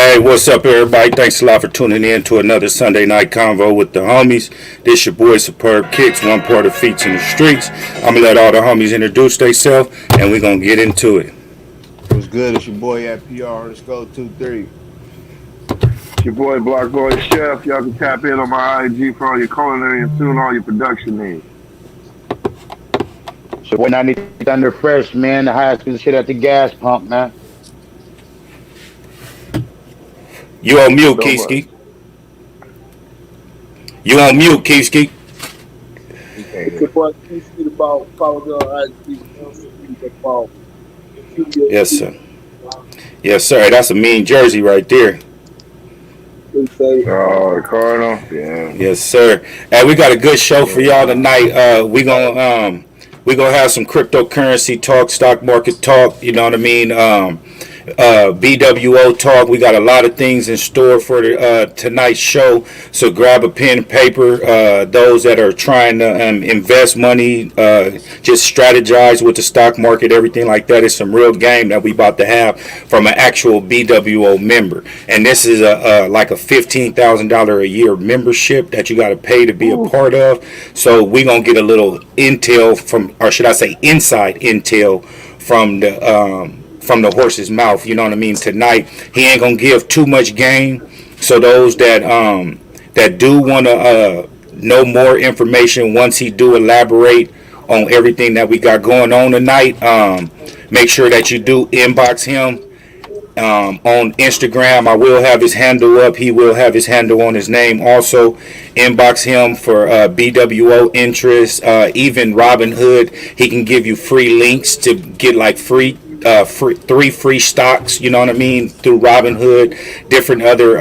Hey, what's up, everybody? Thanks a lot for tuning in to another Sunday night convo with the homies. This your boy Superb Kicks, one part of Feats in the Streets. I'm gonna let all the homies introduce themselves, and we're gonna get into it. What's good? It's your boy at PR_23. It's your boy Block Boy Chef. Y'all can tap in on my IG for all your culinary and soon all your production needs. So when I need Thunder Fresh, man, the highest good shit at the gas pump, man. You on mute, So much. Keiski. You on mute, Keiski. It's about speak about follow IG about Yes, sir. Yes, sir. That's a mean jersey right there. Oh, the Cardinal? Yeah. Yes, sir. And we got a good show for y'all tonight. We gonna have some cryptocurrency talk, stock market talk. You know what I mean? BWO talk. We got a lot of things in store for tonight's show. So grab a pen and paper. Those that are trying to invest money, just strategize with the stock market, everything like that. It's some real game that we about to have from an actual BWO member. And this is like a $15,000 a year membership that you got to pay to be a part of. So we gonna get a little intel from, or should I say, inside intel from the horse's mouth, you know what I mean, tonight. He ain't gonna give too much game. So those that do want to know more information, once he do elaborate on everything that we got going on tonight, make sure that you do inbox him on Instagram. I will have his handle up. He will have his handle on his name also. Inbox him for BWO interest, even Robinhood. He can give you free links to get like three free stocks, you know what I mean, through Robinhood, different other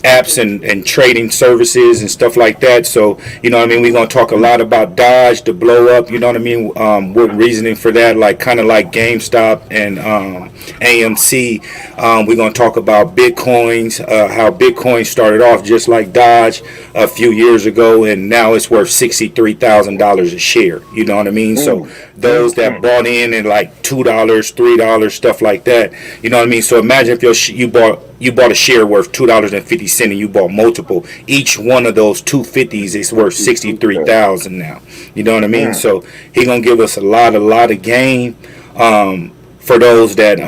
apps and trading services and stuff like that. So, you know what I mean, we're going to talk a lot about Dodge, the blow up, you know what I mean, what reasoning for that, like kind of like GameStop and AMC. We're going to talk about Bitcoins, how Bitcoin started off just like Dodge a few years ago, and now it's worth $63,000 a share, you know what I mean? So those that bought in at like $2, $3, stuff like that, you know what I mean? So imagine if you bought a share worth $2.50 and you bought multiple. Each one of those 250s is worth $63,000 now. You know what I mean? So he gonna give us a lot of game for those that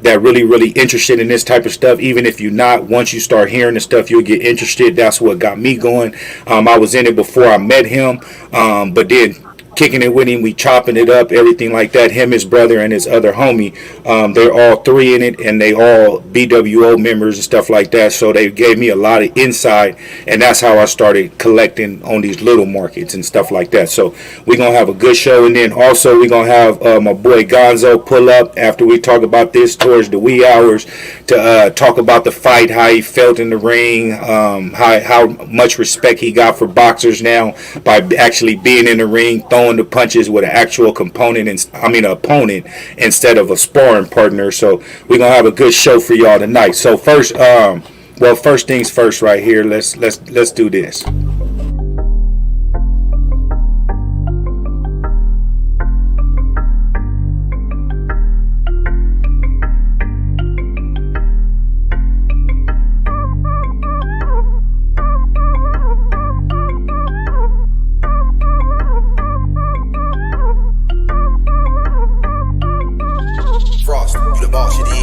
really interested in this type of stuff. Even if you're not, once you start hearing the stuff, you'll get interested. That's what got me going. I was in it before I met him, but then kicking it with him, we chopping it up, everything like that. Him, his brother, and his other homie, they're all three in it, and they all BWO members and stuff like that. So they gave me a lot of insight, and that's how I started collecting on these little markets and stuff like that. So we're gonna have a good show, and then also we're gonna have my boy Gonzo pull up after we talk about this towards the wee hours to talk about the fight, how he felt in the ring, how much respect he got for boxers now by actually being in the ring, throwing the punches with an actual opponent instead of a sparring partner. So we're gonna have a good show for y'all tonight. So first things first, right here. Let's do this. Frost, you the boss, you dig?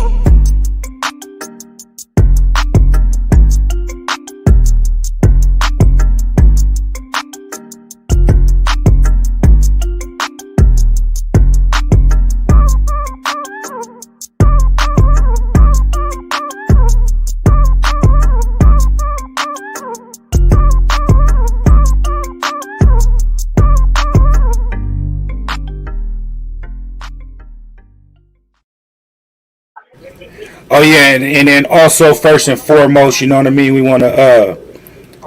Oh yeah, and then also first and foremost, you know what I mean, we want to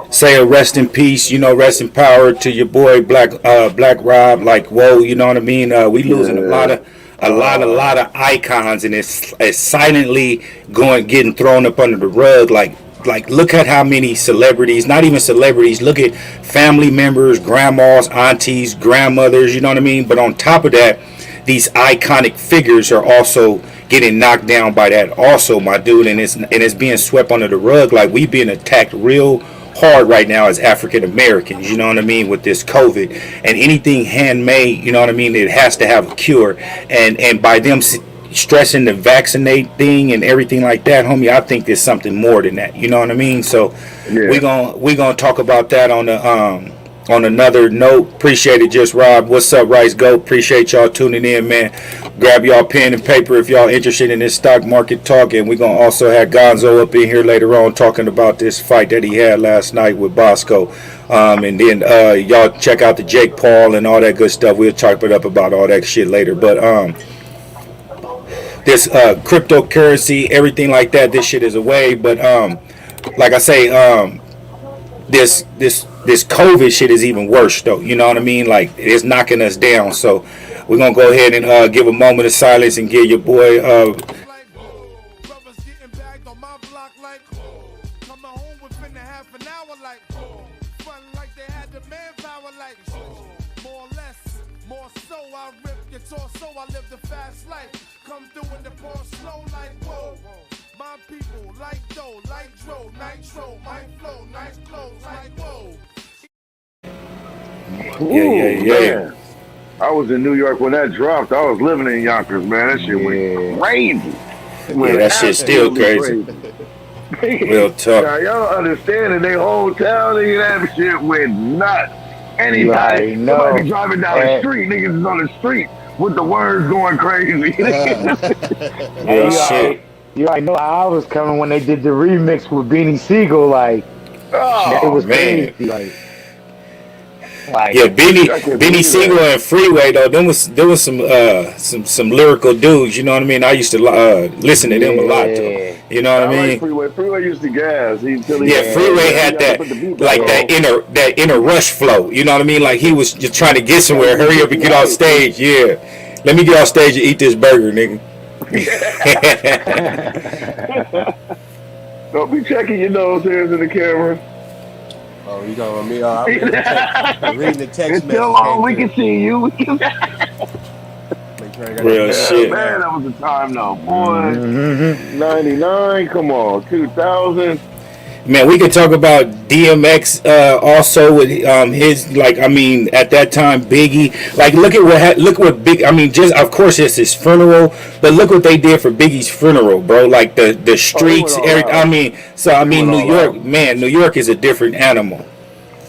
say a rest in peace, you know, rest in power to your boy Black Rob. Like, whoa, you know what I mean? We losing a lot of icons, and it's silently getting thrown up under the rug. Like look at how many celebrities, not even celebrities, look at family members, grandmas, aunties, grandmothers, you know what I mean? But on top of that, these iconic figures are also getting knocked down by that also, my dude, and it's being swept under the rug. Like, we being attacked real hard right now as African Americans, you know what I mean, with this COVID, and anything handmade, you know what I mean, it has to have a cure, and by them stressing the vaccinate thing and everything like that, homie, I think there's something more than that, you know what I mean. So Yeah. we gonna talk about that on another note. Appreciate it, Just Rob. What's up, Rice Goat? Appreciate y'all tuning in, man. Grab y'all pen and paper if y'all interested in this stock market talk. And we're going to also have Gonzo up in here later on talking about this fight that he had last night with Bosco. And then y'all check out the Jake Paul and all that good stuff. We'll chop it up about all that shit later. But this cryptocurrency, everything like that, this shit is away. But like I say, this COVID shit is even worse though. You know what I mean? Like, it's knocking us down. So we're gonna go ahead and give a moment of silence and give your boy Brothers getting bagged on my block like coming home within a half an hour like fun like they had the manpower like more or less, more so I rip your torso, I live the fast life. Come through in the ball slow like whoa. My people like dough, like dro, nitro, my flow, nice clothes like whoa. Man. I was in New York when that dropped. I was living in Yonkers, man. That shit went crazy. Yeah, that shit's still crazy. Real tough. Now, y'all don't understand in their whole town, nigga, that shit went nuts. Anytime somebody be driving down the street, niggas is on the street with the words going crazy. Real shit. You already know I was coming when they did the remix with Beanie Siegel. Like, it was man. crazy. Yeah, Beanie Siegel and Freeway though, there was some lyrical dudes. You know what I mean? I used to listen to them a lot though. You know what I mean? Like Freeway used to gas. Freeway had that like that inner rush flow. You know what I mean? Like, he was just trying to get somewhere. Hurry up and get off stage. Yeah, let me get off stage and eat this burger, nigga. Don't be checking your nose hairs in the camera. Oh, you talking about me? I'm reading the text it's still on. We can see you. Real shit. Man, that was the time though, boy. 99, come on, 2000. Man, we could talk about DMX also with his, like, I mean, at that time Biggie, like, look what Big, I mean, just of course it's his funeral, but look what they did for Biggie's funeral, bro. Like the streets, I mean, New York, man, New York is a different animal.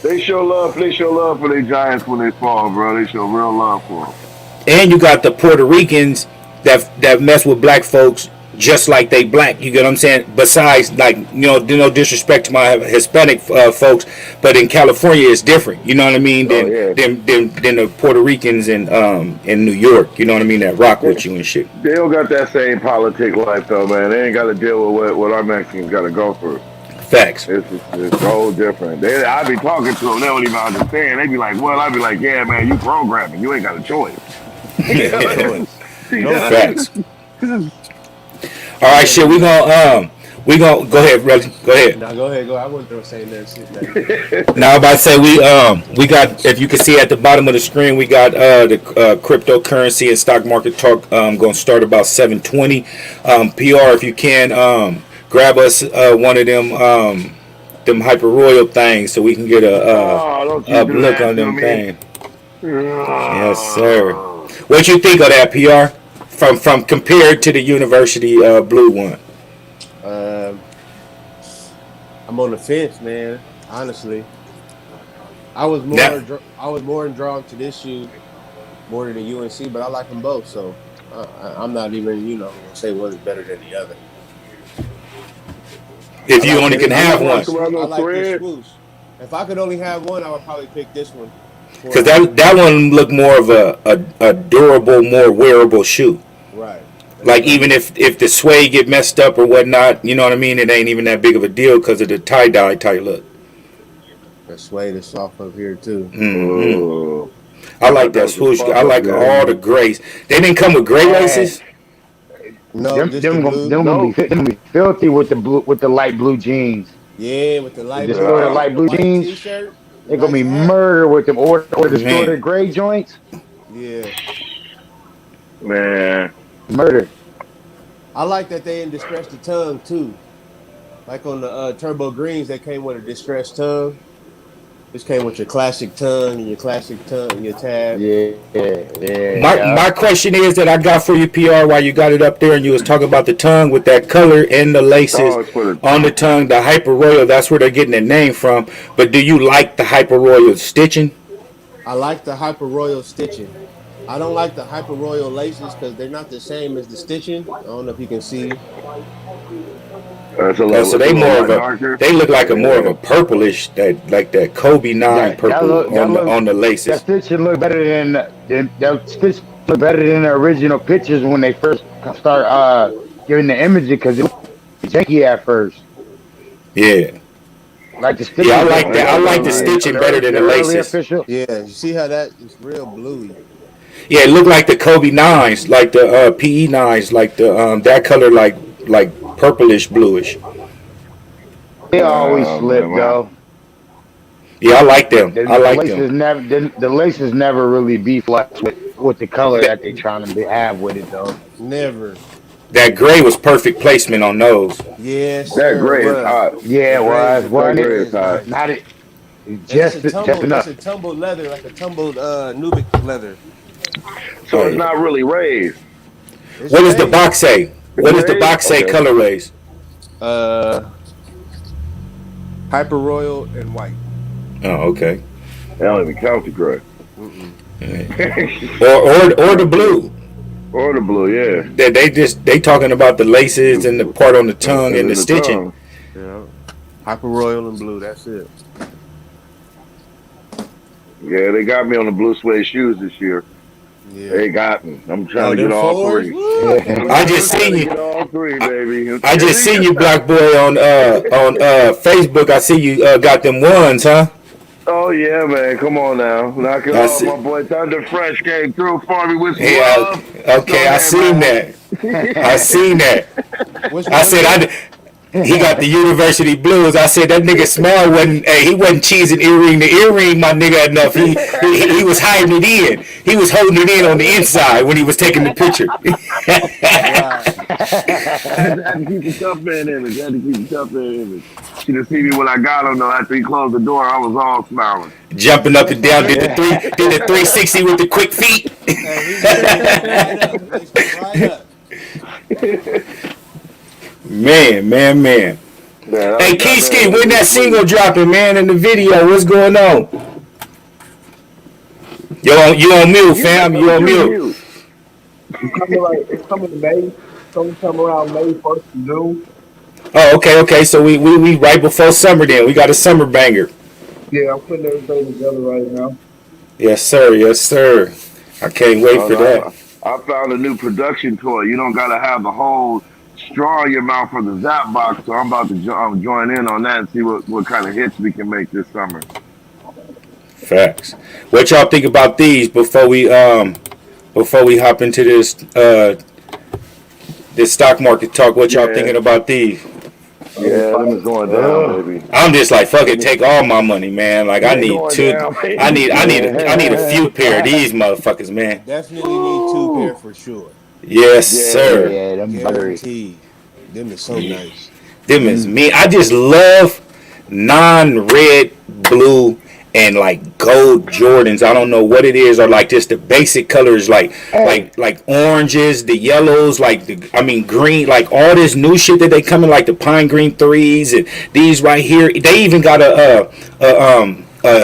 They show love for their giants when they fall, bro. They show real love for them. And you got the Puerto Ricans that mess with black folks just like they black, you get what I'm saying? Besides, like, no disrespect to my Hispanic folks, but in California it's different, you know what I mean, than the Puerto Ricans in New York, you know what I mean, that rock with you and shit. They don't got that same politic life though, man. They ain't got to deal with what our Mexicans got to go through. Facts. It's whole different. I be talking to them, they don't even understand. They be like, well, I be like, yeah, man, you programming, you ain't got a choice. No facts. All right, shit. We gonna go ahead, brother. Go ahead. No, go ahead. Go. I wasn't gonna say that shit. Now, I'm about to say we got. If you can see at the bottom of the screen, we got the cryptocurrency and stock market talk. Going to start about 7:20. PR, if you can, grab us one of them hyper royal things so we can get a look on them things. Yes, sir. What you think of that, PR? From compared to the University Blue one? I'm on the fence, man. Honestly, I was more drawn to this shoe more than the UNC, but I like them both, so I'm not even gonna say one is better than the other. If you only can have one, I like this swoosh. If I could only have one, I would probably pick this one. Because that one looked more of a durable, more wearable shoe. Right. Like, even if the suede get messed up or whatnot, you know what I mean? It ain't even that big of a deal because of the tie-dye type look. The suede is soft up here, too. Mm-hmm. I like that swoosh. I like all the grays. They didn't come with gray laces? No, them gonna be filthy with the light blue jeans. Yeah, with the light blue jeans. T-shirt. They're gonna be murder with them or the distorted gray joints. Yeah. Man. Murder. I like that they didn't distress the tongue too. Like on the Turbo Greens, they came with a distressed tongue. This came with your classic tongue and your classic tongue and your tab. My question is that I got for you, PR, while you got it up there and you was talking about the tongue with that color and the laces on the tongue, the Hyper Royal, that's where they're getting their name from. But do you like the Hyper Royal stitching? I like the Hyper Royal stitching. I don't like the Hyper Royal laces because they're not the same as the stitching. I don't know if you can see. So they more of a, they look like a more of a purplish, that Kobe 9 purple on the laces. That stitching look better than that stitch look better than the original pictures when they first start giving the imaging because it was janky at first. Yeah. Like the stitching. Yeah, I like that. I like the stitching better than the laces. Yeah, you see how that is real bluey. Yeah, it looked like the Kobe 9s, like the PE 9s, like the that color, like purplish bluish. They always slip though. Yeah, I like them. I like them. The laces never really be flush with the color that they trying to have with it though. Never. That gray was perfect placement on those. Yes, that gray is hot. Yeah, it was. That gray is hot. Not it. Just enough. It's a tumbled leather, like a tumbled Nubic leather. So it's not really raised. What does the box say? What does the box say colorways? Hyper Royal and white. Oh, okay. They don't even count the gray. or the blue. Or the blue, yeah. They talking about the laces and the part on the tongue and the stitching. Yeah. Hyper Royal and blue, that's it. Yeah, they got me on the blue suede shoes this year. Yeah. They got me. I'm trying to get all three. I just seen you. Get all three, baby. I just seen you, Black Boy, on Facebook. I see you got them ones, huh? Oh yeah, man! Come on now, knock it off. My boy Thunder Fresh came through for me with some love. Okay, I seen that. I seen that. I said he got the University Blues. I said that nigga Smell wasn't. Hey, he wasn't cheesing earring to earring, my nigga, enough. He was hiding it in. He was holding it in on the inside when he was taking the picture. I had to keep the tough man image. She didn't see me when I got him though. After he closed the door, I was all smiling. Jumping up and down, did the 360 with the quick feet. Man. Hey, Keyski, when that single dropping, man, in the video, what's going on? You on mute, fam. You on mute. It's coming to May. It's going to come around May 1st to June. Oh, okay. So we right before summer then. We got a summer banger. Yeah, I'm putting everything together right now. Yes, sir. I can't wait for that. I found a new production toy. You don't got to have the whole straw in your mouth for the Zap box, so I'm about to join in on that and see what kind of hits we can make this summer. Facts. What y'all think about these before we hop into this stock market talk? What y'all thinking about these? Yeah, them is going down, baby. I'm just like, fuck it, take all my money, man. Like I need two. I need a few pair of these motherfuckers, man. Definitely need 2 pair for sure. Yes, sir. Yeah, them guaranteed. Them is so nice. Them is me. I just love non-red, blue, and like gold Jordans. I don't know what it is, or like just the basic colors, like oranges, the yellows, green, like all this new shit that they come in, like the pine green 3s and these right here. They even got a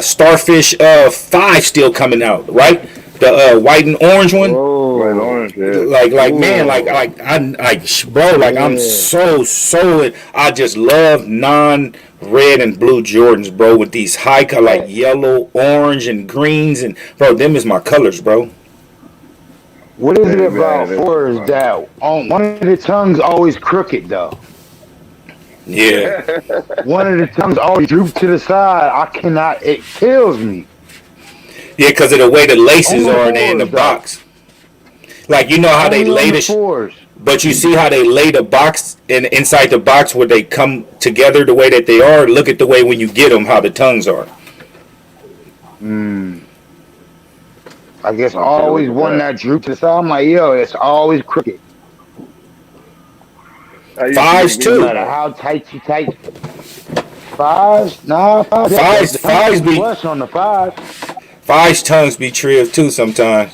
starfish 5 still coming out, right? The white and orange one. Oh, white and orange, yeah. I'm so I just love non-red and blue Jordans, bro, with these high color, like yellow, orange, and greens, and bro, them is my colors, bro. What is it about fours that on one of the tongues always crooked though? Yeah. One of the tongues always droop to the side. I cannot. It kills me. Yeah, because of the way the laces are in the box. Like, you know how they lay the fours. But you see how they lay the box inside the box where they come together the way that they are? Look at the way when you get them, how the tongues are. I guess Okay, look always at one that. that droop to the side. I'm like, yo, it's always crooked. I used to Fives make No them. too. matter how tight you tight. Fives, nah, fives. Fives, The tongue fives be be flush on the fives. fives tongues be tripped too sometimes.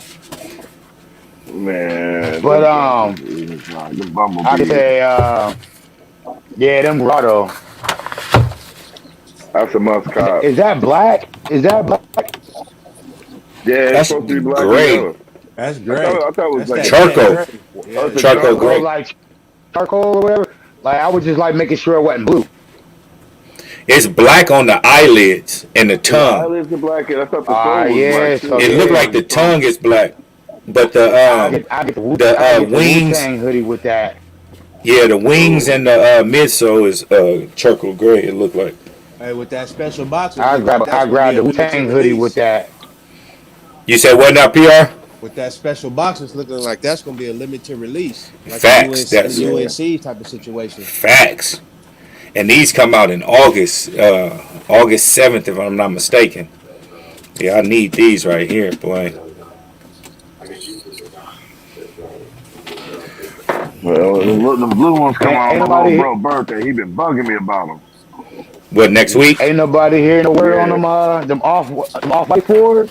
Man, But the I could bumblebees. say yeah, them grotto. That's a must cop. Is that black? Is that black? Yeah, it's That's supposed to be black and great. yellow. That's gray. I thought it was That's like that Charcoal, gray. oh, Yeah, it's a charcoal charcoal. Oh, great. like charcoal or whatever. Like I was just like making sure it wasn't blue. It's black on the eyelids and the The tongue. eyelids are black, and I thought the Ah, soul was yeah. black So too. It That's looked what yeah, like I the just told tongue you. is black, but I the get the Wu wings, Tang hoodie with that. yeah, the wings Oh, and the midsole is charcoal gray. It looked like. hey, with that special box, it look like that's I gonna be grabbed a the Wu limited Tang hoodie with release. that. You said what now, PR? With that special box, it's looking like that's gonna be a limited release, like a Facts. That's yeah. UNC type of situation. facts. And these come out in August, August 7th, if I'm not mistaken. Yeah, I need these right here, boy. Well, the blue ones come out Ain't on my little nobody, bro birthday. He been bugging me about them. What, next week? ain't nobody hearing the word on Yeah. them off white fours,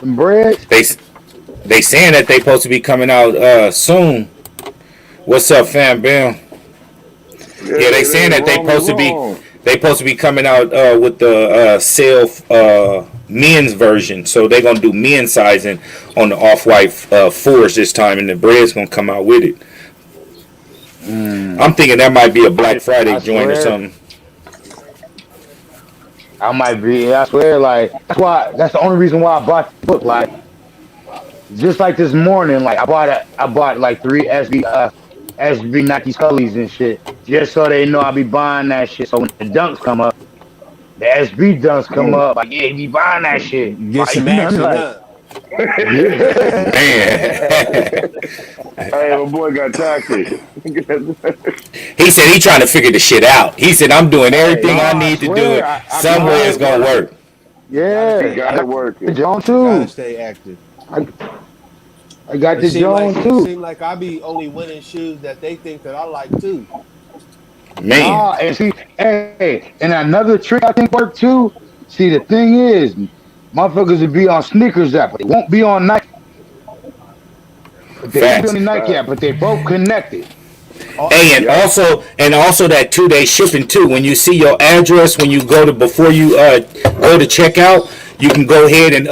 them breads. They they saying that they supposed to be coming out soon. What's up, fam, Bam? Yeah, Yeah, they saying that wrong. they supposed to be coming out with the sale men's version. So they're gonna do men's sizing on the off white fours this time, and the bread's gonna come out with it. I'm thinking that might be a Black Friday I joint or swear, something. I might be. I swear, like that's why. That's the only reason why I bought the book. Like just like this morning, like I bought like three SB Nike Scullies and shit, just so they know I be buying that shit. So when the dunks come up, the SB dunks come Mm. up, like yeah, you be buying that shit. Get Like some you know, I'm action, like huh? yeah. Man. Hey, my boy got toxic. He said he trying to figure the shit out. He said I'm doing Hey, everything No, I I need to do swear, it. I Some got way hey, it's it. gonna work. he Yeah, got I it got the working. Jones Gotta too. stay active. I, I got It the seemed like Jones too. I be only winning shoes that they think that I like too. Man. Nah, and see, hey, and another trick I think worked too. See, the thing is, motherfuckers will be on sneakers app, but they won't be on Nike. But they won't be on Facts. the Nike app, but they both connected. Hey, and Yep. also that 2 day shipping too. When you see your address, when you go to before you go to checkout, you can go ahead and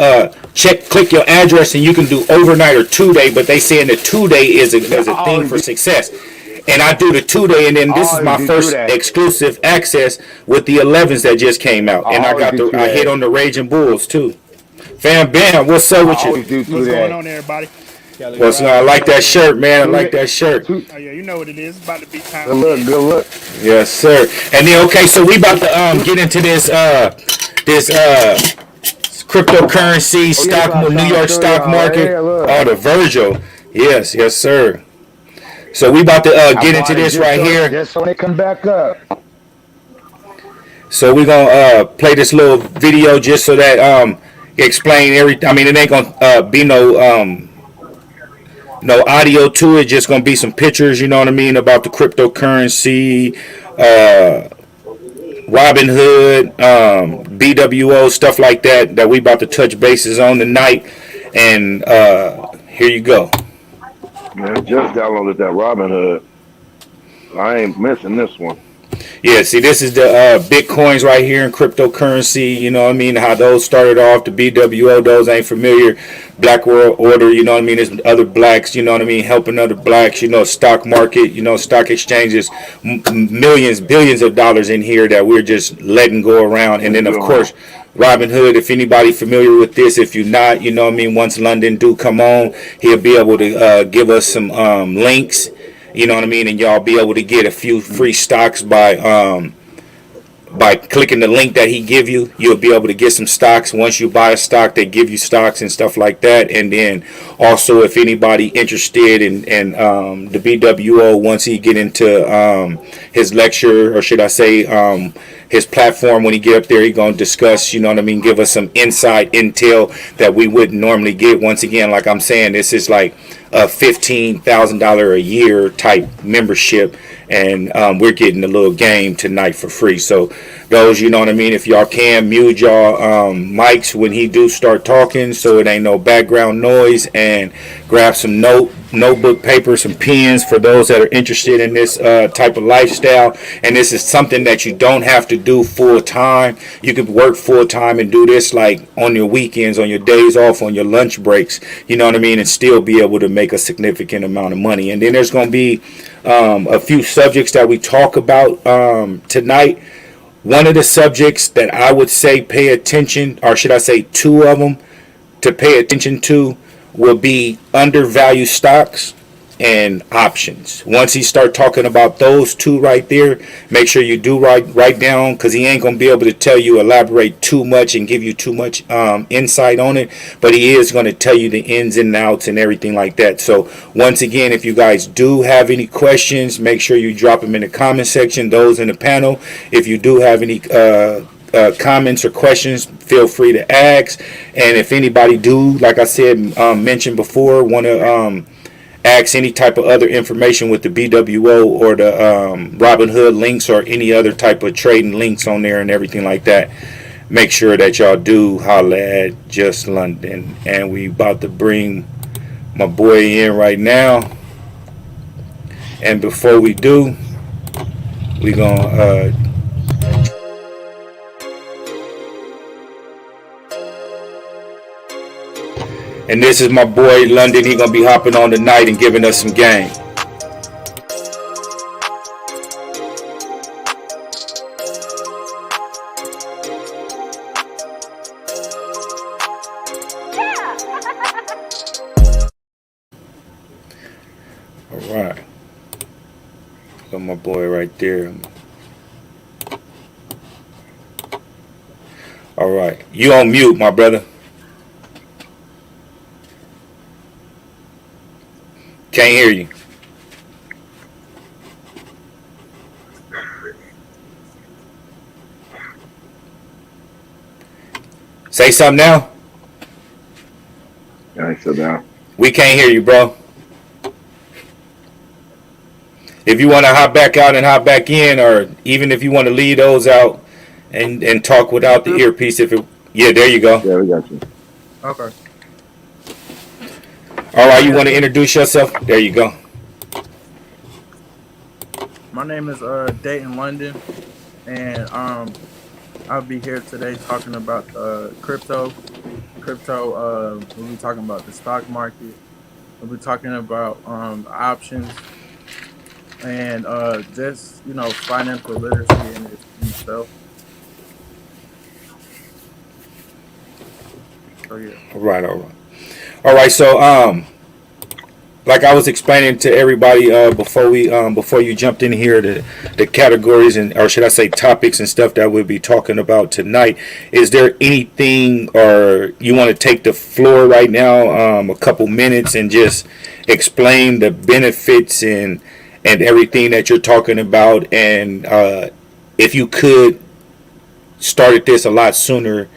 click your address, and you can do overnight or 2 day. But they saying the 2 day is a I thing always for do, success. And I do the 2 day, and then I this is always my do two first days. exclusive access with the 11s that just came out, I and always do two I hit days. on the Raging Bulls too. Fam Bam, what's up I with you? always do two What's going days. on, everybody? Kelly What's I Green. like that shirt, man. I Two like days. that shirt. Two. Oh yeah, you know what it is. It's about to be time Good look. again. Good look. Yes, sir. And then okay, so we about to get into this cryptocurrency Oh yeah, stock so I was New trying to York show stock y'all right market. here. Look, Oh, the Virgil. Yes, yes, sir. So we about to I get into bought it this right here. just so they come back up. So we're gonna play this little video just so that explain everything. I mean, it ain't gonna be no audio to it. Just gonna be some pictures. You know what I mean about the cryptocurrency, Robinhood, BWO, stuff like that. That we about to touch bases on tonight. And here you go. Man, just downloaded that Robin Hood. I ain't missing this one. Yeah, see, this is the Bitcoins right here in cryptocurrency. You know what I mean? How those started off, the BWO, those ain't familiar. Black World Order, you know what I mean? There's other blacks, you know what I mean? Helping other blacks, you know, stock market, you know, stock exchanges, millions, billions of dollars in here that we're just letting go around. And then, of course, Robinhood, if anybody familiar with this, if you're not, you know what I mean? Once London do come on, he'll be able to give us some links. You know what I mean? And y'all be able to get a few free stocks by clicking the link that he give you. You'll be able to get some stocks. Once you buy a stock, they give you stocks and stuff like that. And then also, if anybody interested in the BWO, once he get into his lecture, or should I say his platform. When he get up there, he gonna discuss, you know what I mean, give us some inside intel that we wouldn't normally get. Once again, like I'm saying, this is like a $15,000 a year type membership, and we're getting a little game tonight for free. So those, you know what I mean, if y'all can mute y'all mics when he do start talking, so it ain't no background noise, and grab some notebook paper, some pens for those that are interested in this type of lifestyle. And this is something that you don't have to do full time. You could work full time and do this like on your weekends, on your days off, on your lunch breaks, you know what I mean, and still be able to make a significant amount of money. And then there's going to be a few subjects that we talk about tonight. One of the subjects that I would say pay attention, or should I say two of them to pay attention to, will be undervalued stocks and options. Once he start talking about those two right there, make sure you do write down, because he ain't going to be able to tell you, elaborate too much and give you too much insight on it, but he is going to tell you the ins and outs and everything like that. So once again, if you guys do have any questions, make sure you drop them in the comment section, those in the panel. If you do have any comments or questions, feel free to ask. And if anybody do, like I said, mentioned before, want to ask any type of other information with the BWO or the Robinhood links or any other type of trading links on there and everything like that, make sure that y'all do holla at Just London. And we about to bring my boy in right now. And before we do, we gonna and this is my boy London. He gonna be hopping on tonight and giving us some game. All right, got my boy right there. All right, you on mute, my brother. Can't hear you. Say something now. Yeah, I said that. We can't hear you, bro. If you want to hop back out and hop back in, or even if you want to leave those out and talk without the earpiece, yeah, there you go. Yeah, we got you. Okay. All right, you want to introduce yourself? There you go. My name is Dayton London, and I'll be here today talking about crypto. We'll be talking about the stock market. We'll be talking about options and just financial literacy in itself. So yeah. All right. So like I was explaining to everybody before you jumped in here, the categories or should I say topics and stuff that we'll be talking about tonight. Is there anything, or you want to take the floor right now, a couple minutes, and just explain the benefits and everything that you're talking about, and if you could started this a lot sooner,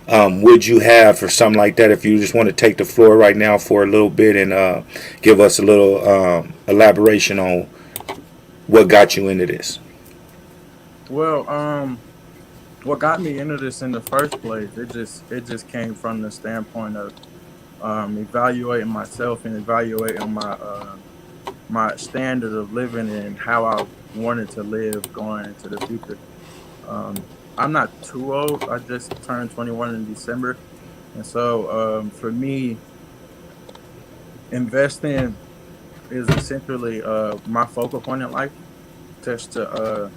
would you have, for something like that? If you just want to take the floor right now for a little bit and give us a little elaboration on what got you into this. Well, what got me into this in the first place, it just came from the standpoint of evaluating myself and evaluating my standard of living and how I wanted to live going into the future. I'm not too old. I just turned 21 in December. And so for me, investing is essentially my focal point in life, just to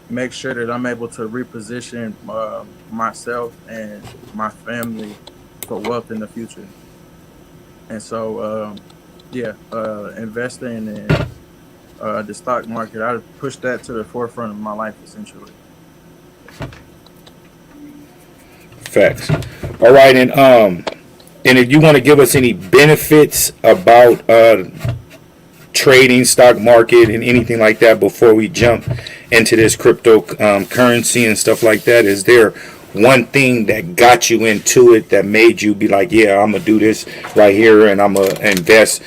make sure that I'm able to reposition myself and my family for wealth in the future. And so, investing in the stock market, I pushed that to the forefront of my life, essentially. Facts. All right, and if you want to give us any benefits about trading, stock market, and anything like that before we jump into this crypto currency and stuff like that? Is there one thing that got you into it that made you be like, yeah, I'm gonna do this right here and I'm gonna invest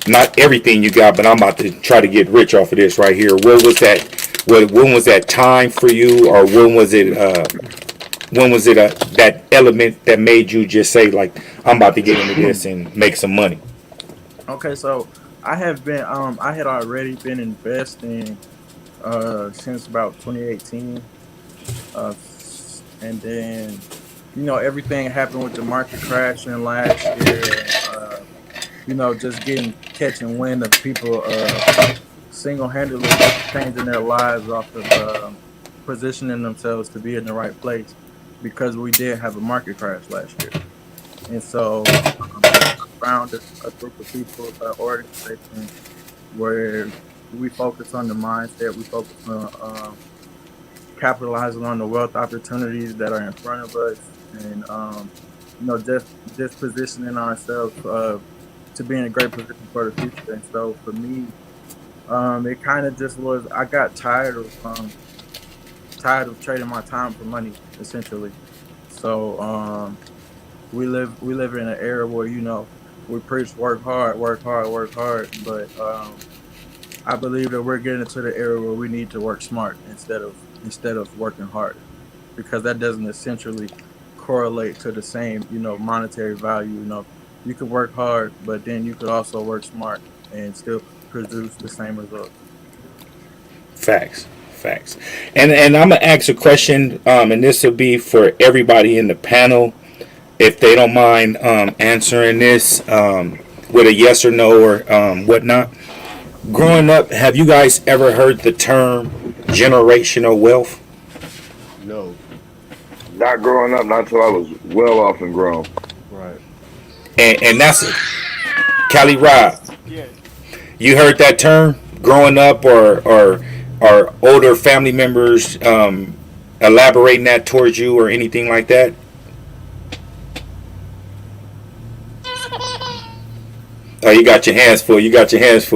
not everything you got, but I'm about to try to get rich off of this right here? What was that? When was that time for you, or when was it? When was it that element that made you just say like, I'm about to get into this and make some money? Okay, so I had already been investing since about 2018, and then everything happened with the market crashing last year. Just catching wind of people single-handedly changing their lives off of positioning themselves to be in the right place, because we did have a market crash last year. And so I found a group of people, an organization where we focus on the mindset, we focus on capitalizing on the wealth opportunities that are in front of us, and just positioning ourselves to be in a great position for the future. And so for me, it kind of just was, I got tired of trading my time for money, essentially. So we live in an era where we preach work hard, but I believe that we're getting into the era where we need to work smart instead of working hard, because that doesn't essentially correlate to the same monetary value. You could work hard, but then you could also work smart and still produce the same results. Facts. And I'm gonna ask a question, and this will be for everybody in the panel, if they don't mind answering this with a yes or no or whatnot. Growing up, have you guys ever heard the term generational wealth? No. Not growing up, not till I was well off and grown. Right. And that's it. Cali Rob, you heard that term growing up, or older family members elaborating that towards you or anything like that? Oh, you got your hands full.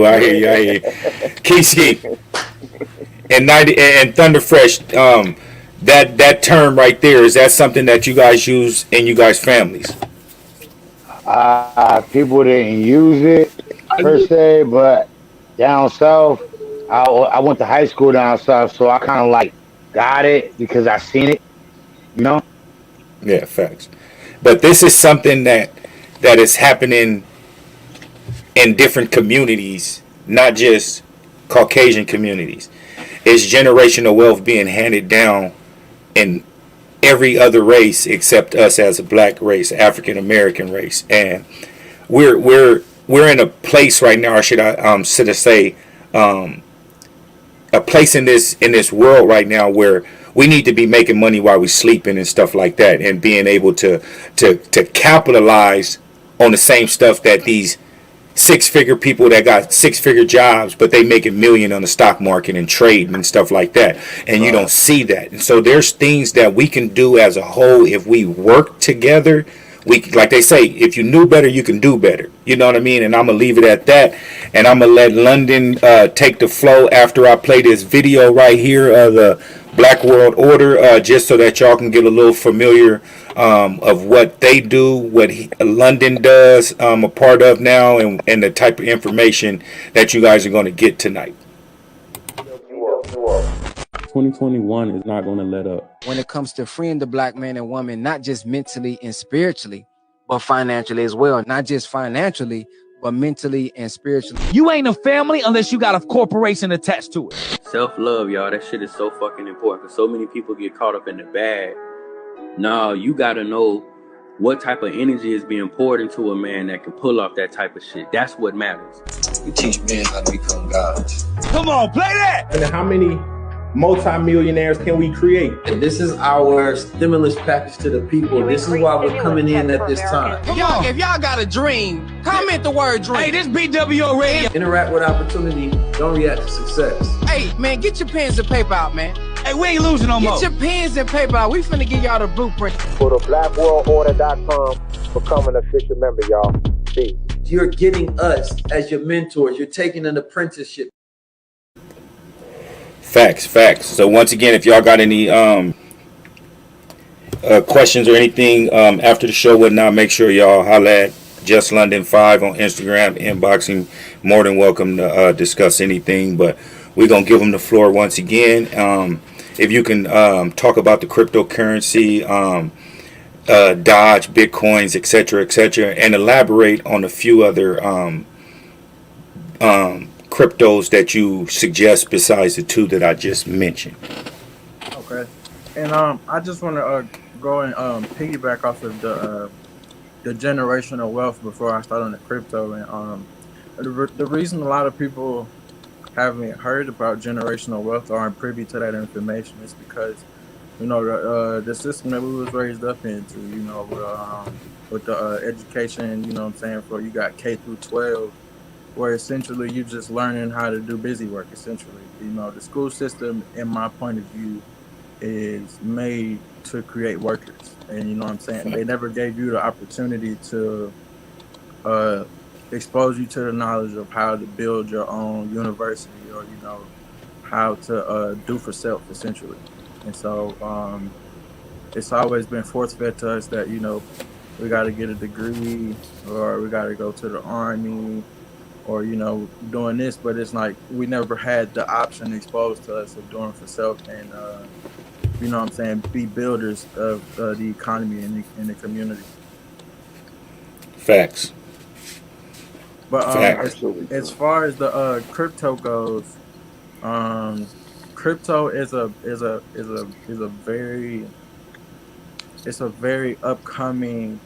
I hear you. Kiki and Thunderfresh. That term right there, is that something that you guys use in you guys' families? People didn't use it per se, but down south, I went to high school down south, so I kind of like got it because I seen it, Yeah, facts. But this is something that is happening in different communities, not just Caucasian communities. It's generational wealth being handed down in every other race except us as a black race, African American race, and we're in a place right now, or should I say, a place in this world right now where we need to be making money while we're sleeping and stuff like that, and being able to capitalize on the same stuff that these six-figure people that got six-figure jobs, but they make a million on the stock market and trading and stuff like that, and you don't see that. And so there's things that we can do as a whole if we work together. We, like they say, if you knew better, you can do better. You know what I mean? And I'm gonna leave it at that, and I'm gonna let London take the flow after I play this video right here of the Black World Order, just so that y'all can get a little familiar of what they do, what London does, a part of now, and the type of information that you guys are going to get tonight. 2021 is not going to let up. When it comes to freeing the black man and woman, not just mentally and spiritually, but financially as well. Not just financially, but mentally and spiritually. You ain't a family unless you got a corporation attached to it. Self-love, y'all, that shit is so fucking important, because so many people get caught up in the bad. No, you got to know what type of energy is being poured into a man that can pull off that type of shit. That's what matters. We teach men how to become gods. Come on, play that! And how many multi-millionaires can we create? And this is our stimulus package to the people. This is why we're coming in at this time. If y'all got a dream, comment the word dream. Hey, this BWO radio. Interact with opportunity. Don't react to success. Hey, man, get your pens and paper out, man. Hey, we ain't losing no more. Get your pens and paper out. We finna give y'all the blueprint. Go to blackworldorder.com. Become an official member, y'all. Peace. You're getting us as your mentors. You're taking an apprenticeship. Facts. So once again, if y'all got any questions or anything after the show, whatnot, make sure y'all holla at Just London 5 on Instagram, inboxing. More than welcome to discuss anything. But we're gonna give them the floor once again. If you can talk about the cryptocurrency, Dodge, Bitcoins, etc., and elaborate on a few other cryptos that you suggest besides the two that I just mentioned. Okay. And I just want to go and piggyback off of the generational wealth before I start on the crypto. And the reason a lot of people haven't heard about generational wealth or aren't privy to that information is because the system that we was raised up into, with the education, you know what I'm saying, for you got K through 12, where essentially you just learning how to do busy work. Essentially, the school system, in my point of view, is made to create workers, and you know what I'm saying. They never gave you the opportunity to expose you to the knowledge of how to build your own university, or how to do for self, essentially. And so it's always been force fed to us that we got to get a degree, or we got to go to the army, or doing this. But it's like we never had the option exposed to us of doing for self, and you know what I'm saying, be builders of the economy and the community. Facts. But as far as the crypto goes, crypto is a very upcoming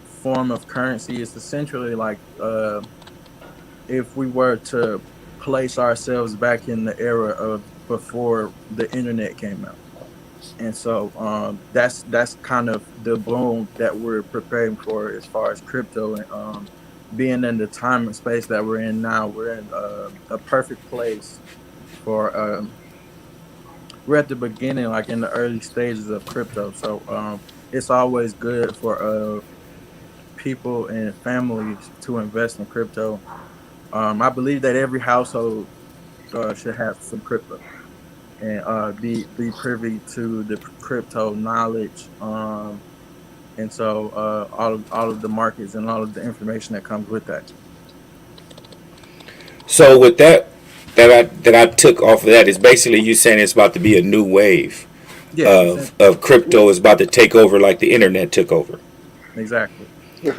form of currency. It's essentially like if we were to place ourselves back in the era of before the internet came out. And so that's kind of the boom that we're preparing for as far as crypto. And being in the time and space that we're in now, we're in a perfect place for we're at the beginning, like in the early stages of crypto. So it's always good for people and families to invest in crypto. I believe that every household should have some crypto, and be privy to the crypto knowledge, and so all of the markets and all of the information that comes with that. So with that I took off of that is basically you saying it's about to be a new wave of crypto is about to take over like the internet took over. Exactly.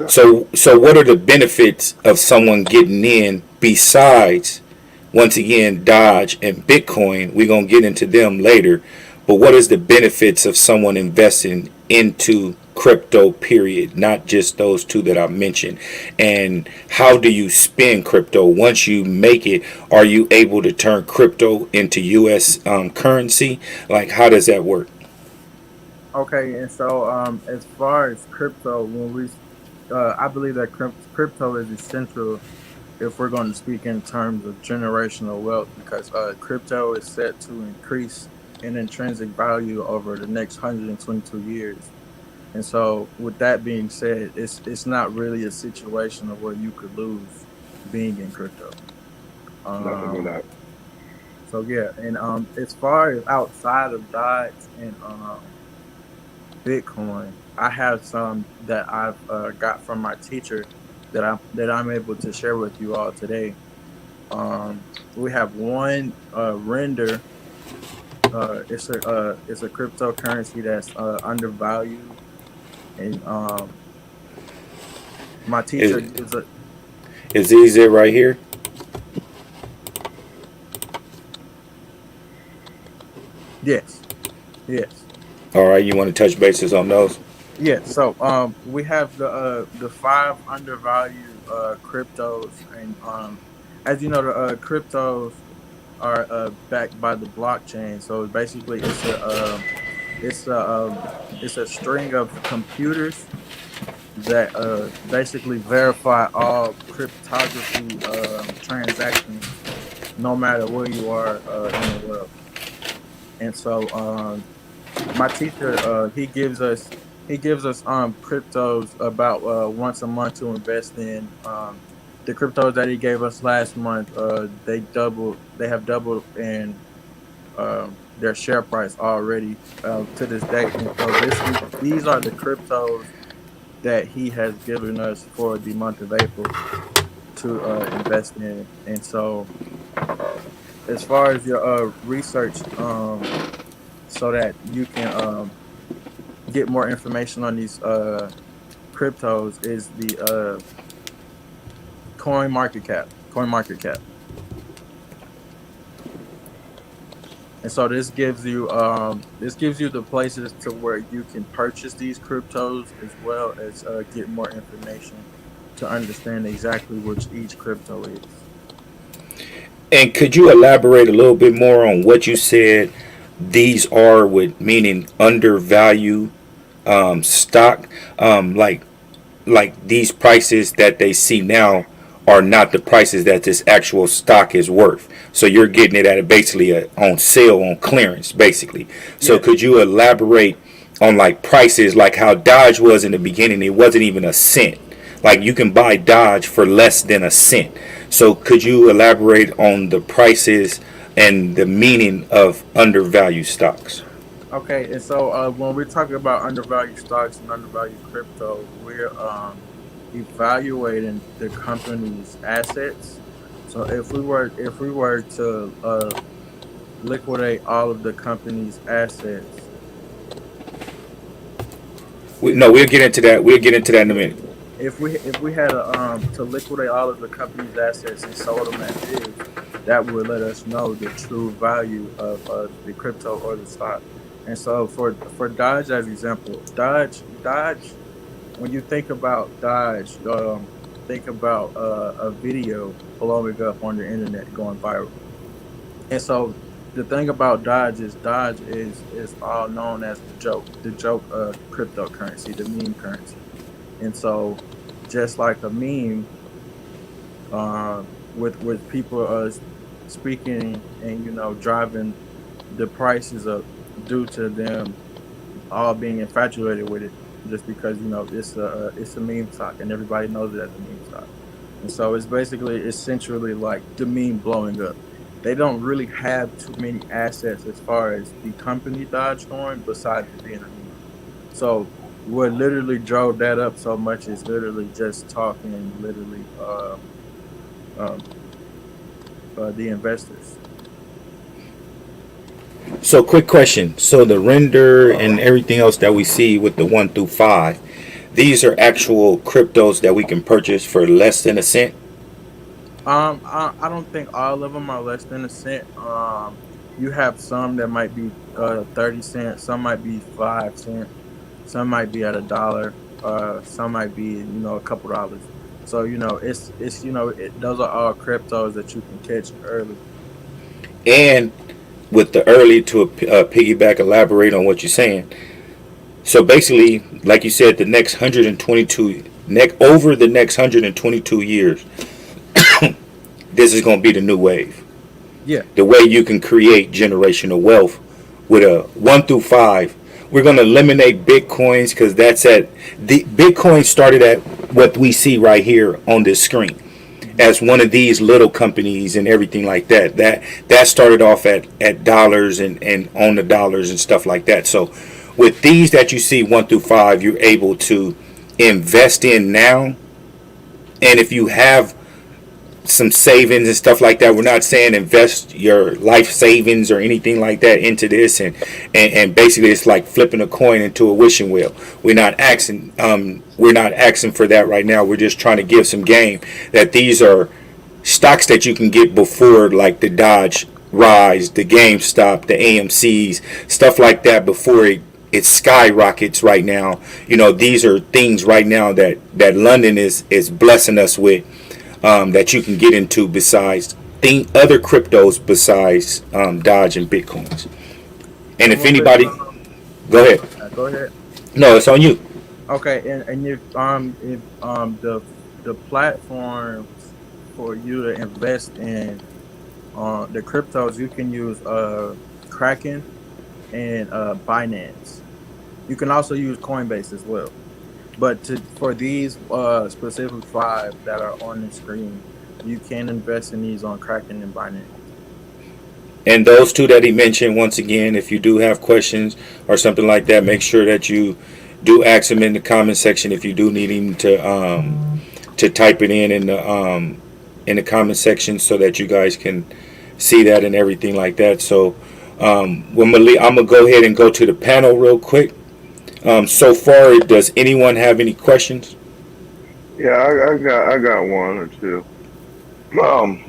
So what are the benefits of someone getting in besides, once again, Dodge and Bitcoin? We're going to get into them later. But what is the benefits of someone investing into crypto, period? Not just those two that I mentioned. And how do you spend crypto? Once you make it, are you able to turn crypto into U.S. Currency? Like, how does that work? Okay, and so as far as crypto, I believe that crypto is essential if we're going to speak in terms of generational wealth, because crypto is set to increase in intrinsic value over the next 122 years. And so with that being said, it's not really a situation of where you could lose being in crypto. So yeah, and as far as outside of Dodge and Bitcoin, I have some that I've got from my teacher that I'm able to share with you all today. We have one render. It's a cryptocurrency that's undervalued, and my teacher gives a. Is these it right here? Yes. All right, you want to touch bases on those? Yeah, so we have the 5 undervalued cryptos, and as you know, the cryptos are backed by the blockchain. So basically, it's a string of computers that basically verify all cryptography transactions, no matter where you are in the world. And so my teacher he gives us cryptos about once a month to invest in. The cryptos that he gave us last month, they have doubled in their share price already to this day. And so these are the cryptos that he has given us for the month of April to invest in. And so as far as your research, so that you can get more information on these cryptos, is the coin market cap. And so this gives you the places to where you can purchase these cryptos, as well as get more information to understand exactly which each crypto is. And could you elaborate a little bit more on what you said these are, with meaning undervalue stock? Like these prices that they see now are not the prices that this actual stock is worth. So you're getting it at basically on sale, on clearance, basically. So could you elaborate on like prices, like how Dodge was in the beginning? It wasn't even a cent. Like you can buy Dodge for less than a cent. So could you elaborate on the prices and the meaning of undervalued stocks? Okay, and so when we're talking about undervalued stocks and undervalued crypto, we're evaluating the company's assets. So if we were to liquidate all of the company's assets, No, we'll get into that. We'll get into that in a minute. if we had to liquidate all of the company's assets and sold them as is, that would let us know the true value of the crypto or the stock. And so for Dodge as example, Dodge, when you think about Dodge, think about a video blowing up on the internet going viral. And so the thing about Dodge is all known as the joke cryptocurrency, the meme currency. And so just like a meme, with people speaking and driving the prices up due to them all being infatuated with it, just because it's a meme stock and everybody knows it as a meme stock. And so it's basically essentially like the meme blowing up. They don't really have too many assets as far as the company Dogecoin, besides it being a meme. So what literally drove that up so much is literally just talking, literally um, the investors. So, quick question. So, the render and everything else that we see with the 1 through 5, these are actual cryptos that we can purchase for less than a cent? I don't think all of them are less than a cent. You have some that might be 30 cents, some might be 5 cents, some might be at $1, some might be a couple dollars. So those are all cryptos that you can catch early. And with the early, to piggyback, elaborate on what you're saying. So basically, like you said, the next 122 over the next 122 years, this is going to be the new wave. Yeah. The way you can create generational wealth with a 1 through 5. We're going to eliminate Bitcoins, because the Bitcoin started at what we see right here on this screen as one of these little companies and everything like that. That started off at dollars and on the dollars and stuff like that. So with these that you see 1 through 5, you're able to invest in now. And if you have some savings and stuff like that, we're not saying invest your life savings or anything like that into this, and basically it's like flipping a coin into a wishing wheel. We're not asking for that right now. We're just trying to give some game that these are stocks that you can get before, like the Dodge rise, the GameStop, the AMC's, stuff like that, before it skyrockets right now. These are things right now that London is blessing us with, that you can get into besides other cryptos besides Dodge and Bitcoins. And if anybody, go ahead. Go ahead. No, it's on you. Okay, and if the platforms for you to invest in the cryptos, you can use Kraken and Binance. You can also use Coinbase as well. But for these specific 5 that are on the screen, you can invest in these on Kraken and Binance. And those two that he mentioned, once again, if you do have questions or something like that, make sure that you do ask him in the comment section. If you do need him to type it in the comment section so that you guys can see that and everything like that. So I'm gonna go ahead and go to the panel real quick. So far, does anyone have any questions? Yeah, I got one or two.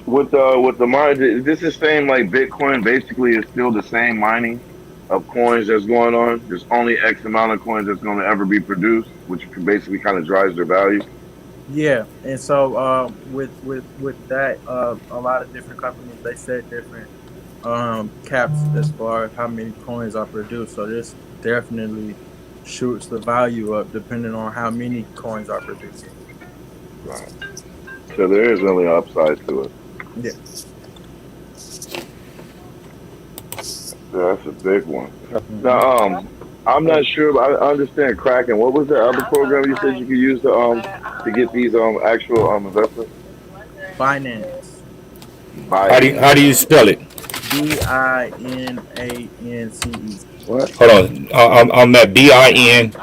With the mine, this is same like Bitcoin. Basically, it's still the same mining of coins that's going on. There's only X amount of coins that's going to ever be produced, which basically kind of drives their value. Yeah, and so with that, a lot of different companies they set different caps as far as how many coins are produced. So this definitely shoots the value up depending on how many coins are produced. Right. So there is only upside to it. Yeah. That's a big one. Now, I'm not sure, but I understand Kraken. What was the other program you said you could use to get these actual investments? Finance. How do you spell it? BINANCE. What? Hold on. I'm at BIN.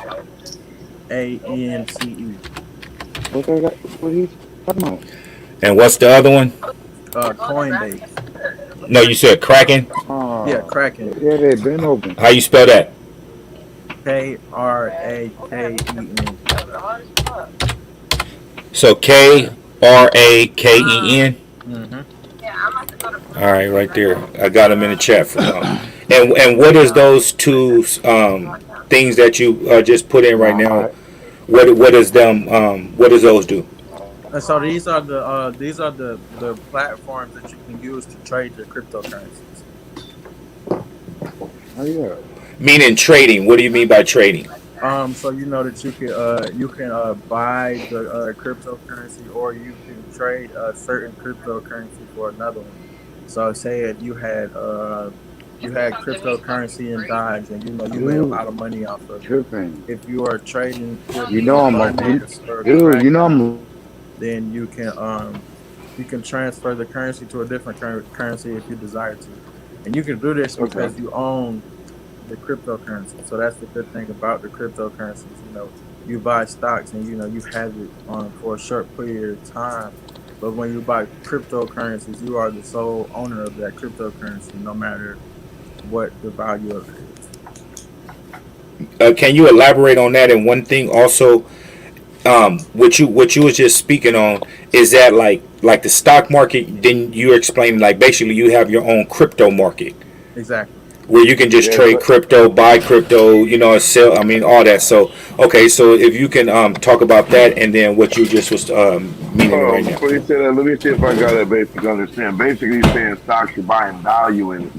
ANCE. What are you talking about? And what's the other one? Coinbase. No, you said Kraken. Yeah, Kraken. Yeah, they've been open. How you spell that? KRAKEN. So KRAKEN. Mm-hmm. All right, right there. I got them in the chat for now. And what is those two things that you just put in right now? What is them? What does those do? And so these are the platforms that you can use to trade your cryptocurrencies. Oh yeah. Meaning trading. What do you mean by trading? So you know that you can buy the cryptocurrency, or you can trade a certain cryptocurrency for another one. So say if you had cryptocurrency in Dodge, and you made a lot of money off of it. Tripping. If you are trading, then you can transfer the currency to a different currency if you desire to, and you can do this because you own the cryptocurrency. So that's the good thing about the cryptocurrencies. You buy stocks and you have it for a short period of time. But when you buy cryptocurrencies, you are the sole owner of that cryptocurrency, no matter what the value of it is. Can you elaborate on that? And one thing also, what you was just speaking on is that like the stock market. Then you explain like basically you have your own crypto market. Exactly. Where you can just trade crypto, buy crypto, sell. I mean, all that. So, okay. So if you can talk about that, and then what you just was meaning right now. Before you say that, let me see if I got it basic understand. Basically, you're saying stocks, you're buying value in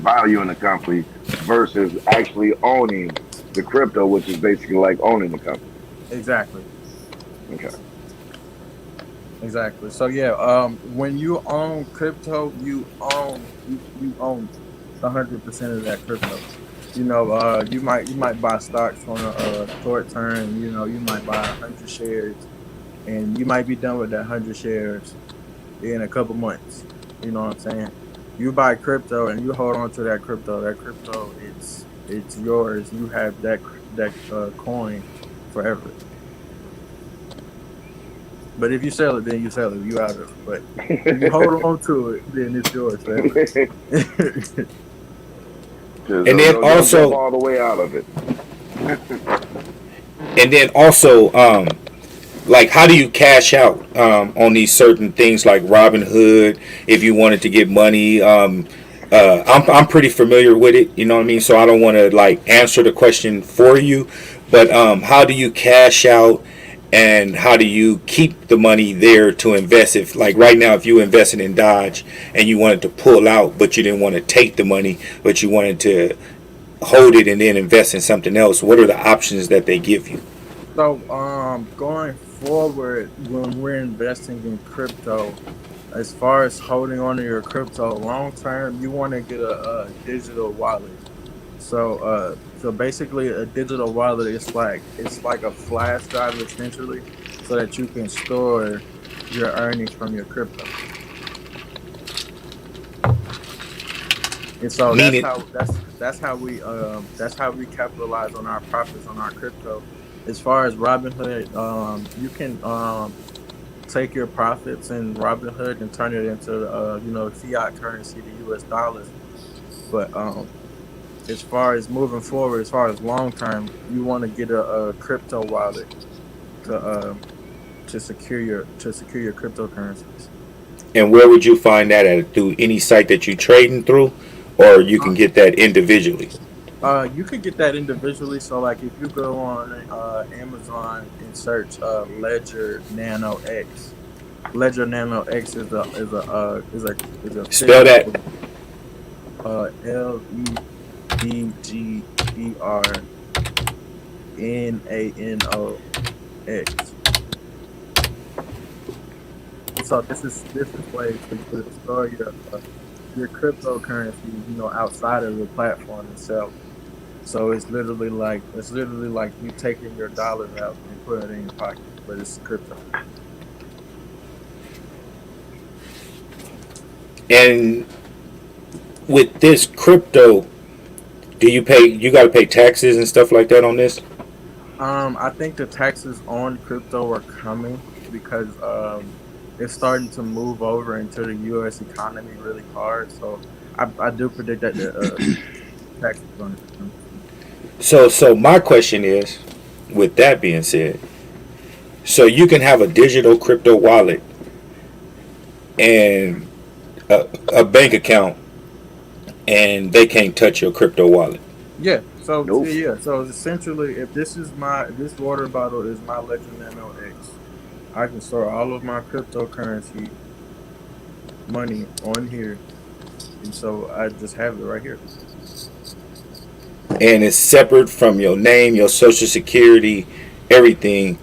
the company versus actually owning the crypto, which is basically like owning the company. Exactly. Okay. Exactly. So yeah, when you own crypto, you own 100% of that crypto. You might buy stocks on a short term. You might buy 100 shares, and you might be done with that 100 shares in a couple months. You know what I'm saying? You buy crypto and you hold on to that crypto. That crypto, it's yours. You have that coin forever. But if you sell it, then you sell it. You out of it. But if you hold on to it, then it's yours forever. And then also all the way out of it. And then also, like, how do you cash out on these certain things like Robinhood if you wanted to get money? I'm pretty familiar with it, you know what I mean? So I don't want to like answer the question for you, but how do you cash out? And how do you keep the money there to invest? If like right now, if you invested in Dodge and you wanted to pull out, but you didn't want to take the money, but you wanted to hold it and then invest in something else, what are the options that they give you? So going forward, when we're investing in crypto, as far as holding on to your crypto long term, you want to get a digital wallet. So basically, a digital wallet is like a flash drive essentially, so that you can store your earnings from your crypto. And so Meaning, that's how we capitalize on our profits on our crypto. As far as Robinhood, you can take your profits in Robinhood and turn it into fiat currency, the U.S. dollars. But as far as moving forward, as far as long term, you want to get a crypto wallet to secure your cryptocurrencies. and where would you find that at? Through any site that you trading through, or you can get that individually? You could get that individually. So, like, if you go on Amazon and search Ledger Nano X, Ledger Nano X is a Spell that. physical LEDGERNANOX. So this is ways for you to store your cryptocurrency, outside of the platform itself. So it's literally like you taking your dollars out and putting it in your pocket, but it's crypto. And with this crypto, do you pay? You got to pay taxes and stuff like that on this. I think the taxes on crypto are coming because it's starting to move over into the U.S. economy really hard. So I do predict that the taxes are going to come. So my question is, with that being said, so you can have a digital crypto wallet and a bank account, and they can't touch your crypto wallet. Yeah. So Nope. yeah. So essentially, if this water bottle is my Legend Nano X, I can store all of my cryptocurrency money on here, and so I just have it right here. And it's separate from your name, your social security, everything,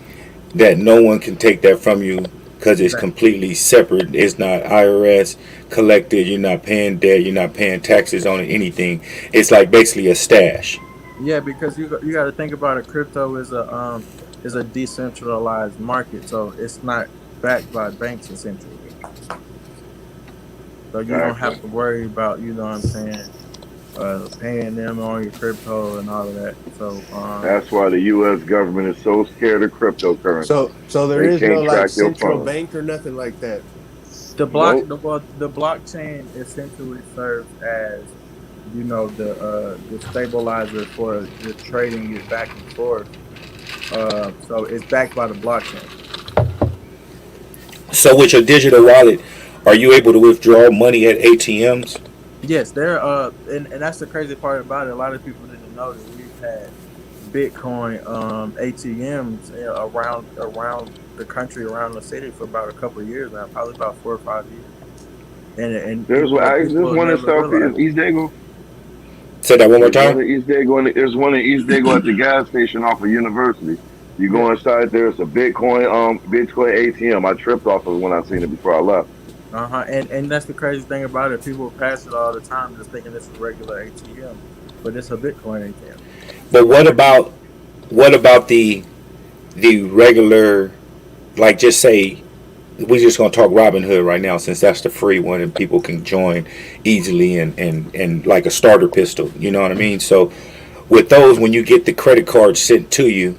that no one can take that from you because it's completely separate. It's not IRS collected. You're not paying debt. You're not paying taxes on it, anything. It's like basically a stash. Yeah, because you got to think about it. Crypto is a decentralized market, so it's not backed by banks essentially. So you don't have to worry about, what I'm saying, paying them on your crypto and all of that. So That's why the U.S. government is so scared of cryptocurrency. So there They is no can't like track your central phone. bank or nothing like that. the blockchain essentially serves as the stabilizer for the trading it back and forth. So it's backed by the blockchain. So with your digital wallet, are you able to withdraw money at ATMs? Yes, and that's the crazy part about it. A lot of people didn't know that we've had Bitcoin ATMs around the country, around the city for about a couple of years now, probably about 4 or 5 years. And There's one in never South realized. East Dago. Say that one more There's one time. in East Dago. There's one in East Dago at the gas station off of University. You go inside there, it's a Bitcoin ATM. I tripped off of it when I seen it before I left. And that's the crazy thing about it. People pass it all the time, just thinking this is a regular ATM, but it's a Bitcoin ATM. But what about the regular, like, just say we're just gonna talk Robinhood right now since that's the free one and people can join easily and like a starter pistol, you know what I mean? So with those, when you get the credit card sent to you,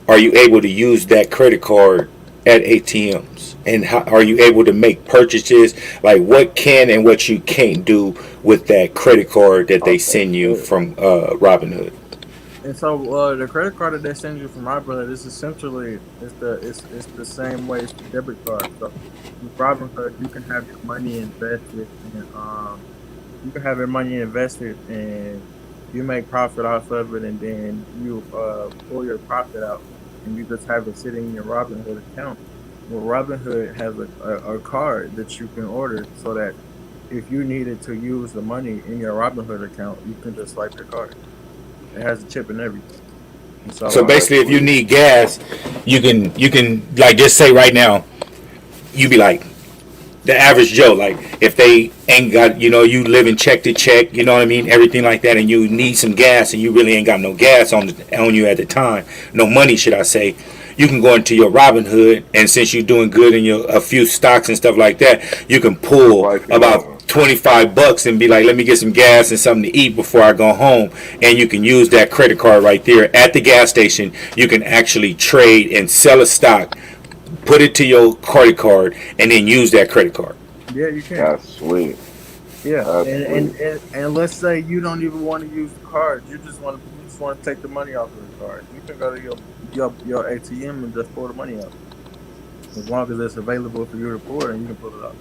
are you able to use that credit card at ATMs? And how are you able to make purchases? Like, what can and what you can't do with that credit card that they send you from Robinhood? And so the credit card that they send you from Robinhood is essentially it's the same way as the debit card. So with Robinhood, you can have your money invested, and you make profit off of it, and then you pull your profit out, and you just have it sitting in your Robinhood account. Well, Robinhood has a card that you can order so that if you needed to use the money in your Robinhood account, you can just swipe your card. It has a chip and everything. And So basically, if you need gas, you can like just say right now, you be like the average Joe, like if they ain't got, you living check to check, you know what I mean, everything like that, and you need some gas and you really ain't got no gas on you at the time, no money, should I say. You can go into your Robinhood, and since you're doing good in a few stocks and stuff like that, you can pull about $25 and be like, let me get some gas and something to eat before I go home. And you can use that credit card right there at the gas station. You can actually trade and sell a stock, put it to your credit card, and then use that credit card. Yeah, you can. That's sweet. Yeah, That's and, sweet. and let's say you don't even want to use the card. You just want to take the money off of the card. You can go to your ATM and just pull the money out. As long as it's available for you to pull it, and you can pull it out.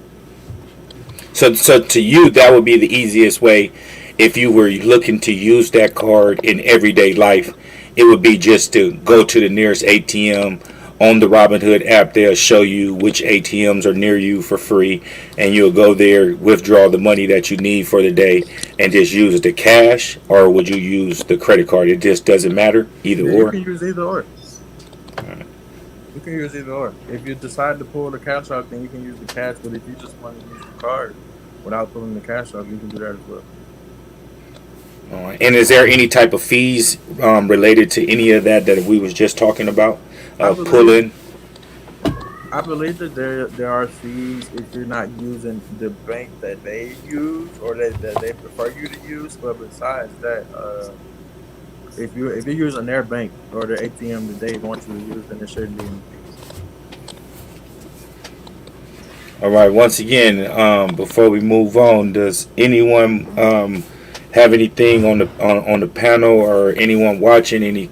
So to you, that would be the easiest way. If you were looking to use that card in everyday life, it would be just to go to the nearest ATM on the Robinhood app. They'll show you which ATMs are near you for free, and you'll go there, withdraw the money that you need for the day, and just use the cash, or would you use the credit card? It just doesn't matter, either Yeah, or. you can use either or. You can use either or. If you decide to pull the cash out, then you can use the cash. But if you just want to use the card without pulling the cash out, you can do that as well. All right. And is there any type of fees related to any of that we was just talking about? Pulling. I believe that there are fees if you're not using the bank that they use or that they prefer you to use. But besides that, if you're using their bank or their ATM that they want you to use, then there shouldn't be any fees. All right. Once again, before we move on, does anyone have anything on the panel, or anyone watching, any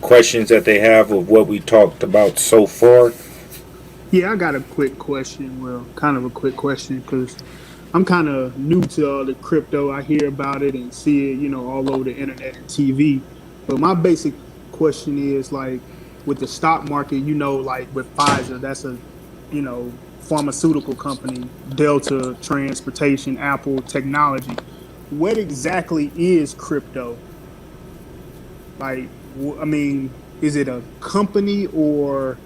questions that they have of what we talked about so far? Yeah, I got a quick question. Well, kind of a quick question because I'm kind of new to all the crypto. I hear about it and see it, all over the internet and TV. But my basic question is like with the stock market, like with Pfizer, that's a, pharmaceutical company, Delta Transportation, Apple Technology. What exactly is crypto? Like, is it a company or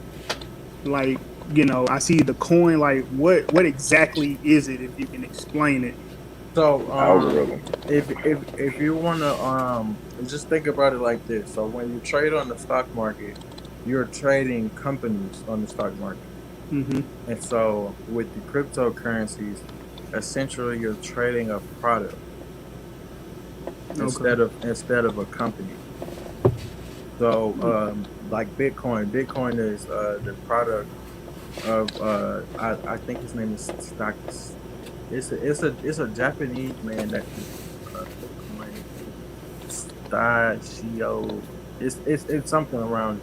like, I see the coin, like what exactly is it if you can explain it? So if you want to just think about it like this. So when you trade on the stock market, you're trading companies on the stock market. Mm-hmm. And so with the cryptocurrencies, essentially you're trading a product instead of a company. So like Bitcoin is the product of I think his name is Stock. It's a Japanese man that Bitcoin Stachio. It's something around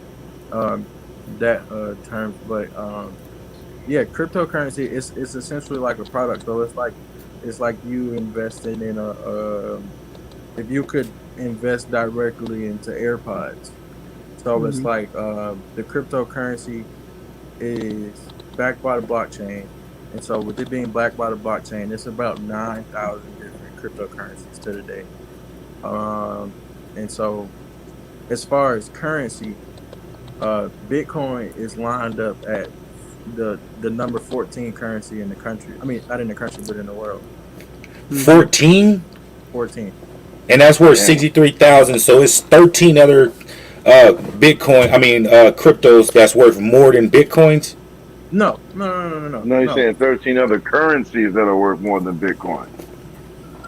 that term, but yeah, cryptocurrency is essentially like a product. So it's like you investing in if you could invest directly into AirPods. So it's like the cryptocurrency is backed by the blockchain, and so with it being backed by the blockchain, it's about 9,000 different cryptocurrencies to the day. And so as far as currency, Bitcoin is lined up at the number 14 currency in the country. I mean, not in the country, but in the world. 14? 14. And that's worth 63,000. So it's 13 other Bitcoin. Cryptos that's worth more than Bitcoins. No. No, you're saying 13 other currencies that are worth more than Bitcoin.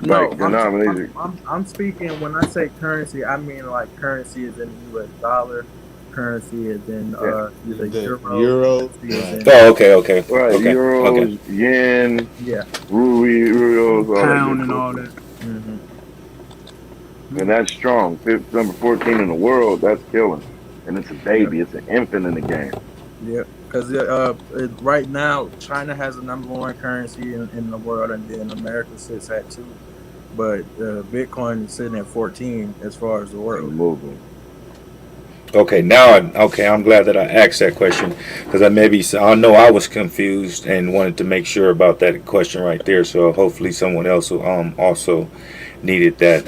No, denomination. I'm speaking, when I say currency, I mean like currency is in the US dollar, currency is in the euro. Oh, okay. Right, Okay. euros, yen, yeah, rubles, pound and all that. Mm-hmm. And that's strong. Number 14 in the world, that's killing. And it's a baby, it's an infant in the game. Yeah, because right now China has the number one currency in the world, and then America sits at 2. But Bitcoin is sitting at 14 as far as the world. Moving. Okay, I'm glad that I asked that question, because I know I was confused and wanted to make sure about that question right there. So hopefully someone else will also needed that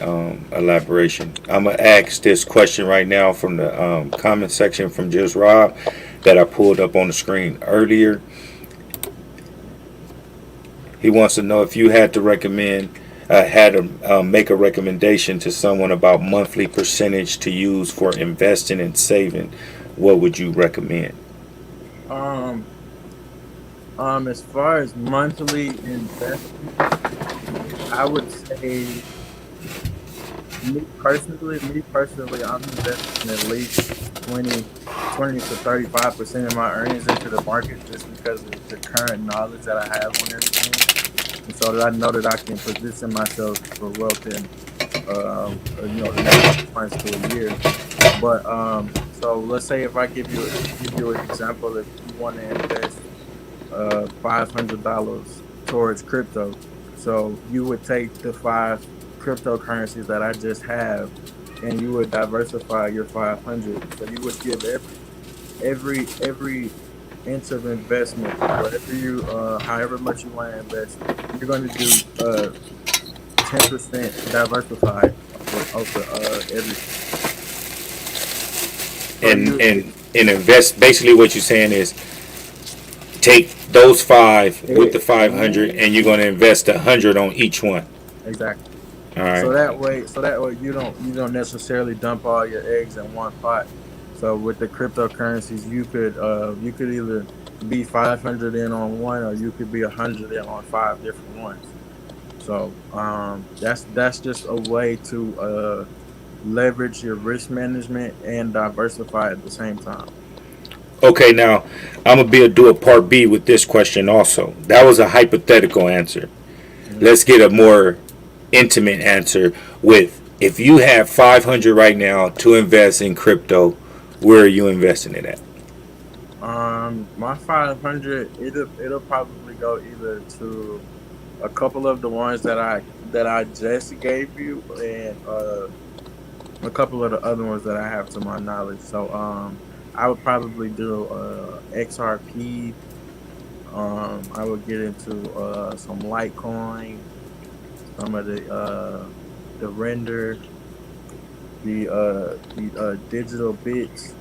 elaboration. I'm gonna ask this question right now from the comment section from Just Rob that I pulled up on the screen earlier. He wants to know if you had to make a recommendation to someone about monthly percentage to use for investing and saving, what would you recommend? As far as monthly investment, I would say me personally, I'm investing at least 20, 20 to 35% of my earnings into the market just because of the current knowledge that I have on everything, and so that I know that I can position myself for wealth in, the next 6 months to a year. But so let's say if I give you an example, if you want to invest $500 towards crypto. So you would take the five cryptocurrencies that I just have, and you would diversify your 500. So you would give every inch of investment, whatever you however much you want to invest, you're going to do 10% diversified over everything. So And invest. Basically, what you're saying is take those five with the 500, and you're going to invest 100 on each one. Exactly. All right. So that way you don't necessarily dump all your eggs in one pot. So with the cryptocurrencies, you could either be 500 in on one, or you could be 100 in on five different ones. So that's just a way to leverage your risk management and diversify at the same time. Okay, now I'm gonna do a part B with this question also. That was a hypothetical answer. Let's get a more intimate answer with, if you have 500 right now to invest in crypto, where are you investing it at? My 500, it'll probably go either to a couple of the ones that I just gave you, and a couple of the other ones that I have to my knowledge. So I would probably do XRP. I would get into some Litecoin, some of the render, the digital bits,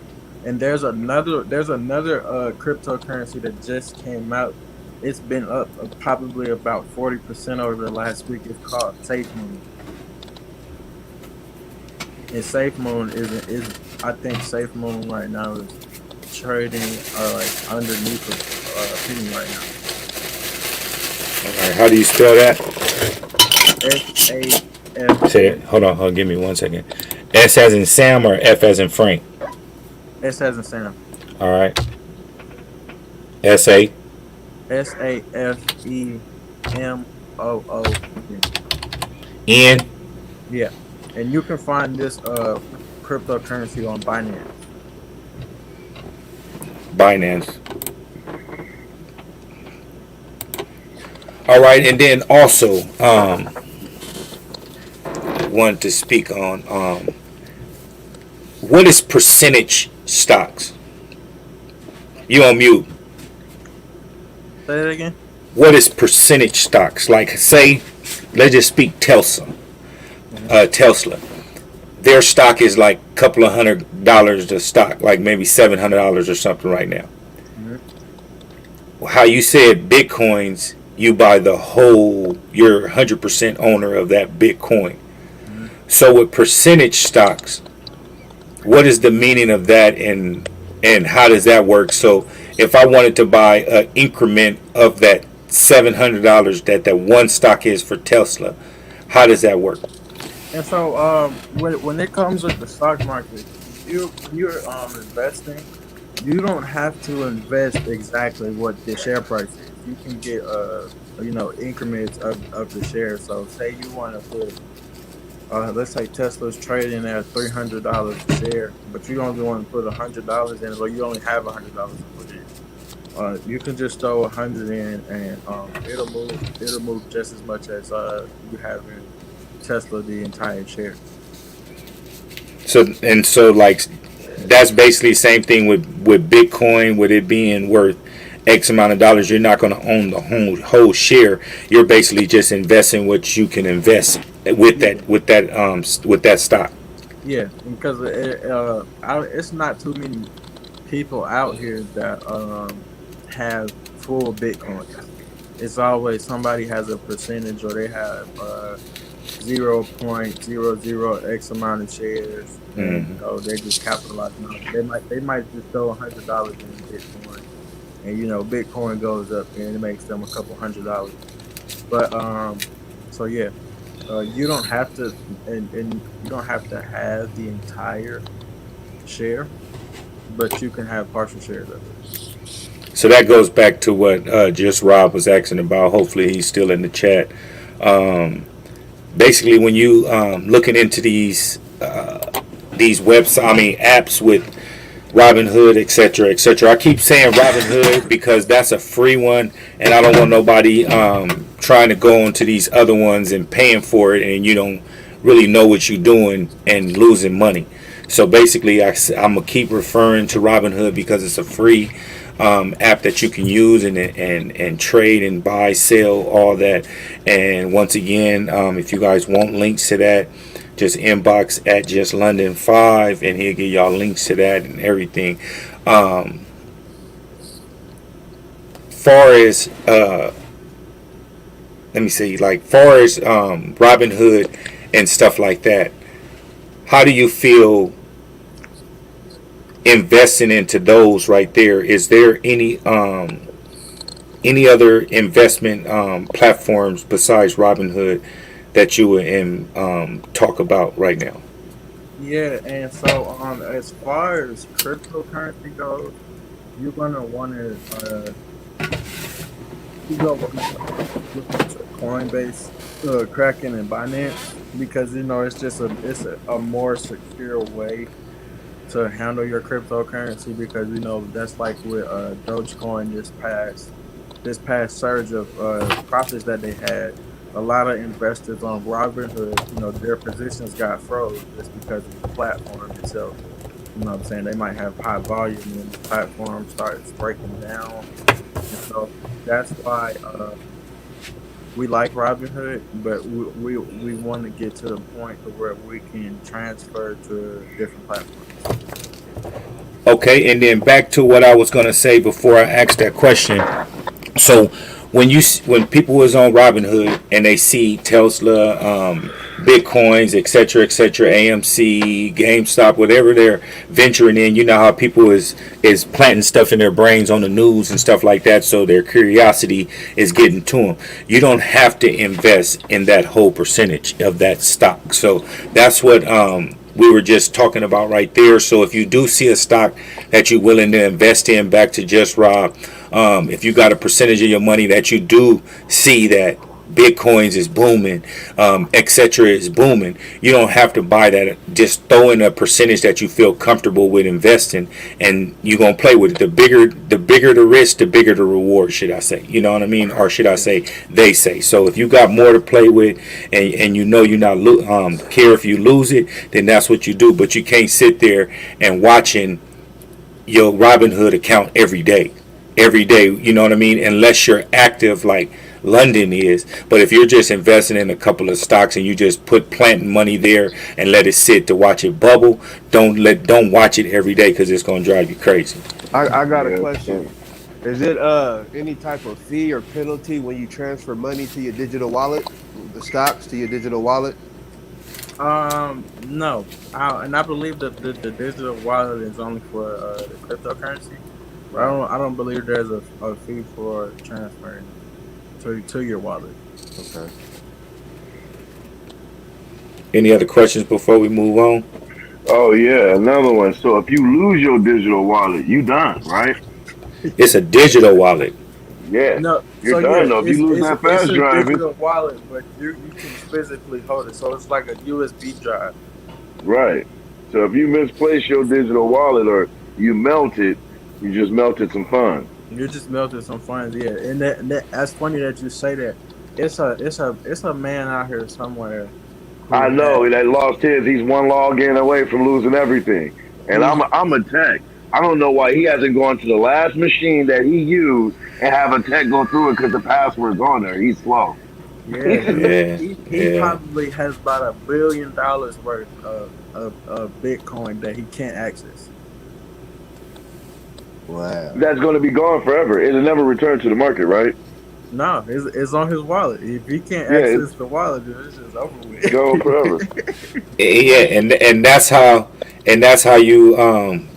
and there's another cryptocurrency that just came out. It's been up probably about 40% over the last week. It's called SafeMoon. And SafeMoon is I think SafeMoon right now is trading like underneath of penny right now. All right, how do you spell that? SAF. Say it. Hold on, give me 1 second. S as in Sam or F as in Frank? S as in Sam. All right. SA. SAFEMOO. N. Yeah, and you can find this cryptocurrency on Binance. Binance. All right, and then also wanted to speak on what is percentage stocks? You on mute. Say that again. What is percentage stocks? Like, say, let's just speak Tesla. Tesla. Their stock is like a couple of $100 a stock, like maybe $700 or something right now. Mm-hmm. How you said Bitcoins, you buy the whole, you're 100% owner of that Bitcoin. Mm-hmm. So with percentage stocks, what is the meaning of that, and how does that work? So if I wanted to buy an increment of that $700 that one stock is for Tesla, how does that work? And so when it comes with the stock market, you're investing, you don't have to invest exactly what the share price is. You can get increments of the share. So say you want to put let's say Tesla's trading at $300 a share, but you only want to put $100 in, or you only have $100 to put in. You can just throw 100 in, and it'll move just as much as you have in Tesla the entire share. So like that's basically the same thing with Bitcoin, with it being worth X amount of dollars. You're not going to own the whole share. You're basically just investing what you can invest with that stock. Yeah, because it's not too many people out here that have full Bitcoin. It's always somebody has a percentage, or they have 0.00 X amount of shares, and they just capitalize on it. They might just throw $100 in Bitcoin, and Bitcoin goes up and it makes them a couple $100. But So yeah, you don't have to, and you don't have to have the entire share, but you can have partial shares of it. So that goes back to what just Rob was asking about. Hopefully, he's still in the chat. Um, Basically, when you looking into these websites, I mean apps with Robinhood, etc., etc. I keep saying Robinhood because that's a free one, and I don't want nobody trying to go into these other ones and paying for it, and you don't really know what you're doing and losing money. So basically, I'm gonna keep referring to Robinhood because it's a free app that you can use and trade and buy, sell, all that. And once again, if you guys want links to that, just inbox at just London 5 and he'll give y'all links to that and everything. Far as let me see, like far as Robinhood and stuff like that, how do you feel investing into those right there? Is there any other investment platforms besides Robinhood that you would talk about right now? Yeah, and so as far as cryptocurrency goes, you're gonna want to you go look into Coinbase, Kraken, and Binance because it's just a more secure way to handle your cryptocurrency because that's like with Dogecoin this past surge of profits that they had. A lot of investors on Robinhood, their positions got froze just because of the platform itself. You know what I'm saying? They might have high volume and the platform starts breaking down. And so that's why we like Robinhood, but we want to get to the point to where we can transfer to different platforms. Okay, and then back to what I was going to say before I asked that question. So when people was on Robinhood and they see Tesla, Bitcoins, etc., AMC, GameStop, whatever they're venturing in, you know how people is planting stuff in their brains on the news and stuff like that, so their curiosity is getting to them. You don't have to invest in that whole percentage of that stock. So that's what we were just talking about right there. So if you do see a stock that you're willing to invest in, back to just Rob, if you got a percentage of your money that you do see that Bitcoins is booming, etc. is booming, you don't have to buy that. Just throw in a percentage that you feel comfortable with investing, and you're gonna play with it. The bigger the risk, the bigger the reward. Should I say? You know what I mean? Or should I say? They say. So if you got more to play with, and you're not care if you lose it, then that's what you do. But you can't sit there and watching your Robinhood account every day. You know what I mean? Unless you're active like London is. But if you're just investing in a couple of stocks and you just planting money there and let it sit to watch it bubble, don't watch it every day because it's gonna drive you crazy. I got a question. Is it any type of fee or penalty when you transfer money to your digital wallet, the stocks to your digital wallet? No. I believe that the digital wallet is only for the cryptocurrency. But I don't believe there's a fee for transferring to your wallet. Okay. Any other questions before we move on? Oh yeah, another one. So if you lose your digital wallet, you done, right? It's a digital wallet. Yeah. No, You're so done yeah, though. If you lose that it's fast a driving. digital wallet, but you can physically hold it. So it's like a USB drive. Right. So if you misplace your digital wallet or you melt it, you just melted some funds. You just melted some funds, yeah. And that's funny that you say that. It's a man out here somewhere I who know that lost his. He's one login away from losing everything. And I'm a tech. I don't know why he hasn't gone to the last machine that he used and have a tech go through it because the password's on there. He's slow. He probably has about $1 billion worth of Bitcoin that he can't access. Wow. That's going to be gone forever. It'll never return to the market, right? No, it's on his wallet. If he can't access the wallet, it's just over with. Go forever. Yeah, and that's how you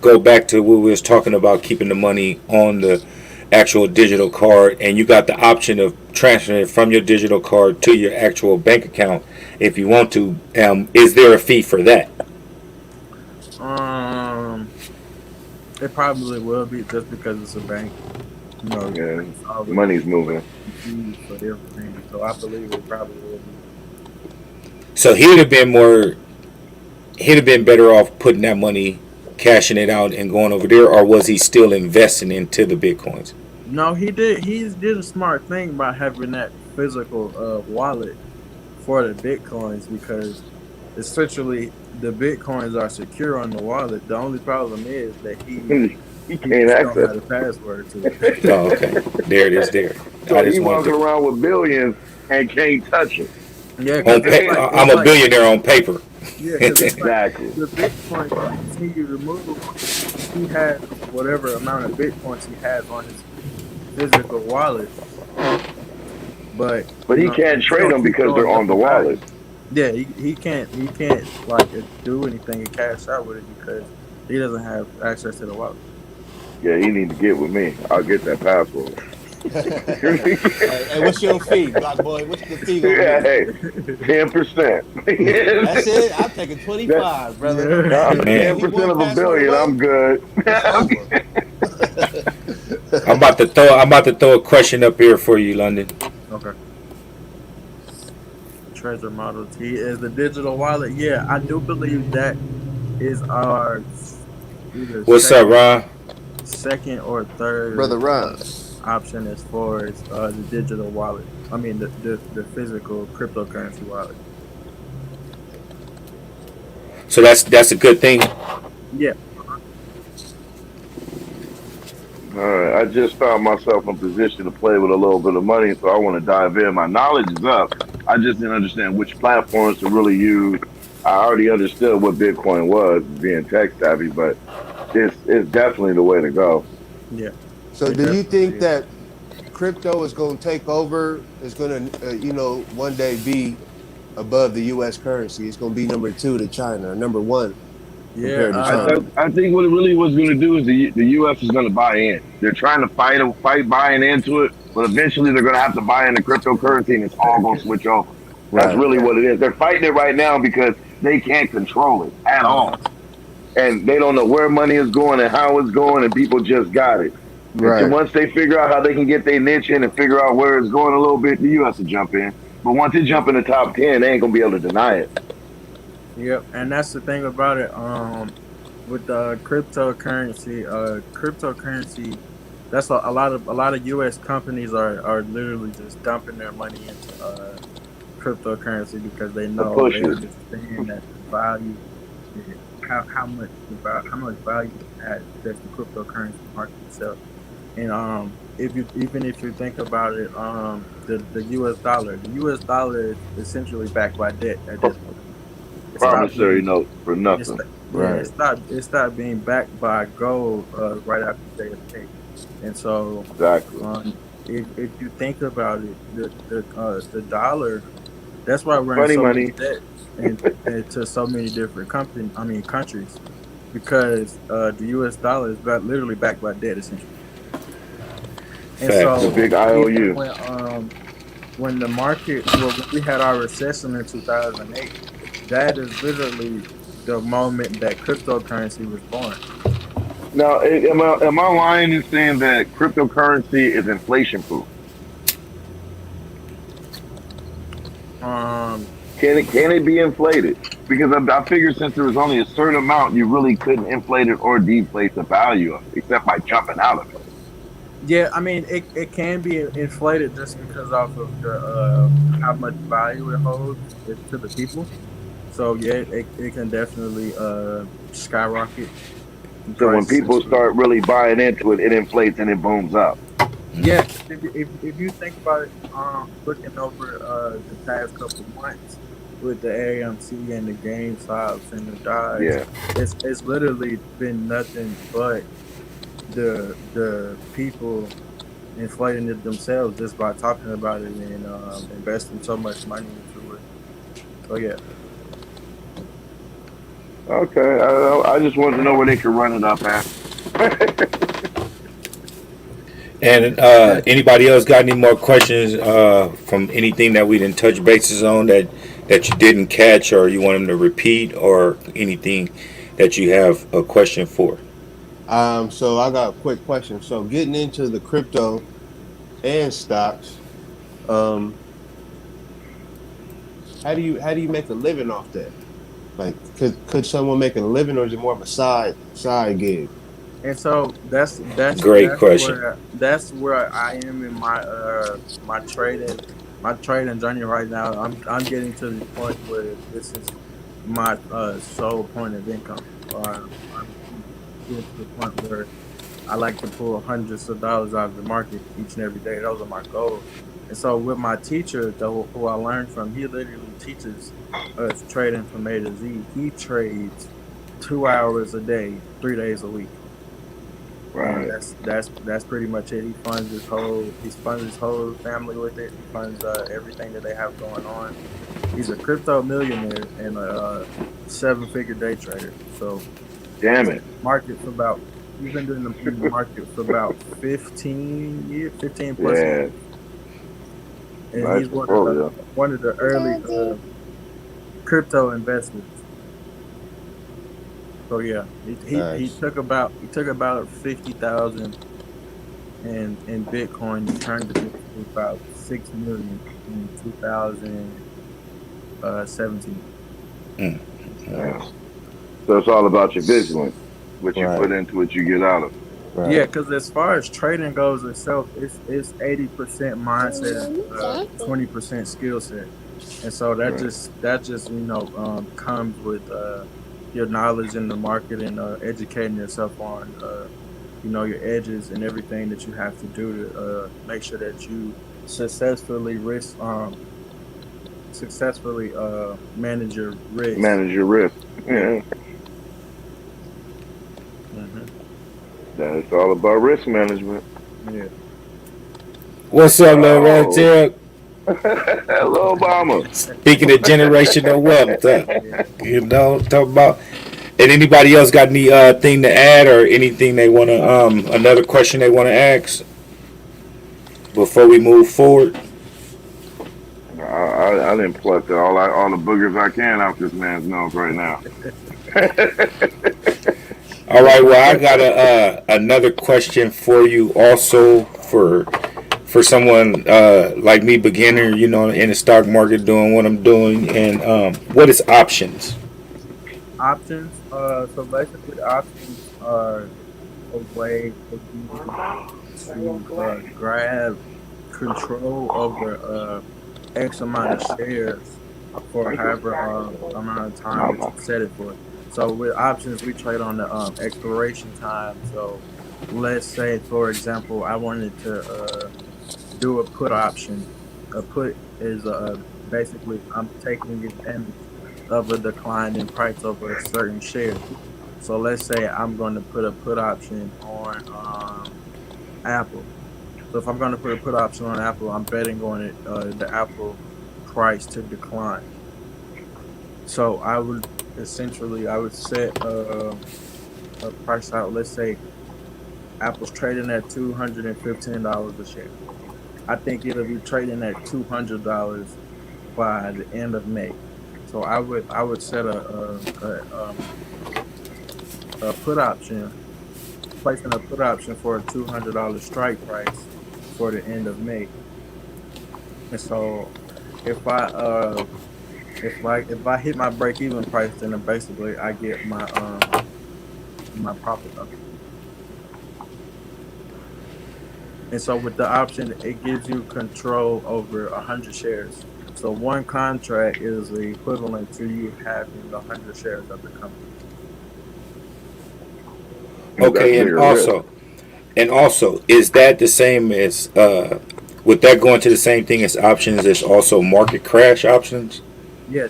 go back to what we was talking about, keeping the money on the actual digital card, and you got the option of transferring it from your digital card to your actual bank account if you want to. Is there a fee for that? Um, it probably will be just because it's a bank. You know, Yeah, banks always money's moving. fees for everything, so I believe it probably will be. So he'd have been more. He'd have been better off putting that money, cashing it out, and going over there, or was he still investing into the bitcoins? No, he did. He did a smart thing by having that physical wallet for the bitcoins because essentially the bitcoins are secure on the wallet. The only problem is that He he can't just don't access have the it. password to it. Oh, okay. There it is. There. So I he just wanted walking to. around with billions and can't touch it. Yeah, On because it's like I'm a billionaire on paper. yeah, because it's like Exactly. the bitcoin continue to move. He has whatever amount of bitcoins he has on his physical wallet, but But you he know can't it's trade gonna them keep because they're going on up the in value. wallet. Yeah, he can't like do anything and cash out with it because he doesn't have access to the wallet. Yeah, he need to get with me. I'll get that password. Hey, what's your fee, Black Boy? What's the fee gonna Yeah, be? hey, 10%. That's it. I'm taking That, 25, brother. Yeah. If Man, he 10% one of a password billion, away, I'm good. it's over. I'm about to throw. I'm about to throw a question up here for you, London. Okay. Treasure Model T is the digital wallet. Yeah, I do believe that is our either What's up, Ron? second or third Brother Ron. option as far as the digital wallet. I mean the physical cryptocurrency wallet. So that's a good thing. Yeah. All right, I just found myself in position to play with a little bit of money, so I want to dive in. My knowledge is up. I just didn't understand which platforms to really use. I already understood what Bitcoin was, being tech savvy, but it's definitely the way to go. Yeah. So, It do you definitely think is. that crypto is going to take over? Is going to, one day be above the U.S. currency? It's going to be number two to China, or number one Yeah. compared to I, China. I, I think what it really was going to do is the U.S. is going to buy in. They're trying to fight buying into it, but eventually they're going to have to buy into cryptocurrency, and it's all going to switch over. That's Right. really Yeah. what it is. They're fighting it right now because they can't control it at Uh-huh. all, and they don't know where money is going and how it's going, and people just got it. And so Right. once they figure out how they can get their niche in and figure out where it's going a little bit, the U.S. will jump in. But once it jump in the top 10, they ain't gonna be able to deny it. Yep. And that's the thing about it. With the cryptocurrency, that's a lot of U.S. companies are literally just dumping their money into cryptocurrency because they To know push they it. understand that the value, how much value it has just the cryptocurrency market itself. And if you even if you think about it, the U.S. dollar is essentially backed by debt at this point. It stopped Promissory being note for it's nothing. yeah, Right. it stopped being backed by gold right after JFK. And so Exactly. um, if you think about it, the dollar, that's why we're in Funny so much money. debt and to so many different countries because the U.S. dollar is literally backed by debt essentially. And Facts. The so big even IOU. when the market when we had our recession in 2008, that is literally the moment that cryptocurrency was born. Now, am I lying in saying that cryptocurrency is inflation proof? Um, Can it be inflated? Because I figured since there was only a certain amount, you really couldn't inflate it or deflate the value of it, except by jumping out of it. yeah, I mean it can be inflated just because off of the how much value it holds to the people. So yeah, it can definitely skyrocket in So when price people essentially. start really buying into it, it inflates and it booms up. Yeah, if you think about it, looking over the past couple months with the AMC and the GameStops and the Dodge, Yeah. it's literally been nothing but the people inflating it themselves just by talking about it and investing so much money into it. So yeah, Okay. I just wanted to know where they could run it up at. And anybody else got any more questions from anything that we didn't touch bases on that you didn't catch, or you want them to repeat, or anything that you have a question for? So I got a quick question. So getting into the crypto and stocks, um, how do you make a living off that? Like, could someone make a living, or is it more of a side gig? And so Great question. that's where I am in my trading journey right now. I'm getting to the point where this is my sole point of income. I'm getting to the point where I like to pull hundreds of dollars out of the market each and every day. Those are my goals. And so with my teacher, though, who I learned from, he literally teaches us trading from A to Z. He trades 2 hours a day, 3 days a week. And Right. that's pretty much it. He funds his whole family with it. He funds everything that they have going on. He's a crypto millionaire and a 7-figure day trader. So Damn it. market for about he's been doing in the market for about 15 years, 15 plus Yeah. years. And Nice he's portfolio. one of the early crypto investors. So yeah, he Nice. took about 50,000 in Bitcoin and turned it into about 6 million in 2017. Mm. Yeah. Nice. So it's all about your vigilance. What you Right. put into it, you get out of it. Yeah, Right. because as far as trading goes itself, it's 80% mindset and 20% skill set, and so that Right. just comes with your knowledge in the market and educating yourself on your edges and everything that you have to do to make sure that you successfully manage your risk. Manage your risk. Yeah. Yeah. hmm That's all about risk management. Yeah. What's up, little Oh. relative? Hello, Obama. Speaking of generational wealth, Yeah. talk about. And anybody else got any thing to add, or anything they want to another question they want to ask before we move forward? I didn't pluck all the boogers I can out this man's nose right now. All right. Well, I got another question for you, also for someone like me, beginner, in the stock market, doing what I'm doing, and what is options? Options. So basically, options are a way for you to grab control over X amount of shares for however amount of time that you set it for. So with options, we trade on the expiration time. So let's say, for example, I wanted to do a put option. A put is basically I'm taking advantage of a decline in price over a certain share. So let's say I'm going to put a put option on Apple. So if I'm going to put a put option on Apple, I'm betting on it the Apple price to decline. So I would set a price out. Let's say Apple's trading at $215 a share. I think it'll be trading at $200 by the end of May. So I would set a put option, placing a put option for a $200 strike price for the end of May. And so if I hit my break even price, then basically I get my profit up. And so with the option, it gives you control over 100 shares. So one contract is the equivalent to you having 100 shares of the company. That's Okay, bigger risk. and also, is that the same as would that go into the same thing as options? There's also market crash options. Yeah.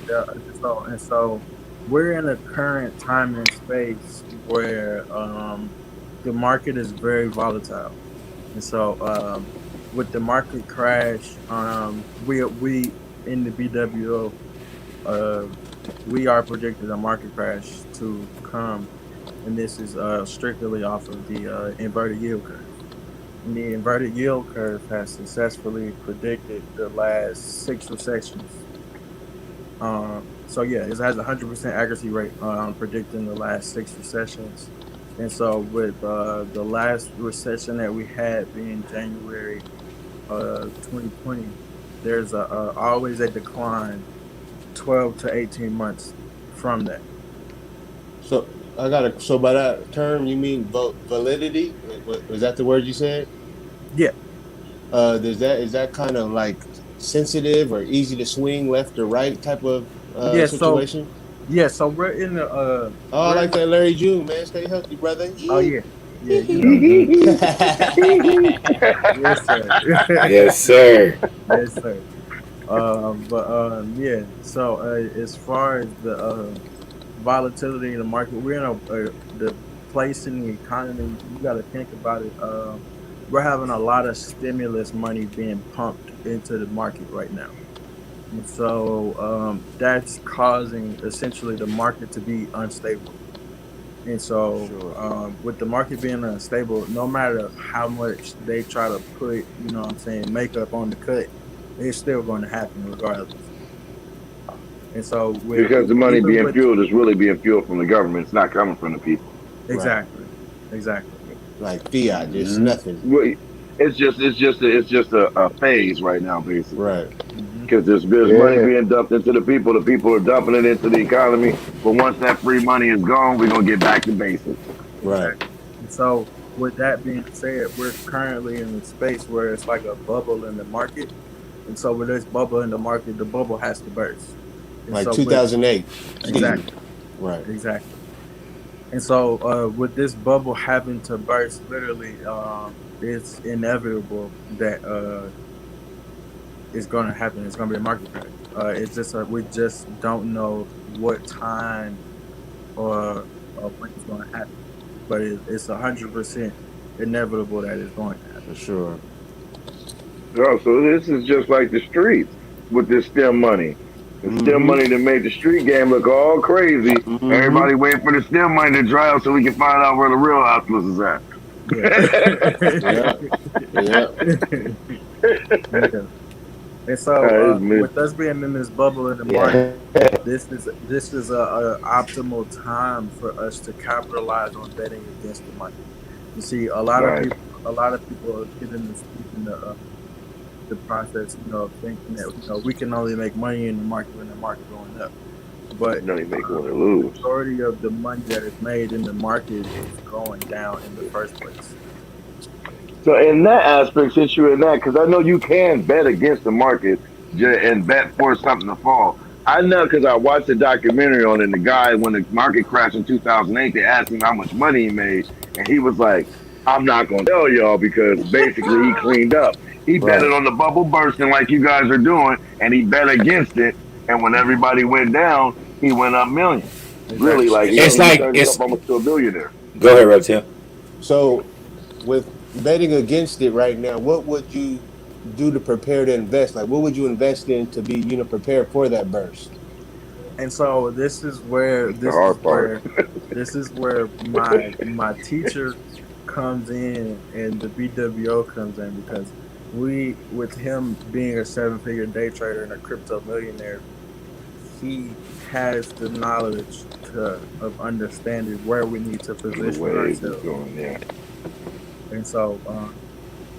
So we're in a current time and space where the market is very volatile. And so, with the market crash, we in the BWO, uh, we are predicting a market crash to come, and this is strictly off of the inverted yield curve. And the inverted yield curve has successfully predicted the last 6 recessions. So yeah, it has a 100% accuracy rate on predicting the last 6 recessions. And so with the last recession that we had being January 2020, there's always a decline 12 to 18 months from that. So so by that term you mean validity? Was that the word you said? Yeah. Is that kind of like sensitive or easy to swing left or right type of Yeah. So situation? yeah. So we're in the Oh, I like that Larry June, man. Stay healthy, brother. oh Yee. yeah, yeah. You know. Yes, sir. Yes, sir. Yes, sir. But yeah. So as far as the volatility in the market, we're in the place in the economy. You got to think about it. We're having a lot of stimulus money being pumped into the market right now. And so that's causing essentially the market to be unstable. And so, Sure. with the market being unstable, no matter how much they try to put, what I'm saying, makeup on the cut, it's still going to happen regardless. And so, with Because the money even being with fueled is really being fueled from the government. It's not coming from the people. Right. exactly, exactly, Like fiat, just Hmm. nothing. Well, it's just a phase right now, basically. Right. hmm Because there's money Yeah. being dumped into the people. The people are dumping it into the economy. But once that free money is gone, we're gonna get back to basics. Right. exactly. And so, with that being said, we're currently in a space where it's like a bubble in the market. And so, with this bubble in the market, the bubble has to burst. And Like so, with 2008. Steve. exactly, Right. exactly. And so, with this bubble having to burst, literally, it's inevitable that it's going to happen. It's going to be a market crash. It's just we just don't know what time or when it's going to happen, but it's 100% inevitable that it's going to happen. For sure. Oh, so this is just like the streets with this STEM money. The STEM Mm-hmm. money that made the street game look all crazy. Mm-hmm. Everybody waiting for the STEM money to dry out so we can find out where the real hospitals is at. Yeah. Yeah. Yeah. And so, It's with us being in this bubble in the market, Yeah. this is a optimal time for us to capitalize on betting against the market. You see, nice. a lot of people are getting this in the process, thinking that we can only make money in the market when the market going up. But No, you make one or the lose. majority of the money that is made in the market is going down in the first place. So in that aspect, since you're in that, because I know you can bet against the market and bet for something to fall. I know because I watched a documentary on it. And the guy, when the market crashed in 2008, they asked him how much money he made, and he was like, "I'm not gonna tell y'all because basically he cleaned up. He betted Right. on the bubble bursting like you guys are doing, and he bet against it. And when everybody went down, he went up millions. Really, Exactly. like It's he like turned himself it's. almost to a billionaire. Go ahead, Reptile. So with betting against it right now, what would you do to prepare to invest? Like what would you invest in to be, prepared for that burst? And so That's the hard part. this is where my teacher comes in and the BWO comes in because we with him being a 7-figure day trader and a crypto millionaire, he has the knowledge of understanding where we need to The position waves is ourselves. going, yeah. And so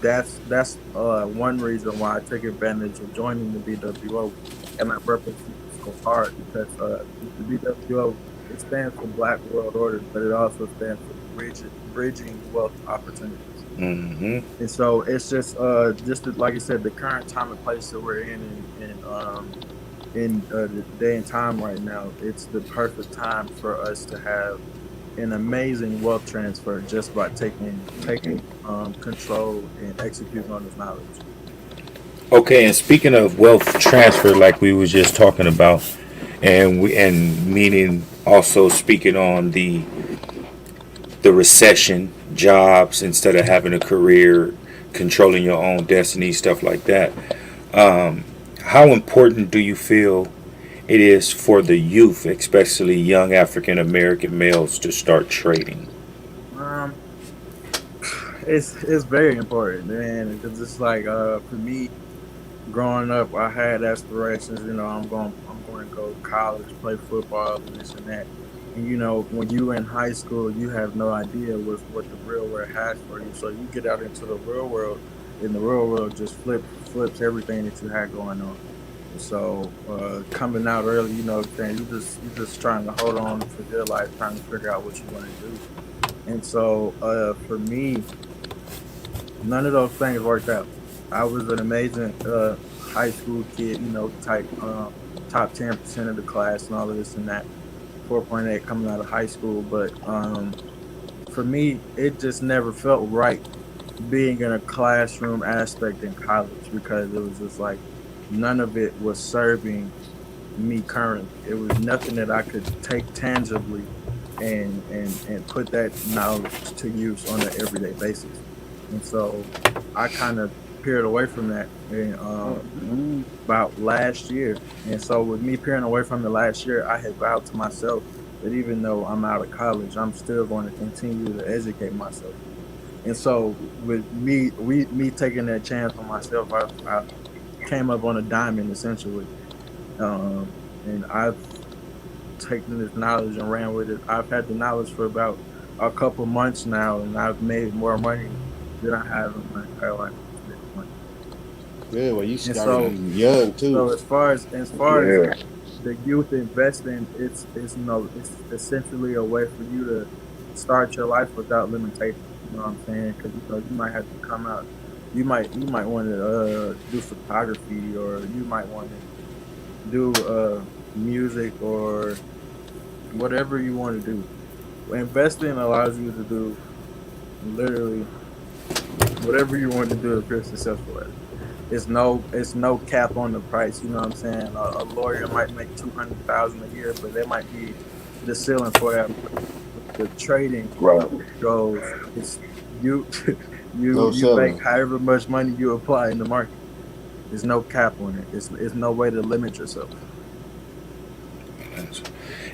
that's one reason why I took advantage of joining the BWO, and I represent so hard because the BWO, it stands for Black World Order, but it also stands for bridging wealth opportunities. Hmm. And so it's just like I said, the current time and place that we're in the day and time right now, it's the perfect time for us to have an amazing wealth transfer just by taking control and executing on this knowledge. Okay, and speaking of wealth transfer, like we was just talking about, and meaning also speaking on the recession, jobs instead of having a career, controlling your own destiny, stuff like that. How important do you feel it is for the youth, especially young African American males, to start trading? Um, it's very important, man. Because it's like for me, growing up, I had aspirations. I'm going to go to college, play football, and this and that. And when you in high school, you have no idea what the real world has for you. So you get out into the real world, and the real world just flips everything that you had going on. And so coming out early, saying you just trying to hold on for dear life, trying to figure out what you want to do. And so for me, none of those things worked out. I was an amazing high school kid, type top 10% of the class and all of this and that. 4.8 coming out of high school, but for me, it just never felt right being in a classroom aspect in college because it was just like none of it was serving me currently. It was nothing that I could take tangibly and put that knowledge to use on an everyday basis. And so I kind of peered away from that about last year. And so with me peering away from it last year, I had vowed to myself that even though I'm out of college, I'm still going to continue to educate myself. And so with me taking that chance on myself, I came up on a diamond essentially. And I've taken this knowledge and ran with it. I've had the knowledge for about a couple months now, and I've made more money than I have in my entire life. Yeah, well, you And started young too. so as far as Yeah. the youth investing, it's essentially a way for you to start your life without limitations. You know what I'm saying? Because you might have to come out. You might want to do photography, or you might want to do music, or whatever you want to do. Investing allows you to do literally whatever you want to do if you're successful at it. It's no cap on the price. You know what I'm saying? A lawyer might make 200,000 a year, but that might be the ceiling for that. The trading Right. goes, it's you No you make selling. however much money you apply in the market. There's no cap on it. It's no way to limit yourself.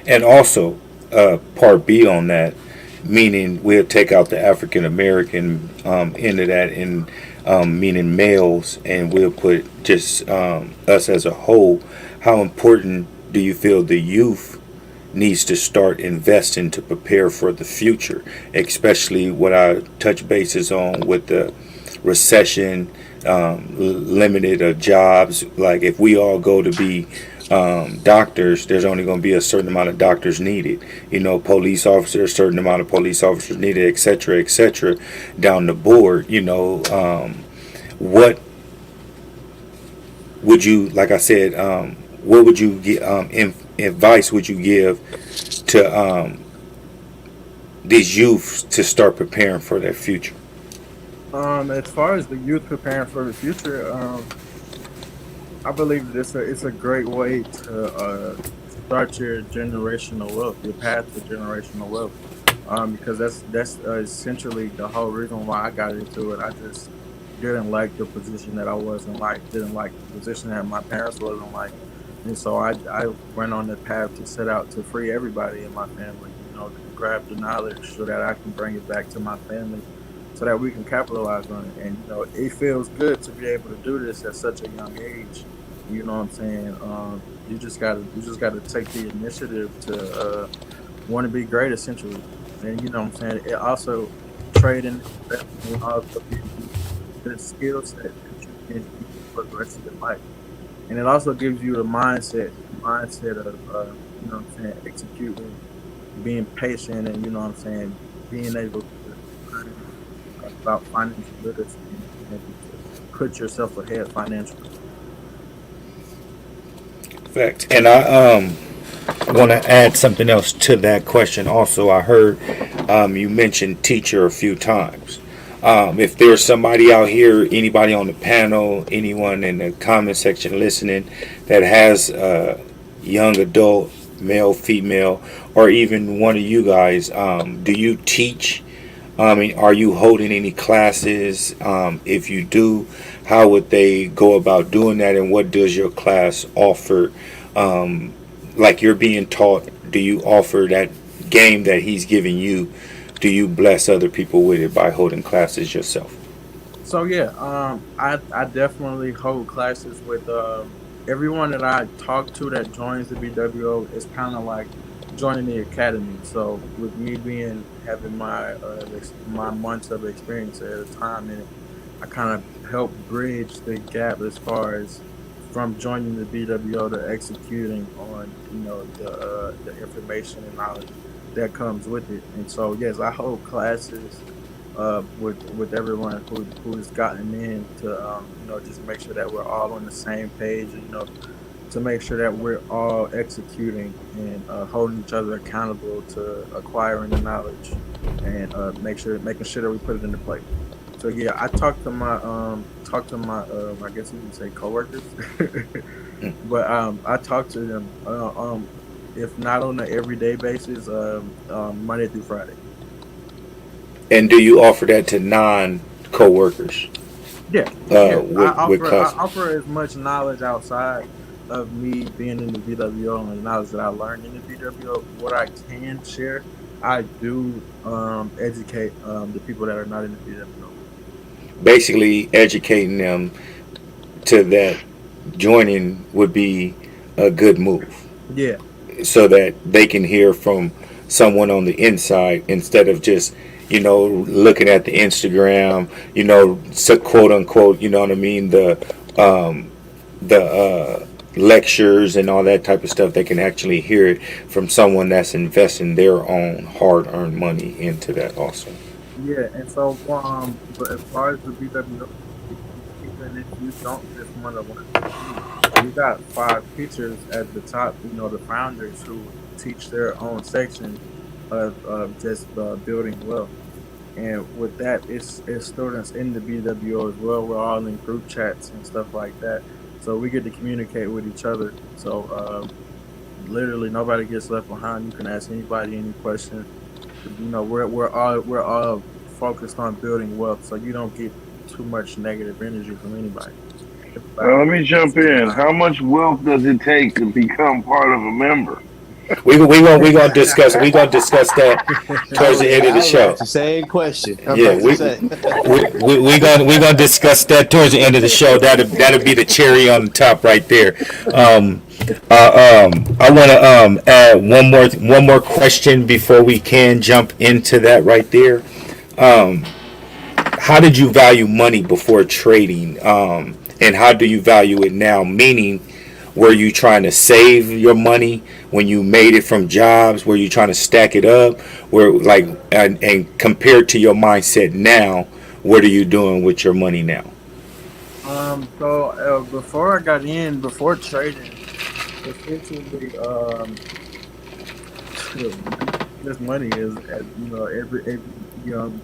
And also, part B on that, meaning we'll take out the African American into that, and meaning males, and we'll put just us as a whole. How important do you feel the youth needs to start investing to prepare for the future, especially what I touch bases on with the recession, limited jobs. Like if we all go to be doctors, there's only going to be a certain amount of doctors needed. Police officers, a certain amount of police officers needed, etc., etc., down the board. What would you, like I said, what would you get? Advice would you give to these youths to start preparing for their future? As far as the youth preparing for the future, I believe that it's a great way to start your generational wealth, your path to generational wealth. Because that's essentially the whole reason why I got into it. I just didn't like the position that I wasn't like, didn't like the position that my parents wasn't like, and so I went on the path to set out to free everybody in my family. To grab the knowledge so that I can bring it back to my family, so that we can capitalize on it. And it feels good to be able to do this at such a young age. You know what I'm saying? You just gotta take the initiative to want to be great, essentially. And you know what I'm saying? It also trading, investing, and also gives you the skill set that you can use for the rest of your life. And it also gives you the mindset of you know what I'm saying, executing, being patient, and you know what I'm saying, being able to learn about financial literacy and being able to put yourself ahead financially. Fact. And I want to add something else to that question. Also, I heard you mentioned teacher a few times. If there's somebody out here, anybody on the panel, anyone in the comment section listening that has a young adult, male, female, or even one of you guys, do you teach? I mean, are you holding any classes? If you do, how would they go about doing that, and what does your class offer? Like you're being taught, do you offer that game that he's giving you do you bless other people with it by holding classes yourself? So yeah, I definitely hold classes with everyone that I talk to that joins the BWO. It's kind of like joining the academy. So with me being having my months of experience at a time in it, I kind of help bridge the gap as far as from joining the BWO to executing on the information and knowledge that comes with it. And so yes, I hold classes with everyone who's gotten in to just make sure that we're all on the same page. To make sure that we're all executing and holding each other accountable to acquiring the knowledge and making sure that we put it into play. So yeah, I talk to my I guess you would say coworkers, but I talk to them if not on an everyday basis, Monday through Friday. And do you offer that to non coworkers Yeah, yeah. with I customers? offer as much knowledge outside of me being in the BWO and the knowledge that I learned in the BWO. What I can share, I do educate the people that are not in the BWO. Basically, educating them to that joining would be a good move, Yeah, so that they can hear from someone on the inside instead of just looking at the Instagram, so quote unquote, you know what I mean, um, the lectures and all that type of stuff. They can actually hear it from someone that's investing their own hard-earned money into that also. yeah. And so, but as far as the BWO, even if you don't just want to learn from me, we got five teachers at the top. The founders who teach their own section of just building wealth. And with that, it's students in the BWO as well. We're all in group chats and stuff like that, so we get to communicate with each other. So literally, nobody gets left behind. You can ask anybody any question. We're all focused on building wealth, so you don't get too much negative energy from anybody. Let Everybody me has jump a good in. time. How much wealth does it take to become part of a member? We gonna discuss that I towards the was end of the I was show. asked the same question. I'm Yeah, about to say. we gonna discuss that towards the end of the show. That'll be the cherry on the top right there. I want to add one more question before we can jump into that right there. How did you value money before trading, and how do you value it now? Meaning, were you trying to save your money when you made it from jobs? Were you trying to stack it up? Where like and compared to your mindset now, what are you doing with your money now? So before I got in, before trading, essentially, this money is, every young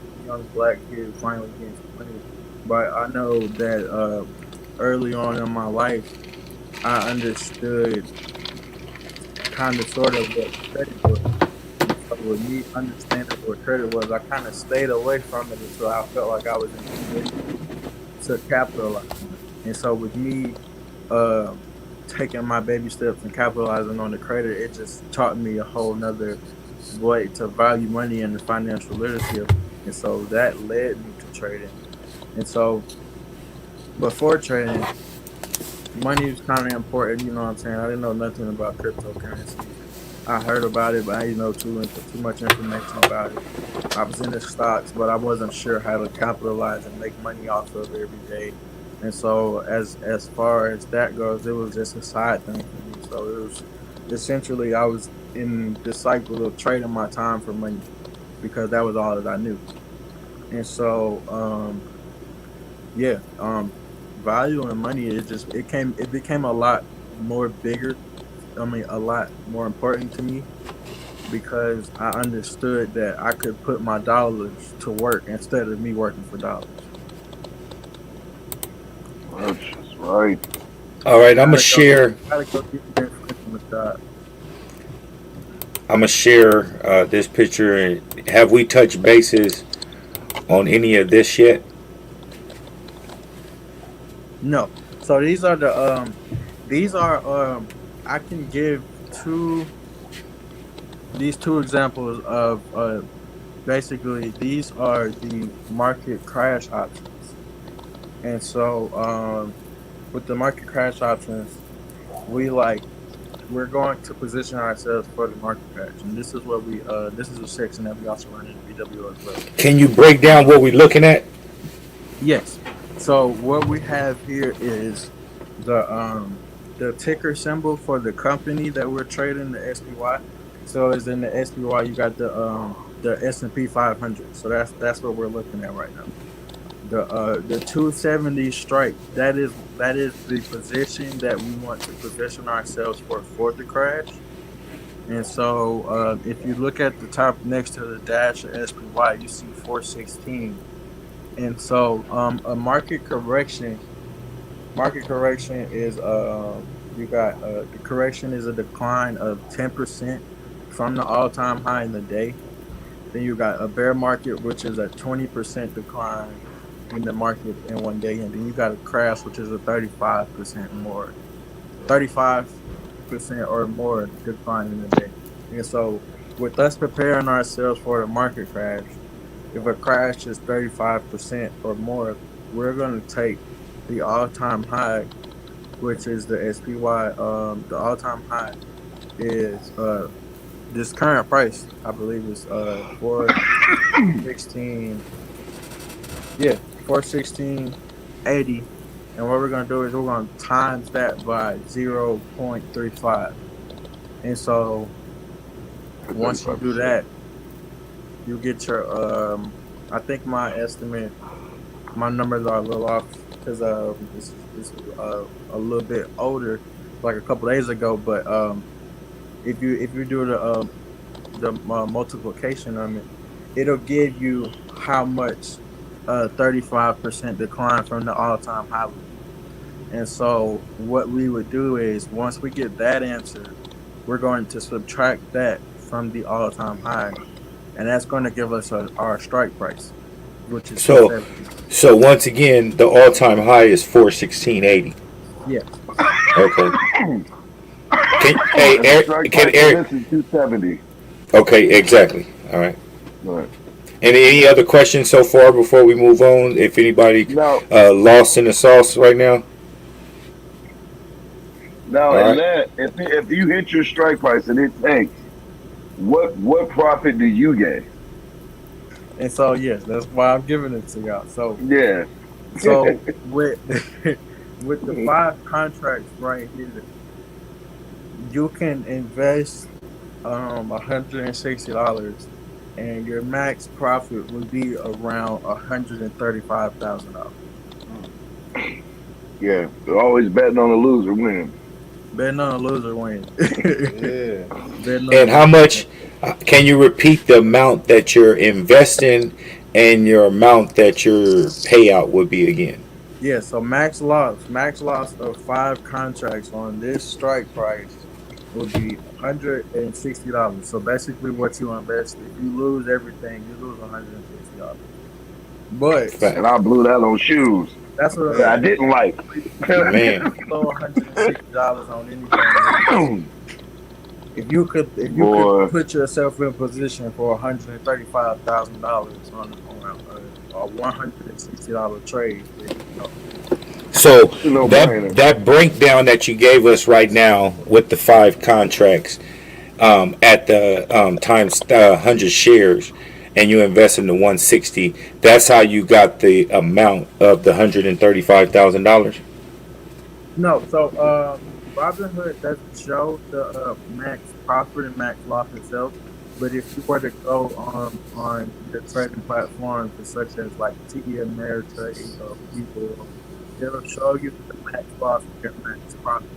black kid finally getting some money. But I know that early on in my life, I understood kind of sort of what credit was. And so with me understanding what credit was, I kind of stayed away from it until I felt like I was in a position to capitalize on it. And so with me uh, taking my baby steps and capitalizing on the credit, it just taught me a whole nother way to value money and the financial literacy of it. And so that led me to trading. And so before trading, money was kind of important. You know what I'm saying? I didn't know nothing about cryptocurrencies. I heard about it, but I didn't know too much information about it. I was into stocks, but I wasn't sure how to capitalize and make money off of it every day. And so, as far as that goes, it was just a side thing for me. So it was essentially I was in this cycle of trading my time for money because that was all that I knew. And so, yeah, value and money it became a lot more bigger. I mean, a lot more important to me because I understood that I could put my dollars to work instead of me working for dollars. That's just right. All right, Gotta go get, gotta go get your friends on the job. I'm gonna share this picture. Have we touched bases on any of this yet? No, so these are I can give two these two examples of basically these are the market crash options. And so with the market crash options, we like we're going to position ourselves for the market crash. And this is what we this is a section that we also run in BWO as well. Can you break down what we're looking at? Yes. So what we have here is the ticker symbol for the company that we're trading, the SPY. So is in the SPY you got the S&P 500. So that's what we're looking at right now. The 270 strike, that is the position that we want to position ourselves for the crash. And so if you look at the top next to the dash of SPY, you see 416. And so a market correction is you got the correction is a decline of 10% from the all-time high in the day. Then you got a bear market, which is a 20% decline in the market in one day, and then you got a crash, which is a 35% or more decline in a day. And so, with us preparing ourselves for the market crash, if a crash is 35% or more, we're going to take the all-time high, which is the SPY. The all-time high is this current price, I believe, is 416. Yeah, 416.80. And what we're gonna do is we're gonna times that by 0.35. And so once you do that, you get your I think my numbers are a little off because this is a little bit older, like a couple days ago. But if you do the multiplication on it, it'll give you how much 35% decline from the all-time high would be. And so what we would do is once we get that answer, we're going to subtract that from the all-time high, and that's going to give us our strike price, which is So 270. so once again, the all-time high is 416.80. Yeah. Okay. Can, hey, And the Eric, strike can price for Eric? this is 270. Okay, exactly. All right. Right. Any other questions so far before we move on? If anybody Now, lost in the sauce right now? All and right. that if you hit your strike price and it tanks, what profit do you get? And so yes, that's why I'm giving it to y'all. So Yeah. with with the 5 contracts right here, you can invest $160, and your max profit would be around $135,000. Yeah. They're always betting on the loser win. Betting on a loser wins. Yeah. Betting on a And how loser much? Can you repeat the amount that you're investing and your amount that your payout would be again? Yeah, so max loss of 5 contracts on this strike price would be $160. So basically, what you invest, if you lose everything, you lose $160. But Fact. And I blew that on shoes that's what I'm that I saying. Man. didn't like. Man. Low $160 on anything. If you could Boy. put yourself in position for $135,000 on a $160 trade, then, So It's a no that brainer. that breakdown that you gave us right now with the 5 contracts at the times 100 shares, and you invest in the 160. That's how you got the amount of the $135,000. No, so Robinhood doesn't show the max profit and max loss itself. But if you were to go on the trading platforms such as like TD Ameritrade or People, it'll show you the max loss and your max profit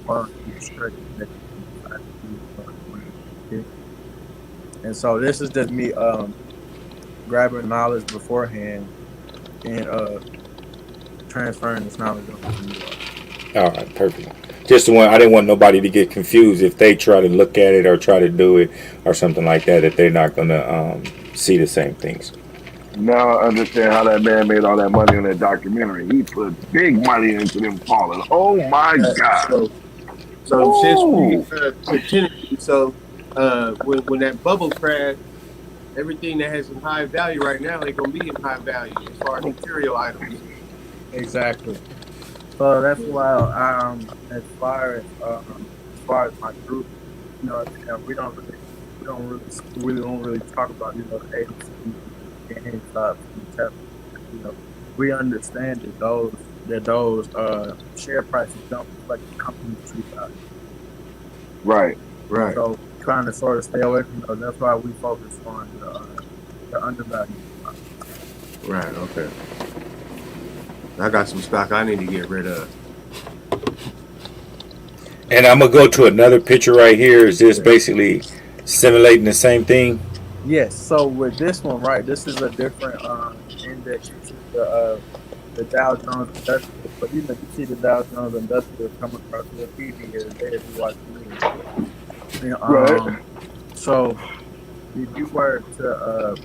on each trade that you decide to do. Okay? And so this is just me grabbing knowledge beforehand and transferring this knowledge over to you all. All right, perfect. Just the one I didn't want nobody to get confused if they try to look at it or try to do it or something like that. That they're not gonna see the same things. Now I understand how that man made all that money on that documentary. He put big money into them falling. Oh my God. So since we Ooh. continue, so when that bubble crashed, everything that has a high value right now ain't gonna be in high value as far as material items. Exactly. So that's why as far as my group, you know, we don't really talk about, you know, the ABC, the GameStops, and Tesla. You know, we understand that those share prices don't reflect the company's true value. Right. Right. So trying to sort of stay away from those. That's why we focus on the undervalued. Right. Okay. I got some stock I need to get rid of. And I'm gonna go to another picture right here. Is this basically simulating the same thing? Yes. So with this one, right, this is a different index. This is the Dow Jones Industrial. But you know, you see the Dow Jones Industrial come across your TV here today if you watch the news. And, Right. So if you were to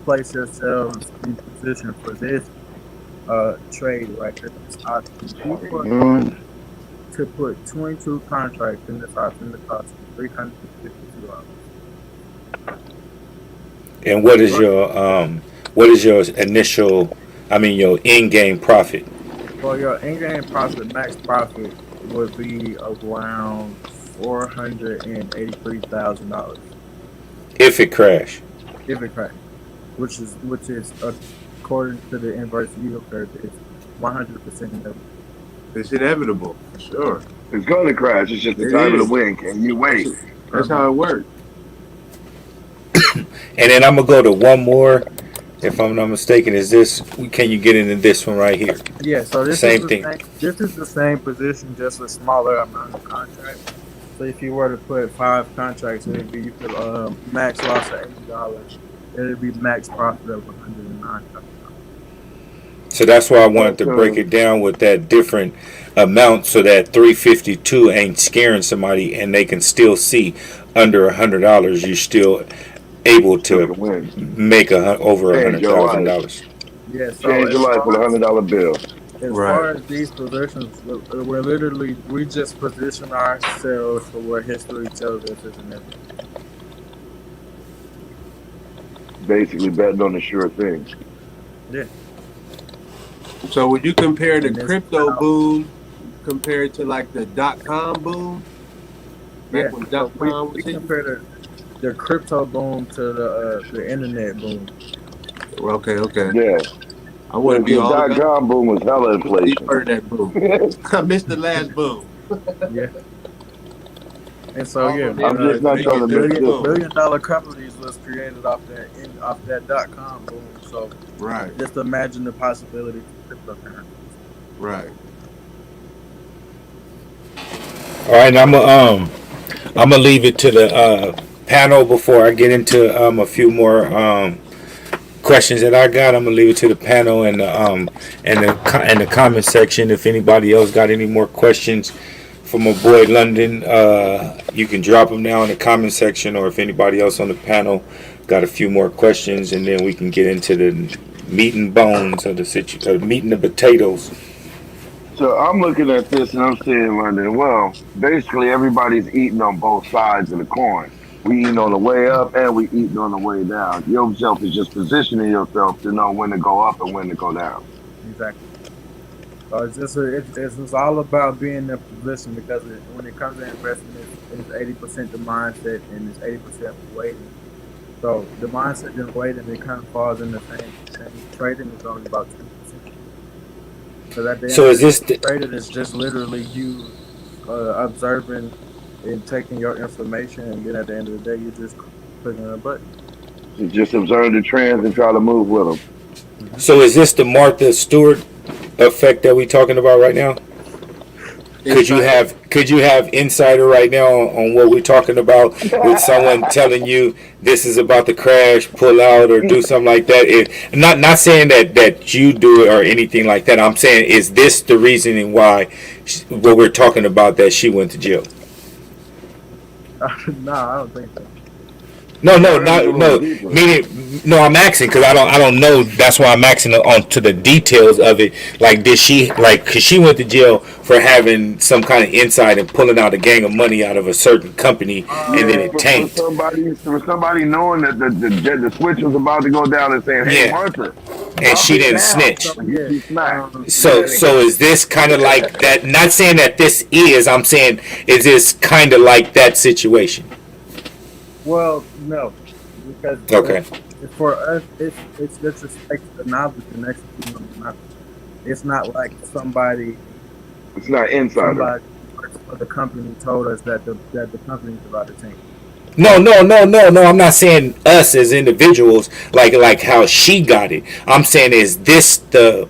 place yourselves in position for this trade right here, this option, if you were to put 22 contracts in this option, it costs $352. And what is your initial, your in game profit? So your in-game profit, max profit, would be around $483,000 If it crash. if it crashes, which is according to the inverse yield curve, it's 100% inevitable. It's inevitable, for sure. It's going to crash. It's just the time of the wink, and you wait. That's how it works. And then I'm gonna go to one more. If I'm not mistaken, is this? Can you get into this one right here? Yeah. So this Same is thing. This is the same position, just a smaller amount of contracts. So if you were to put 5 contracts, it'd be you could max loss of $80. It'd be max profit of $109. So that's why I wanted to break it down with that different amount, so that 352 ain't scaring somebody, and they can still see under $100. You're still able to make over $100,000. Yeah, so Change your life with $100 bill. As far as these positions, we just position ourselves for what history tells us is inevitable. Basically betting on the sure thing. Yeah. So would you compare the crypto boom compared to like the .com boom? Yeah, when so .com we compare the crypto boom to the internet boom. Okay. Yeah. I want to be all the .com boom was hella inflation. You heard that boom. I missed the last boom. Yeah. And so I'm just not trying to miss this. $1 billion companies was created off that .com boom. So just imagine the possibilities of cryptocurrency. Right. All right, I'm gonna leave it to the panel before I get into a few more questions that I got. I'm gonna leave it to the panel and the comment section. If anybody else got any more questions for my boy London, you can drop them now in the comment section, or if anybody else on the panel got a few more questions, and then we can get into the meat and bones of the meat and the potatoes. So I'm looking at this and I'm saying, London, well, basically everybody's eating on both sides of the coin. We eating on the way up and we eating on the way down. Yourself is just positioning yourself to know when to go up and when to go down. Exactly. So it's all about being in a position, because when it comes to investing, it's 80% the mindset and it's 80% waiting. So the mindset and waiting, it kind of falls in the same. Trading is only about 10%. So is this trading is just literally you observing and taking your information, and then at the end of the day, you're just clicking a button. You just observe the trends and try to move with them. So is this the Martha Stewart effect that we talking about right now? Could you have insider right now on what we're talking about, with someone telling you this is about to crash, pull out, or do something like that? Not saying that you do it or anything like that. I'm saying, is this the reasoning why what we're talking about, that she went to jail? No, I don't think so. No, You no, gotta dig a not little no. deeper. Meaning, no. I'm asking because I don't know. That's why I'm asking on to the details of it. Like, did she like? Cause she went to jail for having some kind of insight and pulling out a gang of money out of a certain company, and then Yeah, it for tanked. somebody knowing that the switch was about to go down and saying, "Hey, Yeah, Martha, and drop she it didn't now," snitch. So and yeah, she smacked. So is this kind of like that? Not saying that this is. I'm saying is this kind of like that situation? well, no, because Okay. for us, it's disrespect to the knowledge and executing on the knowledge. It's not like It's not insider. somebody who works for the company told us that the company is about to tank. No, no, no, no, no. I'm not saying us as individuals, like how she got it. I'm saying is this the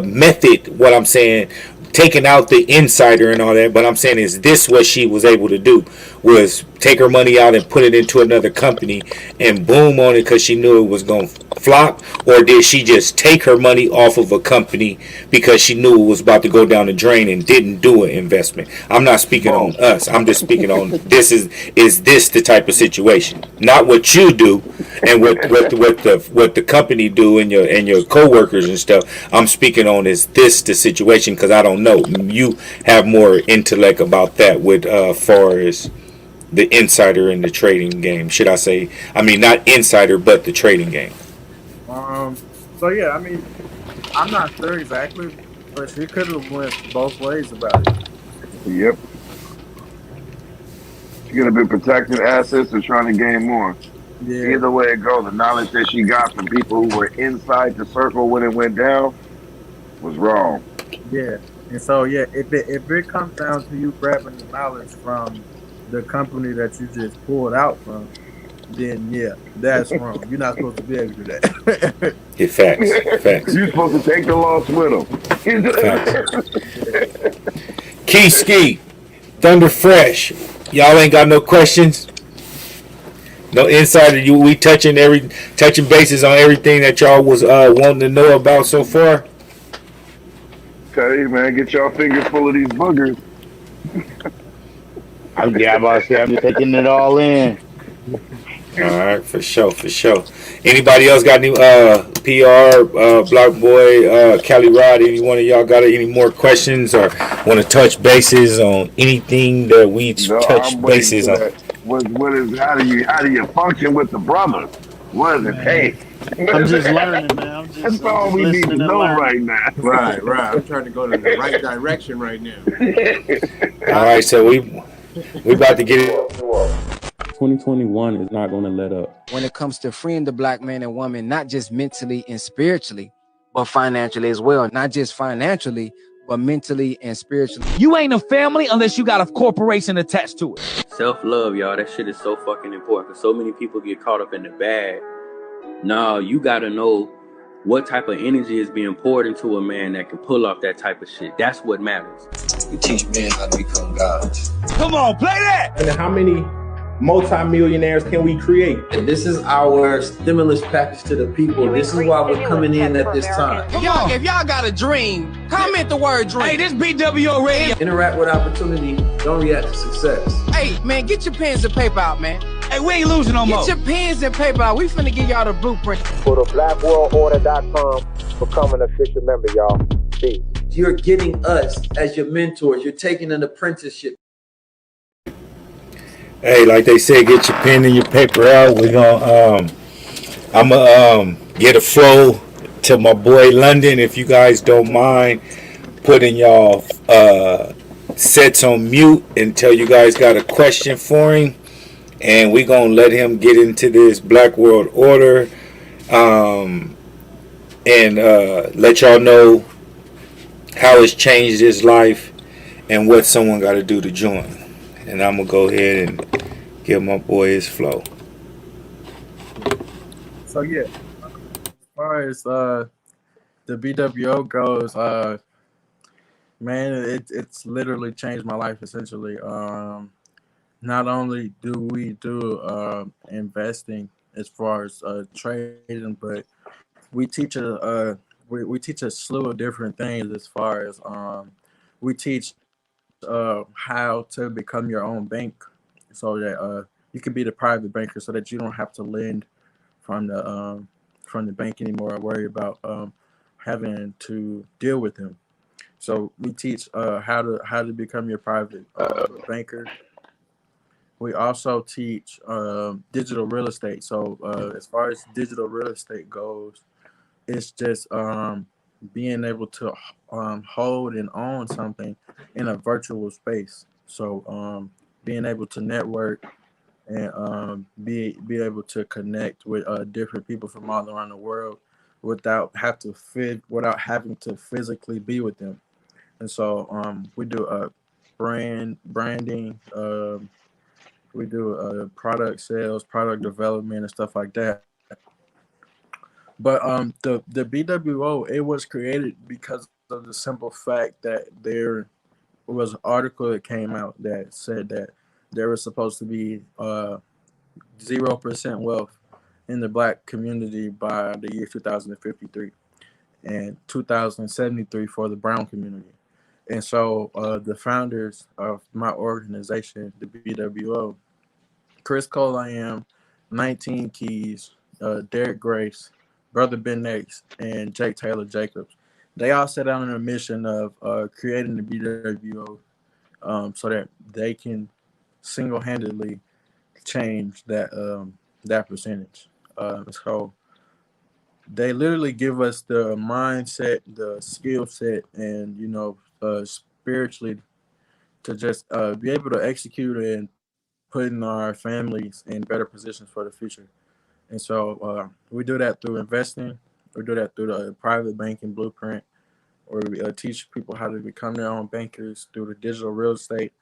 method? What I'm saying, taking out the insider and all that. But I'm saying is this what she was able to do? Was take her money out and put it into another company and boom on it because she knew it was going to flop, or did she just take her money off of a company because she knew it was about to go down the drain and didn't do an investment? I'm not speaking on Both. us. I'm just speaking on is this the type of situation? Not what you do and what the company do and your coworkers and stuff. I'm speaking on is this the situation because I don't know. You have more intellect about that with far as the insider in the trading game. Should I say? I mean, not insider, but the trading game. So yeah, I mean, I'm not sure exactly, but she could have went both ways about it. Yep. She could have been protecting assets or trying to gain more. Yeah, Either way it goes, the knowledge that she got from people who were inside the circle when it went down was wrong. yeah. And so yeah, if it comes down to you grabbing the knowledge from the company that you just pulled out from, then yeah, that's wrong. You're not supposed to be able to do that. Yeah, facts, facts, You're supposed to take the loss with facts. them. Key Ski, Thunder Fresh. Y'all ain't got no questions. No insider. We touching bases on everything that y'all was wanting to know about so far. Okay, man, get y'all fingers full of these boogers. I'm about to say I'm just taking it all in. All right, for sure, for sure. Anybody else got any PR, Block Boy, Cali Rod? Any one of y'all got any more questions or want to touch bases on anything that we No, touch I'm waiting bases for on? that. What is how do you function with the brothers? What does it Man, take? I'm just learning, man. That's I'm all just we need to listening and know learning. right now. Right, right. I'm trying to go in the right direction right now. All right, so we about to get it. 2021 is not going to let up. When it comes to freeing the black man and woman, not just mentally and spiritually, but financially as well. Not just financially, but mentally and spiritually. You ain't a family unless you got a corporation attached to it. Self-love, y'all, that shit is so fucking important because so many people get caught up in the bad. No, you got to know what type of energy is being poured into a man that can pull off that type of shit. That's what matters. We teach men how to become gods. Come on, play that. And how many multimillionaires can we create? And this is our stimulus package to the people. This is why we're coming in at this time. If y'all got a dream, comment the word dream. Hey, this BWO radio. Interact with opportunity. Don't react to success. Hey, man, get your pens and paper out, man. Hey, we ain't losing no more. Get your pens and paper out. We finna give y'all the blueprint. Go to blackworldorder.com. Become an official member, y'all. Peace. You're getting us as your mentors. You're taking an apprenticeship. Hey, like they said, get your pen and your paper out. We're gonna I'm gonna get a flow to my boy London, if you guys don't mind putting y'all sets on mute until you guys got a question for him, and we're gonna let him get into this Black World Order and let y'all know how it's changed his life and what someone got to do to join. And I'm gonna go ahead and give my boy his flow. So yeah, as far as the BWO goes, man, it's literally changed my life essentially. Not only do we do investing as far as trading, but we teach we teach a slew of different things as far as we teach how to become your own bank, so that you could be the private banker so that you don't have to lend from the bank anymore or worry about having to deal with them. So we teach how to become your private banker. We also teach digital real estate. So as far as digital real estate goes, it's just being able to hold and own something in a virtual space. So being able to network and be able to connect with different people from all around the world without having to physically be with them. And so we do branding. We do product sales, product development, and stuff like that. But the BWO, it was created because of the simple fact that there was an article that came out that said that there was supposed to be 0% wealth in the black community by the year 2053 and 2073 for the brown community. And so the founders of my organization, the BWO, Chris Cole, I am, 19 Keys, Derek Grace, Brother Ben X, and Jake Taylor Jacobs. They all set out on a mission of creating the BWO so that they can single-handedly change that percentage. So they literally give us the mindset, the skill set, and spiritually to just be able to execute and putting our families in better positions for the future. And so we do that through investing. We do that through the private banking blueprint, where we teach people how to become their own bankers through the digital real estate,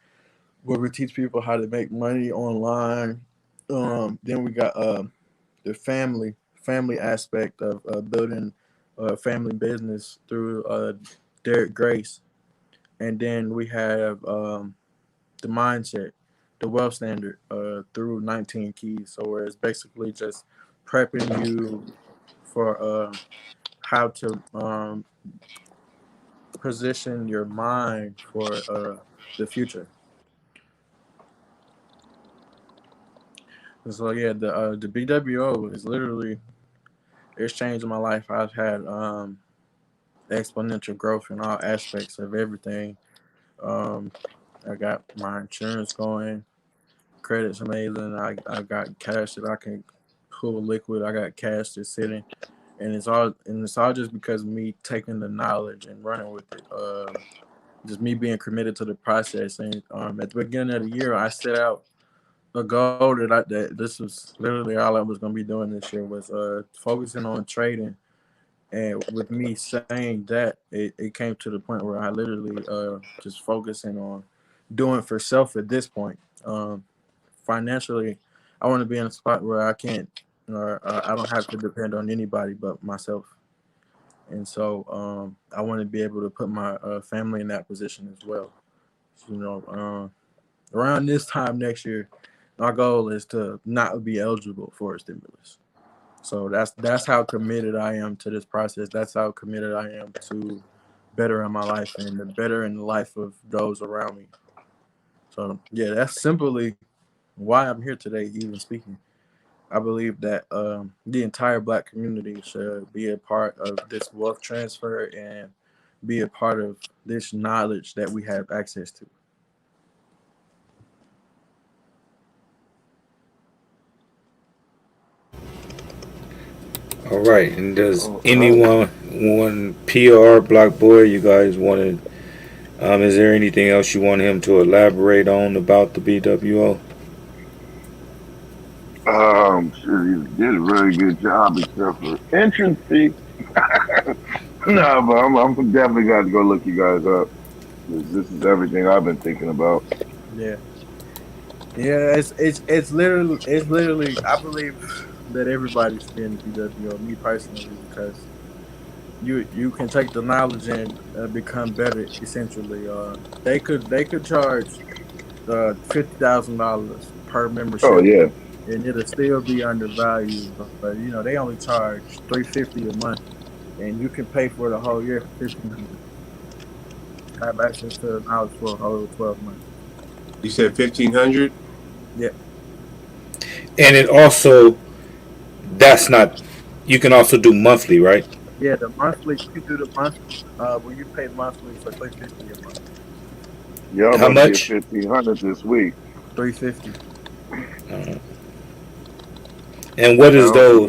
where we teach people how to make money online. Then we got the family aspect of building a family business through Derek Grace. And then we have the mindset, the wealth standard through 19 keys. So where it's basically just prepping you for how to position your mind for the future. And so yeah, the BWO is literally, it's changed my life. I've had exponential growth in all aspects of everything. Um, I got my insurance going. Credit's amazing. I got cash that I can pull liquid. I got cash that's sitting, and it's all just because of me taking the knowledge and running with it. Just me being committed to the process. And at the beginning of the year, I set out a goal that this was literally all I was gonna be doing this year was focusing on trading. And with me saying that, it came to the point where I literally just focusing on doing for self at this point. Financially, I want to be in a spot where I can't, or I don't have to depend on anybody but myself. And so I want to be able to put my family in that position as well. So, around this time next year, my goal is to not be eligible for a stimulus. So that's how committed I am to this process. That's how committed I am to bettering my life and the better in the life of those around me. So yeah, that's simply why I'm here today, even speaking. I believe that the entire Black community should be a part of this wealth transfer and be a part of this knowledge that we have access to. All right. And does Oh, anyone, one PR Black Boy, you guys wanted? Is there anything else you want him to elaborate on about the BWO? sure, you did a very good job, except for entrance fee. No, but I'm definitely got to go look you guys up, 'cause this is everything I've been thinking about. Yeah, yeah. It's literally. I believe that everybody should be in the BWO. Me personally, because you can take the knowledge and become better. Essentially, they could charge $50,000 per Oh membership, yeah. and it'll still be undervalued. But they only charge $350 a month, and you can pay for the whole year for $1,500. Have access to the knowledge for a whole 12 months. You said 1,500. Yeah, And it also, that's not, you can also do monthly, right? Yeah, the monthly you do the monthly. When you pay monthly for 350 a month. Y'all How about to get much? 1,500 this week. 350. And what is Yeah.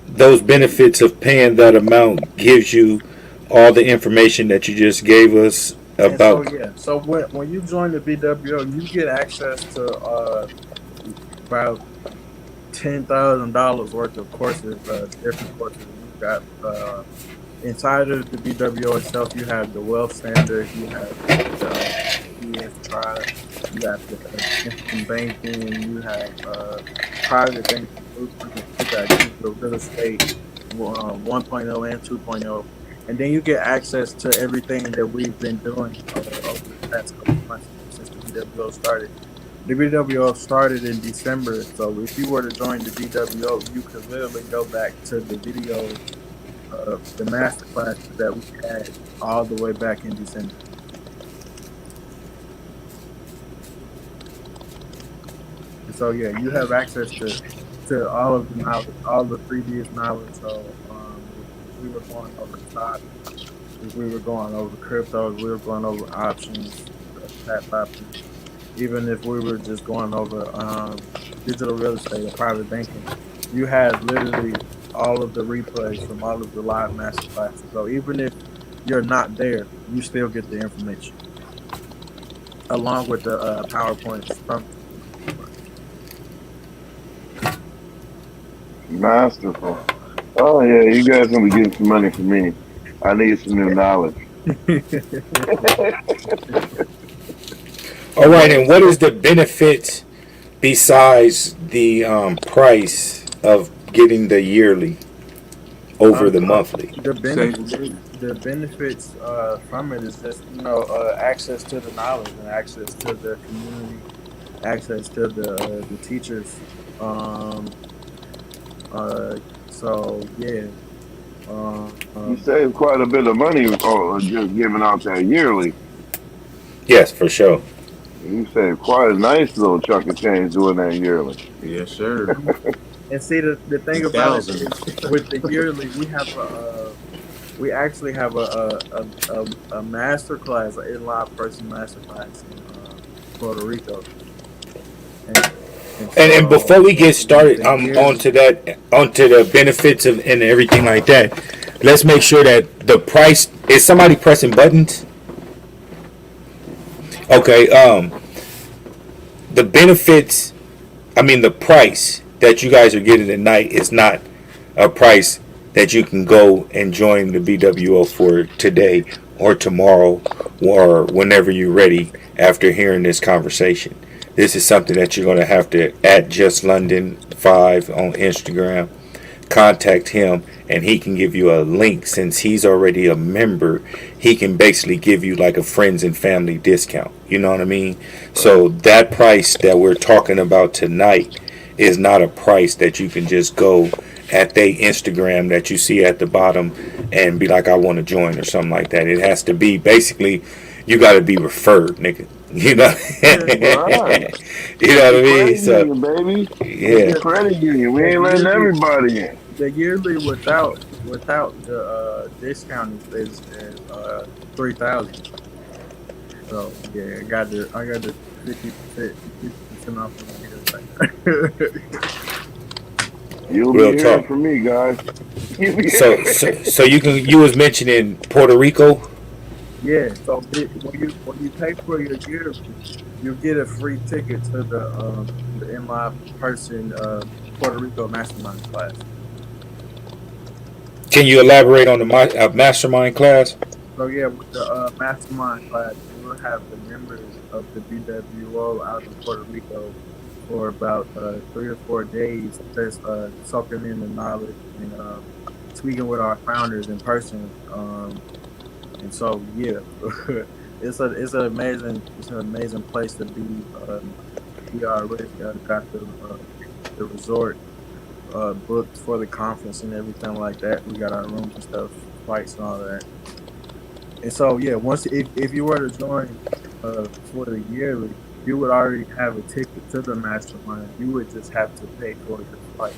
those benefits of paying that amount gives you all the information that you just gave us And so about? yeah, so when you join the BWO, you get access to about $10,000 worth of courses, different courses. You got inside of the BWO itself, you have the wealth standard, you have the ES tribe, you have the instant banking, you have private banking blueprint, you got digital real estate 1.0 and 2.0. And then you get access to everything that we've been doing over the past couple of months since the BWO started. The BWO started in December, so if you were to join the BWO, you could literally go back to the videos of the master classes that we had all the way back in December. And so yeah, you have access to all of the knowledge, all the previous knowledge. So if we were going over stocks, if we were going over cryptos, we were going over options, tax options. Even if we were just going over digital real estate or private banking, you have literally all of the replays from all of the live master classes. So even if you're not there, you still get the information along with the PowerPoints from. Masterful. Oh yeah, you guys gonna be getting some money from me. I need some new knowledge. All right, and what is the benefit besides the price of getting the yearly over the monthly? The benefits from it is just access to the knowledge and access to the community, access to the teachers. So yeah. You save quite a bit of money just giving out that yearly. Yes, for sure. You save quite a nice little chunk of change doing that yearly. Yes, sir. And see the thing about it is, with the yearly, we actually have a master class, an in-live person master class in Puerto Rico. And before we get started onto the benefits of and everything like that, let's make sure that the price is somebody pressing buttons. Okay, the benefits, I mean the price that you guys are getting tonight is not a price that you can go and join the BWO for today or tomorrow or whenever you're ready after hearing this conversation. This is something that you're going to have to at Just London 5 on Instagram. Contact him and he can give you a link. Since he's already a member, he can basically give you like a friends and family discount. You know what I mean? So that price that we're talking about tonight is not a price that you can just go at their Instagram that you see at the bottom and be like, I want to join or something like that. It has to be basically, you got to be referred, nigga. You know, you know what I mean. So, union, baby. Yeah, Credit union. We ain't letting everybody in. The yearly without the discount is 3,000. So yeah, I got the 50% off of the You'll Real be hearing talk. from me, guys. So you was mentioning Puerto Rico. Yeah, so when you pay for your year, you get a free ticket to the in-live person Puerto Rico mastermind class. Can you elaborate on the mastermind class? So yeah, with the mastermind class, we will have the members of the BWO out in Puerto Rico for about 3 or 4 days, just soaking in the knowledge and speaking with our founders in person. And so yeah, it's an amazing place to be. We already got the resort booked for the conference and everything like that. We got our rooms and stuff, flights and all that. And so yeah, if you were to join for the yearly, you would already have a ticket to the mastermind. You would just have to pay for your flight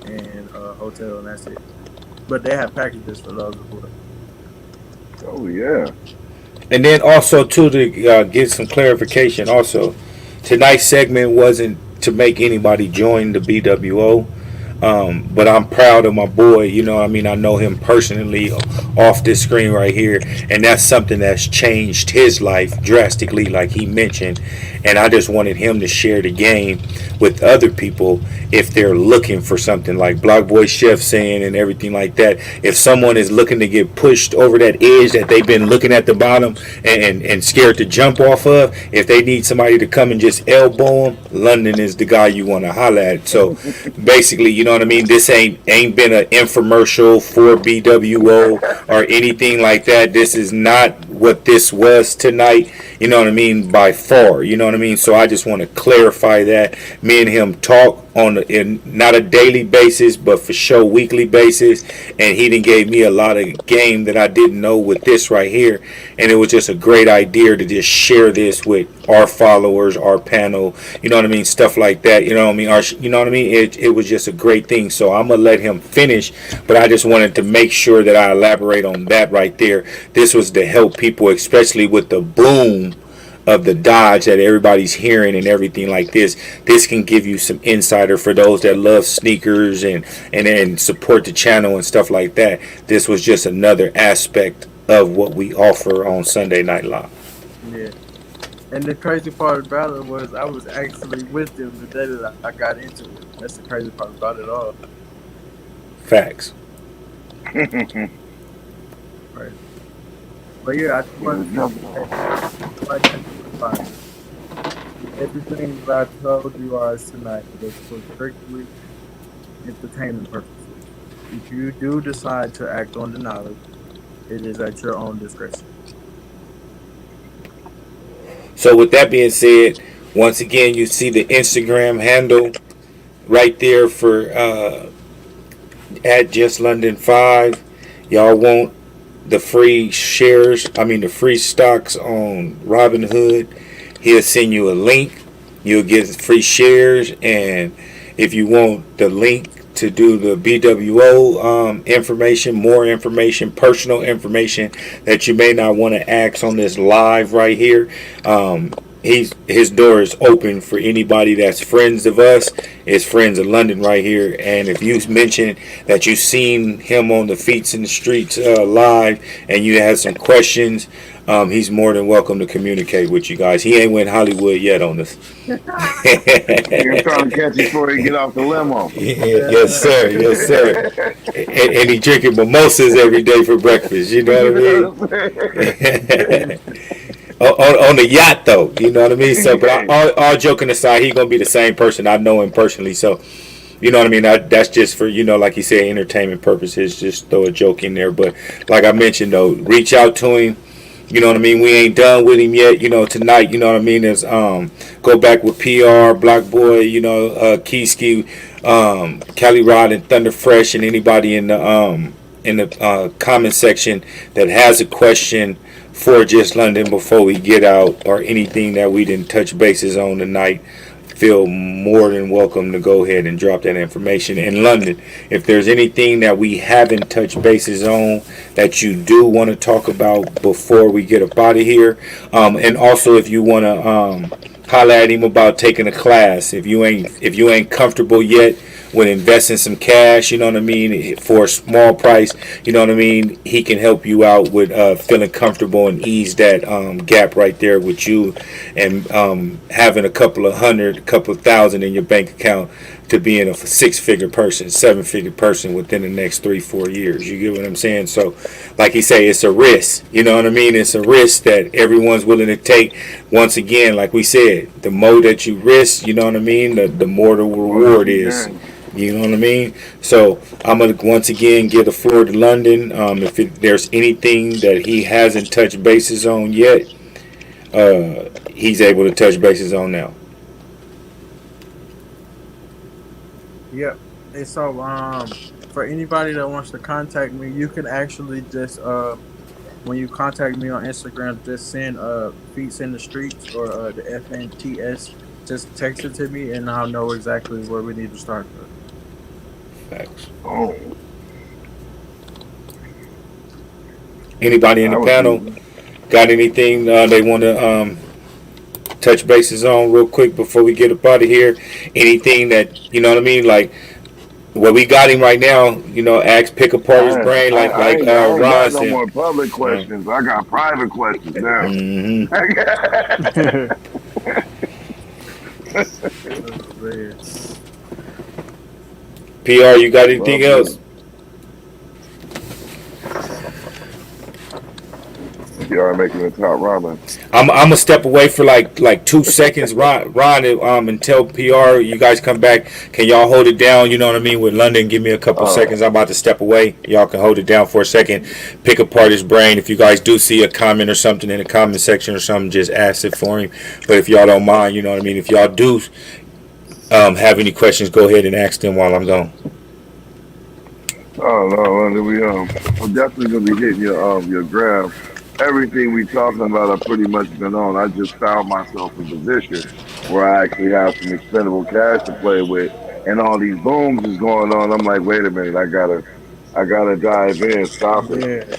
and hotel, and that's it. But they have packages for those as well. Oh yeah. And then also too to get some clarification. Also, tonight's segment wasn't to make anybody join the BWO. But I'm proud of my boy. You know, I mean, I know him personally off this screen right here, and that's something that's changed his life drastically, like he mentioned. And I just wanted him to share the game with other people if they're looking for something like Block Boy Chef saying and everything like that. If someone is looking to get pushed over that edge that they've been looking at the bottom and scared to jump off of, if they need somebody to come and just elbow them, London is the guy you want to holler at. So basically, you know what I mean? This ain't been an infomercial for BWO or anything like that. This is not what this was tonight. You know what I mean? By far. You know what I mean? So I just want to clarify that. Me and him talk on in not a daily basis, but for sure weekly basis. And he done gave me a lot of game that I didn't know with this right here. And it was just a great idea to just share this with our followers, our panel. You know what I mean? Stuff like that. You know what I mean? You know what I mean? It was just a great thing. So I'm gonna let him finish, but I just wanted to make sure that I elaborate on that right there. This was to help people, especially with the boom of the Dodge that everybody's hearing and everything like this. This can give you some insider for those that love sneakers and support the channel and stuff like that. This was just another aspect of what we offer on Sunday Night Live. Yeah. And the crazy part about it was I was actually with them the day that I got into it. That's the crazy part about it all. Facts. Right. But yeah, I just wanted to everything that I told you guys tonight was for strictly entertainment purposes. If you do decide to act on the knowledge, it is at your own discretion. So with that being said, once again, you see the Instagram handle right there for at Just London 5. Y'all want the free shares, the free stocks on Robinhood. He'll send you a link. You'll get free shares. And if you want the link to do the BWO information, more information, personal information that you may not want to ask on this live right here, his door is open for anybody that's friends of us, is friends of London right here. And if you mention that you've seen him on the Feats in the Streets live and you had some questions, he's more than welcome to communicate with you guys. He ain't went Hollywood yet on this. You're trying to catch him before he get off the limo. Yes, sir. Yes, sir. And he drinking mimosas every day for breakfast. You know what I mean? on the yacht, though. You know what I mean? So, but all joking aside, he's gonna be the same person. I know him personally, so you know what I mean. That's just for, like you said, entertainment purposes. Just throw a joke in there. But like I mentioned, though, reach out to him. You know what I mean? We ain't done with him yet. Tonight, you know what I mean, is go back with PR, Block Boy, Keyski, Cali Rod, and Thunder Fresh, and anybody in the comment section that has a question for Just London before we get out, or anything that we didn't touch bases on tonight, feel more than welcome to go ahead and drop that information. In London, if there's anything that we haven't touched bases on that you do want to talk about before we get up out of here, and also if you want to holler at him about taking a class, if you ain't comfortable yet with investing some cash, you know what I mean, for a small price, you know what I mean, he can help you out with feeling comfortable and ease that gap right there with you, and having a couple of thousand in your bank account to being a 6-figure person, 7-figure person within the next 3-4 years. You get what I'm saying? So like he say, it's a risk, you know what I mean? It's a risk that everyone's willing to take. Once again, like we said, the more that you risk, you know what I mean, the more the reward is. You know what I mean? So I'm going to once again give the floor to London. If there's anything that he hasn't touched bases on yet, he's able to touch bases on now. Yep. And so for anybody that wants to contact me, you can actually just when you contact me on Instagram, just send Feats in the Streets or the FNTS. Just text it to me, and I'll know exactly where we need to start. Facts. Oh, Anybody in the that would panel be. got anything they want to touch bases on real quick before we get up out of here? Anything that you know what I mean? Like what we got him right now. You know, ask pick apart his brain I ain't Ron got no said. more public questions. I got private questions now. Mm-hmm. PR, you got anything else? You are making the top ramen. I'm gonna step away for like 2 seconds, Ron, and tell PR you guys come back. Can y'all hold it down? You know what I mean? With London, give me a couple seconds. I'm about to step away. Y'all can hold it down for a second. Pick apart his brain. If you guys do see a comment or something in the comment section or something, just ask it for him. But if y'all don't mind, you know what I mean. If y'all do have any questions, go ahead and ask them while I'm gone. Oh no, London, we're definitely gonna be hitting your grab. Everything we talking about, I've pretty much been on. I just found myself in a position where I actually have some expendable cash to play with, and all these booms is going on. I'm like, wait a minute, I gotta dive in. Stop it. Yeah,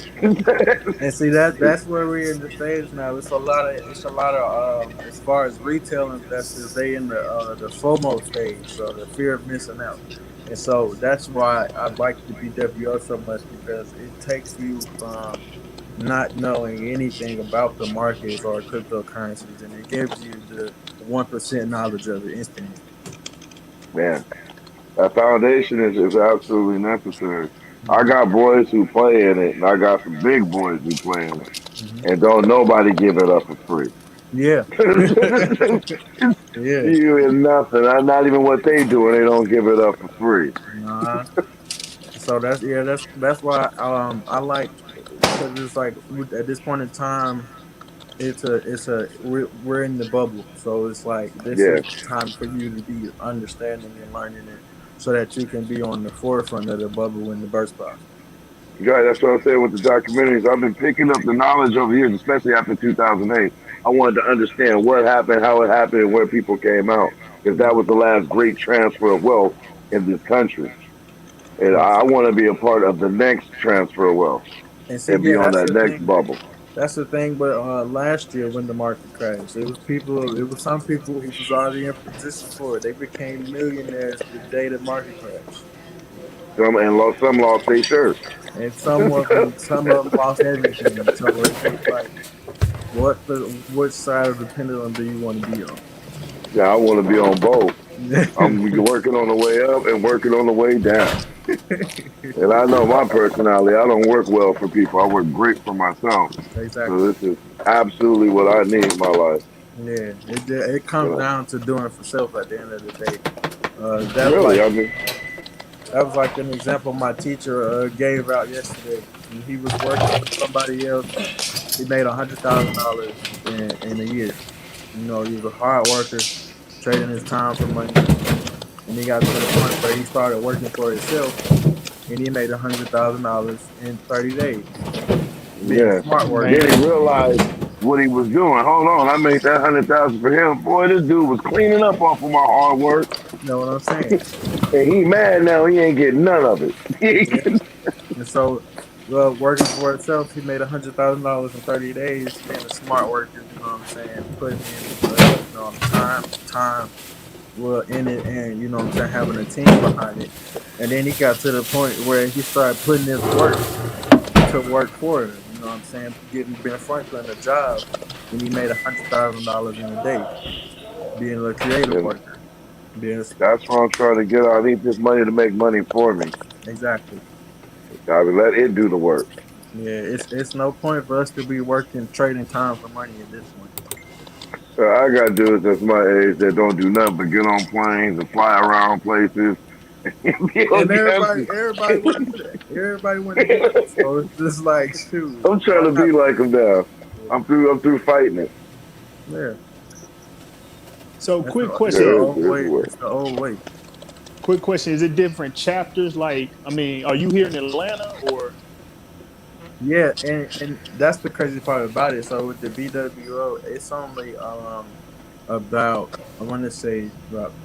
and see that's where we're in the stage now. It's a lot of as far as retail investors, they in the FOMO stage, so the fear of missing out. And so that's why I like the BWO so much because it takes you from not knowing anything about the markets or cryptocurrencies, and it gives you the 1% knowledge of it instantly. Man, that foundation is absolutely necessary. I got boys who play in it, and I got some big boys who play in it, Hmm. and don't nobody give it up for free. Yeah, yeah. You hear nothing. Not even what they do, and they don't give it up for free. Nah. So that's why I like because it's like at this point in time we're in the bubble, so it's like this Yeah, is the time for you to be understanding and learning it so that you can be on the forefront of the bubble when the burst pops. right. That's what I'm saying with the documentaries. I've been picking up the knowledge over years, especially after 2008. I wanted to understand what happened, how it happened, and where people came out, because that was the last great transfer of wealth in this country. And Yes. I want to be a part of the next transfer of wealth And see, and be yeah, on that's that the next thing. bubble. That's the thing. But last year when the market crashed, it was people. It was some people who was already in position for it. They became millionaires the day the market crashed, Some lost their shirts. and some of them lost everything. So it's just like, which side of the pendulum do you want to be on? Yeah, I want to be on both. I'm working on the way up and working on the way down. And I know my personality. I don't work well for people. I work great for myself. Exactly. So this is absolutely what I need in my life. Yeah, it You comes know, down to doing for self at the end of the day. That was really, like I mean, an example my teacher gave out yesterday. When he was working for somebody else, he made $100,000 in a year. You know, he was a hard worker, trading his time for money, and he got to the point where he started working for himself, and he made $100,000 in 30 days, being a yeah. smart Then worker. he realized what he was doing. Hold on, I made that 100,000 for him. Boy, this dude was cleaning up off of my hard work, You know what I'm saying? and he mad now. He ain't getting none of it. Yeah. And so, working for itself, he made $100,000 in 30 days. Being a smart worker, you know what I'm saying, putting in, time, well, in it, and you know what I'm saying, having a team behind it. And then he got to the point where he started putting his work to work for him. You know what I'm saying, getting Ben Franklin a job, and he made $100,000 in a day, being a creative And worker, being that's what I'm trying to get. I need this money to make money for me. exactly. I mean, let it do the work. Yeah, it's no point for us to be working trading time for money at this point. I got dudes that's my age that don't do nothing but get on planes and fly around places and be on And everybody, campus. everybody want to do that. Everybody want to do that. So it's just like, shoot, I'm trying why to not? be like them now. Yeah, I'm through fighting it. yeah. So quick It's the Yeah, question. old it's way. the way. It's the old way. Quick question. Is it different chapters? Like, I mean, are you here in Atlanta or? Yeah, and that's the crazy part about it. So with the BWO, it's only about, I want to say about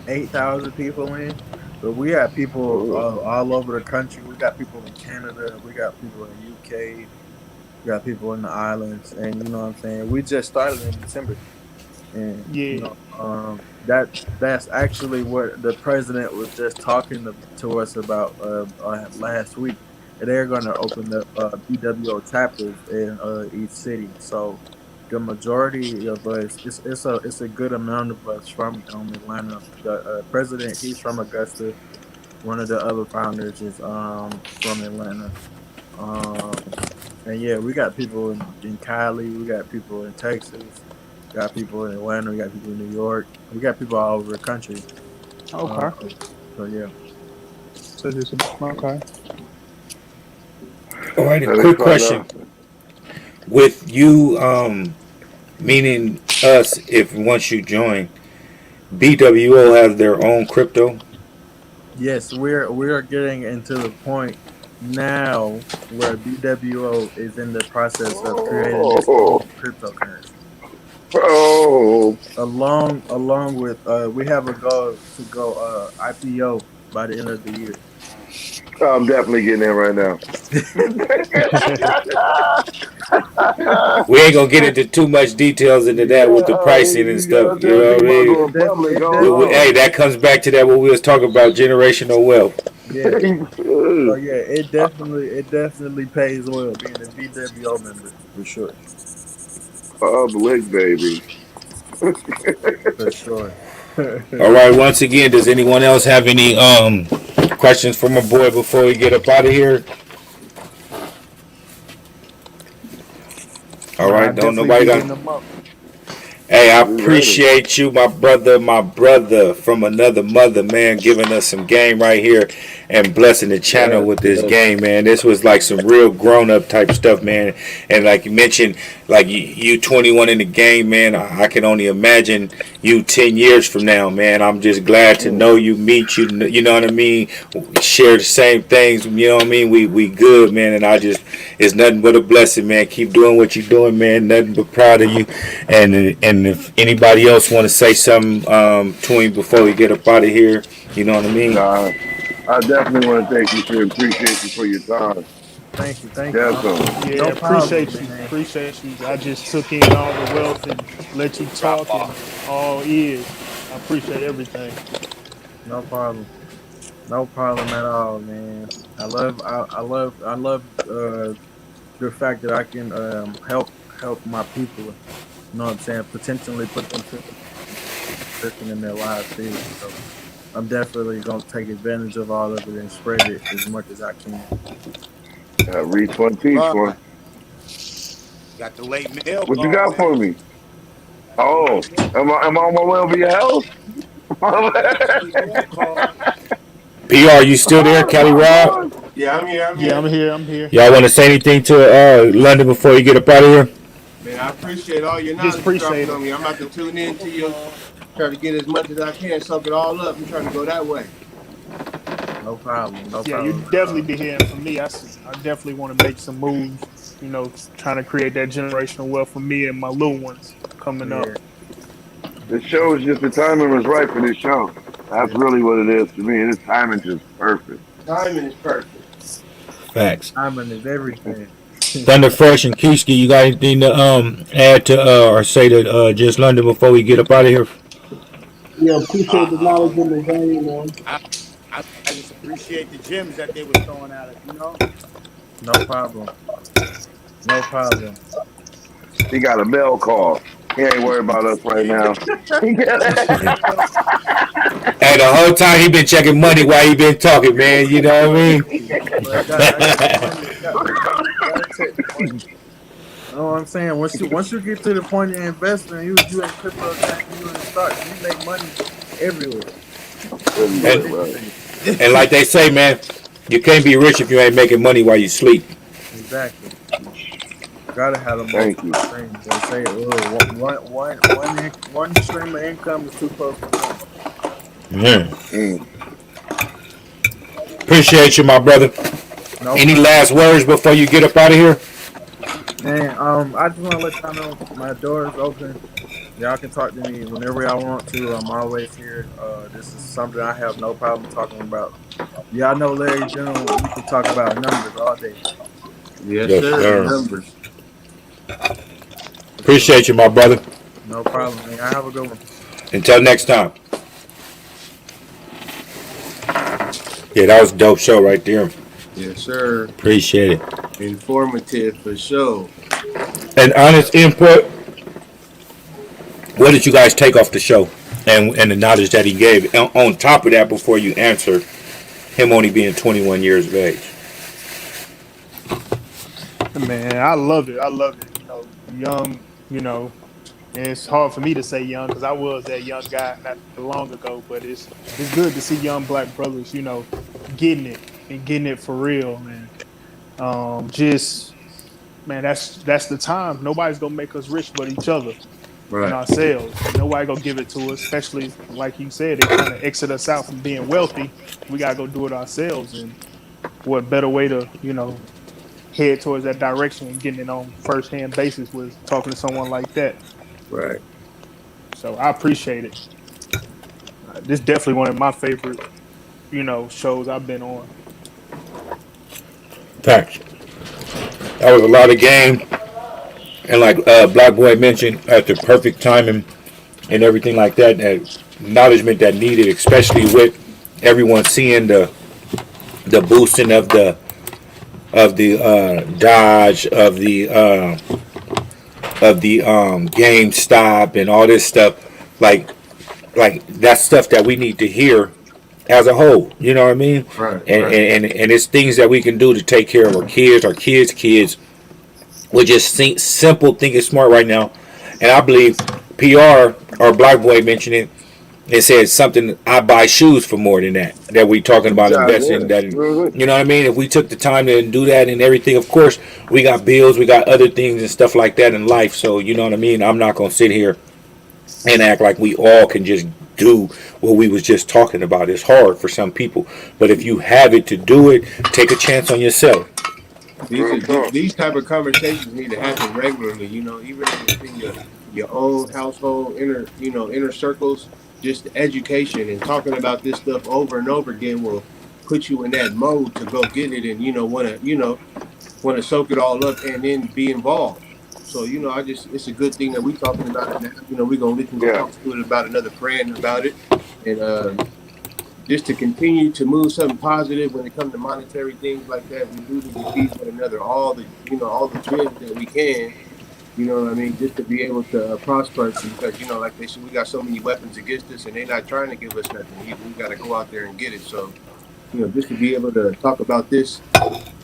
8,000 people in, but we got people Oh, all over the country. We got people in Canada. We got people in UK. We got people in the islands, and you know what I'm saying. We just started in December. And you Yeah. know that's actually what the president was just talking to us about last week. And they're going to open up BWO chapters in each city. So the majority of us, it's a good amount of us from Atlanta. The president, he's from Augusta. One of the other founders is from Atlanta. Um, and yeah, we got people in Cali, we got people in Texas, got people in Atlanta, we got people in New York, we got people all over the country. Okay. Um, so yeah, So this okay. All right, a that is quick fun question. With you, meaning us, if once you join, BWO has their own crypto. yes, we are getting into the point now where BWO is in the process of creating its Oh, own cryptocurrency. oh, Along with we have a goal to go IPO by the end of the year. I'm definitely getting in right now. We ain't gonna get into too much details into that with the pricing and You gotta stuff. You tell know me what I about mean? going public. Hey, Hold that comes back to that what we was talking about, generational wealth. Yeah. So on. yeah, it definitely pays well being a BWO member for sure. Public, baby. For sure. All right. Once again, does anyone else have any questions for my boy before we get up out of here? All Nah, I right. Don't definitely nobody be got. hitting them up. Hey, I We ready. appreciate you, my brother from another mother, man, giving us some game right here and blessing the channel Yes, with this yes. game, man. This was like some real grown up type stuff, man. And like you mentioned, like you 21 in the game, man. I can only imagine you 10 years from now, man. I'm just glad to Mm. know you, meet you. You know what I mean? Share the same things. You know what I mean? We good, man. And I just, it's nothing but a blessing, man. Keep doing what you're doing, man. Nothing but proud of you. And if anybody else want to say something to him before we get up out of here, you know what I mean? Nah, I definitely want to thank you for appreciate you for your time. Thank you. Definitely. Yeah, No problem, appreciate you. man. Appreciate you. I just took in all the wealth and let you talk and all ears. I appreciate everything. No problem. No problem at all, man. I love the fact that I can help my people. You know what I'm saying? Potentially put them to person in their lives too. So I'm definitely gonna take advantage of all of it and spread it as much as I can. Reach one, teach one. Got the late mail What you call, got for man. me? Oh, am I on my way over your house? Late mail call. PR, you still there, Oh, Kelly my Rob? boy. Yeah, I'm here. I'm Yeah, here. I'm here. I'm here. Y'all want to say anything to London before you get up out of here? Man, I appreciate all your Just knowledge you're appreciate dropping it. on me. I'm about to tune in to you. Try to get as much as I can, soak it all up. I'm trying to go that way. No problem. No Yeah, you problem at definitely all. be hearing from me. I definitely want to make some moves. You know, trying to create that generational wealth for me and my little ones coming up. Yeah. The show is just the timing was right for this show. That's Yeah. really what it is to me. This timing just perfect. Timing is perfect. Facts. Timing is everything. Thunder Fresh and Keiski, you got anything to add to or say to just London before we get up out of here? Yeah, appreciate the knowledge in the game, man. I, I just appreciate the gems that they was throwing at us, you know? No problem. No problem. He got a mail call. He ain't worried about us right Yeah. now. Hey, the whole time he been checking money while he been talking, man. You know what I mean? But I got money. Gotta check the money. You know what I'm saying? Once you get to the point of investing, you in crypto game, you in stocks, you make money everywhere. Everywhere, right? And like they say, man, you can't be rich if you ain't making money while you sleep. Exactly. Gotta have a Thank you. multiple streams. They say, oh, one stream of income is too close to one. Yeah. Mm. Appreciate you, my brother. No Any problem. last words before you get up out of here? And I just want to let y'all know my door is open. Y'all can talk to me whenever y'all want to. I'm always here. This is something I have no problem talking about. Y'all know Larry June. We can talk about numbers all day. Yes, Yes, sir. sir. Numbers. For sure. Appreciate you, my brother. No problem, man. I have a good one. Until next time. Yeah, that was a dope show right there. Yes, sir. Appreciate it. Informative for sure. And honest input. What did you guys take off the show and the knowledge that he gave? On top of that, before you answer, him only being 21 years of age. Man, I love it. I love it. You know, young. You know, and it's hard for me to say young because I was that young guy not long ago. But it's good to see young black brothers, you know, getting it and getting it for real, man. Just man, that's the time. Nobody's gonna make us rich but each other and Right. ourselves. And nobody gonna give it to us, especially like you said, they trying to exit us out from being wealthy. We gotta go do it ourselves. And what better way to, you know, head towards that direction and getting it on first hand basis was talking to someone like that. Right. So I appreciate it. This is definitely one of my favorite, you know, shows I've been on. Thanks. That was a lot of game. And like Black Boy mentioned, at the perfect timing and everything like that, that acknowledgement that needed, especially with everyone seeing the boosting of the Dodge, of the GameStop and all this stuff, like that's stuff that we need to hear as a whole. You know what I mean? Right. And it's things that we can do to take care of our kids. We're just simple, thinking smart right now. And I believe PR or Black Boy mentioned it. It said something. I buy shoes for more than that. That we talking about investing. That, you know what I mean? If we took the time to do that and everything, of course we got bills, we got other things and stuff like that in life. So you know what I mean. I'm not gonna sit here and act like we all can just do what we was just talking about. It's hard for some people, but if you have it to do it, take a chance on yourself. These type of conversations need to happen regularly. You know, even within your own household, inner circles. Just education and talking about this stuff over and over again will put you in that mode to go get it and want to soak it all up and then be involved. So it's a good thing that we talking about it now. We're gonna listen to talk to it about another friend about it, and just to continue to move something positive when it comes to monetary things like that. We do need to feed one another all the gems that we can. You know what I mean? Just to be able to prosper, because like they said, we got so many weapons against us, and they're not trying to give us nothing. We got to go out there and get it. So, just to be able to talk about this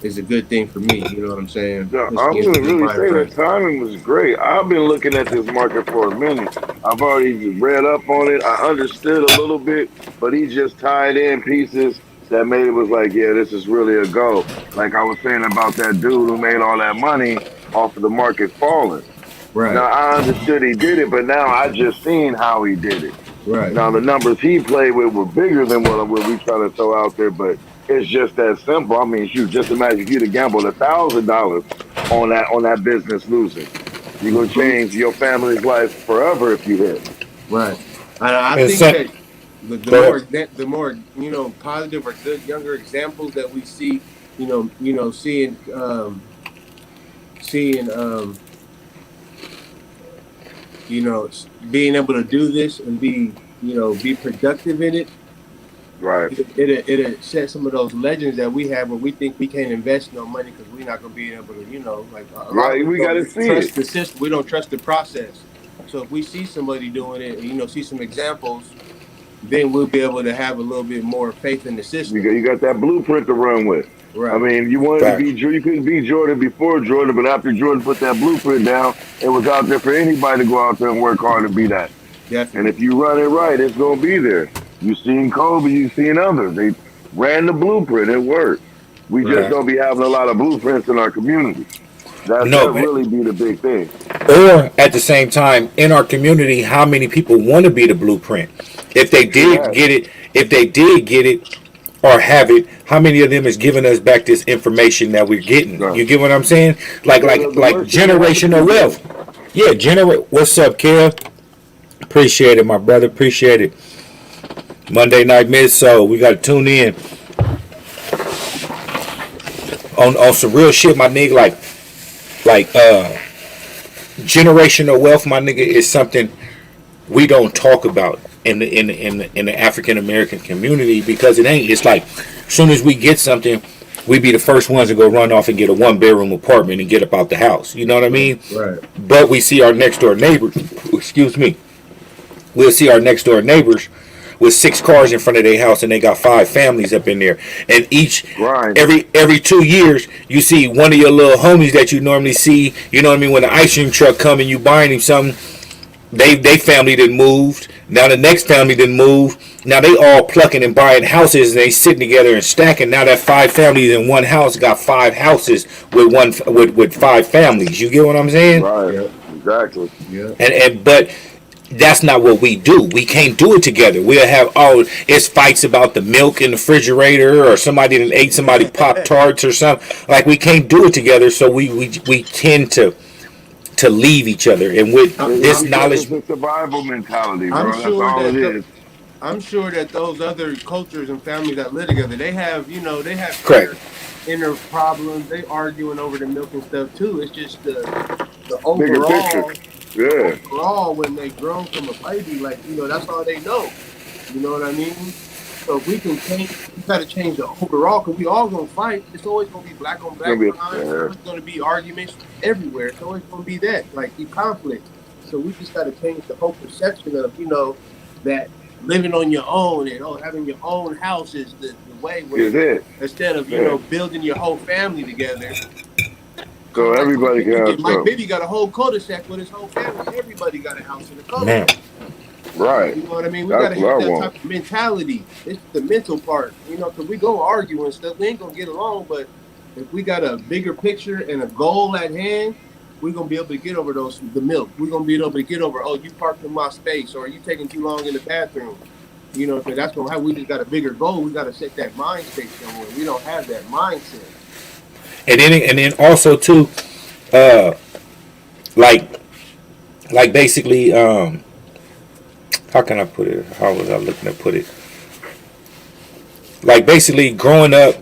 is a good thing for me. You know what I'm saying? Yeah, I'm gonna really say that timing was great. I've been looking at this market for a minute. I've already read up on it. I understood a little bit, but he just tied in pieces that made it was like, yeah, this is really a go. Like I was saying about that dude who made all that money off of the market falling. Right. Now I understood he did it, but now I just seen how he did it. Right. Now the numbers he played with were bigger than what we try to throw out there, but it's just that simple. I mean, shoot, just imagine if you'd have gambled $1,000 on that business losing. You're gonna change your family's life forever if you hit. Right. I think that the more positive or good younger examples that we see, being able to do this and be productive in it. Right. It set some of those legends that we have where we think we can't invest no money because we're not going to be able to, right. We got to trust the system. We don't trust the process. So if we see somebody doing it, and, see some examples, then we'll be able to have a little bit more faith in the system. You got that blueprint to run with. Right. I mean, you wanted to be you couldn't be Jordan before Jordan, but after Jordan put that blueprint down, it was out there for anybody to go out there and work hard and be that. Definitely. And if you run it right, it's gonna be there. You seen Kobe, you seen others. They ran the blueprint. It worked. We just don't be having a lot of blueprints in our community. That really be the big thing. Or at the same time, in our community, how many people want to be the blueprint? If they did get it, or have it, how many of them is giving us back this information that we're getting? Right. You get what I'm saying? Like generational wealth. Yeah, what's up, Kev? Appreciate it, my brother. Appreciate it. Monday Night Mid-Soul. We got to tune in on some real shit, my nigga. Like generational wealth, my nigga, is something we don't talk about in the African American community, because it ain't. It's like as soon as we get something, we be the first ones to go run off and get a 1-bedroom apartment and get up out the house. You know what I mean? Right. But we see our next door neighbors. Excuse me. We'll see our next door neighbors with 6 cars in front of their house, and they got 5 families up in there. And every 2 years, you see one of your little homies that you normally see. You know what I mean? When the ice cream truck come and you buying him something, they family done moved. Now the next family done moved. Now they all plucking and buying houses, and they sitting together and stacking. Now that 5 families in one house got 5 houses with 5 families. You get what I'm saying? Right. Yeah. Exactly. Yeah. But that's not what we do. We can't do it together. We'll have it's fights about the milk in the refrigerator, or somebody done ate somebody Pop-Tarts or something. Like, we can't do it together, so we tend to leave each other. And with this knowledge, it's a survival mentality, bro. I'm That's sure all it is. I'm sure that those other cultures and families that live together, they have correct, inner problems. They arguing over the milk and stuff too. It's just the Bigger overall. picture. Yeah. Overall, when they grown from a baby, like, that's all they know. You know what I mean? So if we can change, we got to change the overall, because we all gonna fight. It's always gonna be black on black crime. It's gonna be arguments everywhere. It's always gonna be that, like, the conflict. So we just got to change the whole perception of, that living on your own and having your own house is the way. Instead of building your whole family together. So everybody can have Mike Bibby got a whole cul-de-sac with his whole family. Everybody got a house in the cul-de-sac. Right. You know what I mean? We got to have that type of mentality. It's the mental part. Because we go argue and stuff. We ain't going to get along. But if we got a bigger picture and a goal at hand, we're going to be able to get over the milk. We're going to be able to get over, you parked in my space, or you taking too long in the bathroom. So that's going to have, we just got a bigger goal. We got to set that mind state somewhere. We don't have that mindset. And then also too, like basically, how can I put it? How was I looking to put it? Like, basically, growing up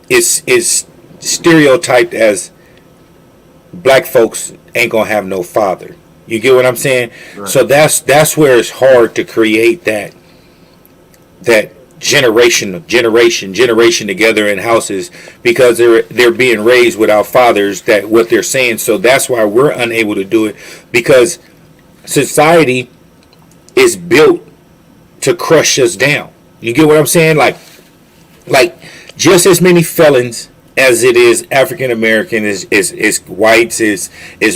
is stereotyped as black folks ain't gonna have no father. You get what I'm saying? Right. So that's where it's hard to create that generation together in houses, because they're being raised without fathers, that what they're saying. So that's why we're unable to do it, because society is built to crush us down. You get what I'm saying? Like just as many felons as it is African American, is whites, is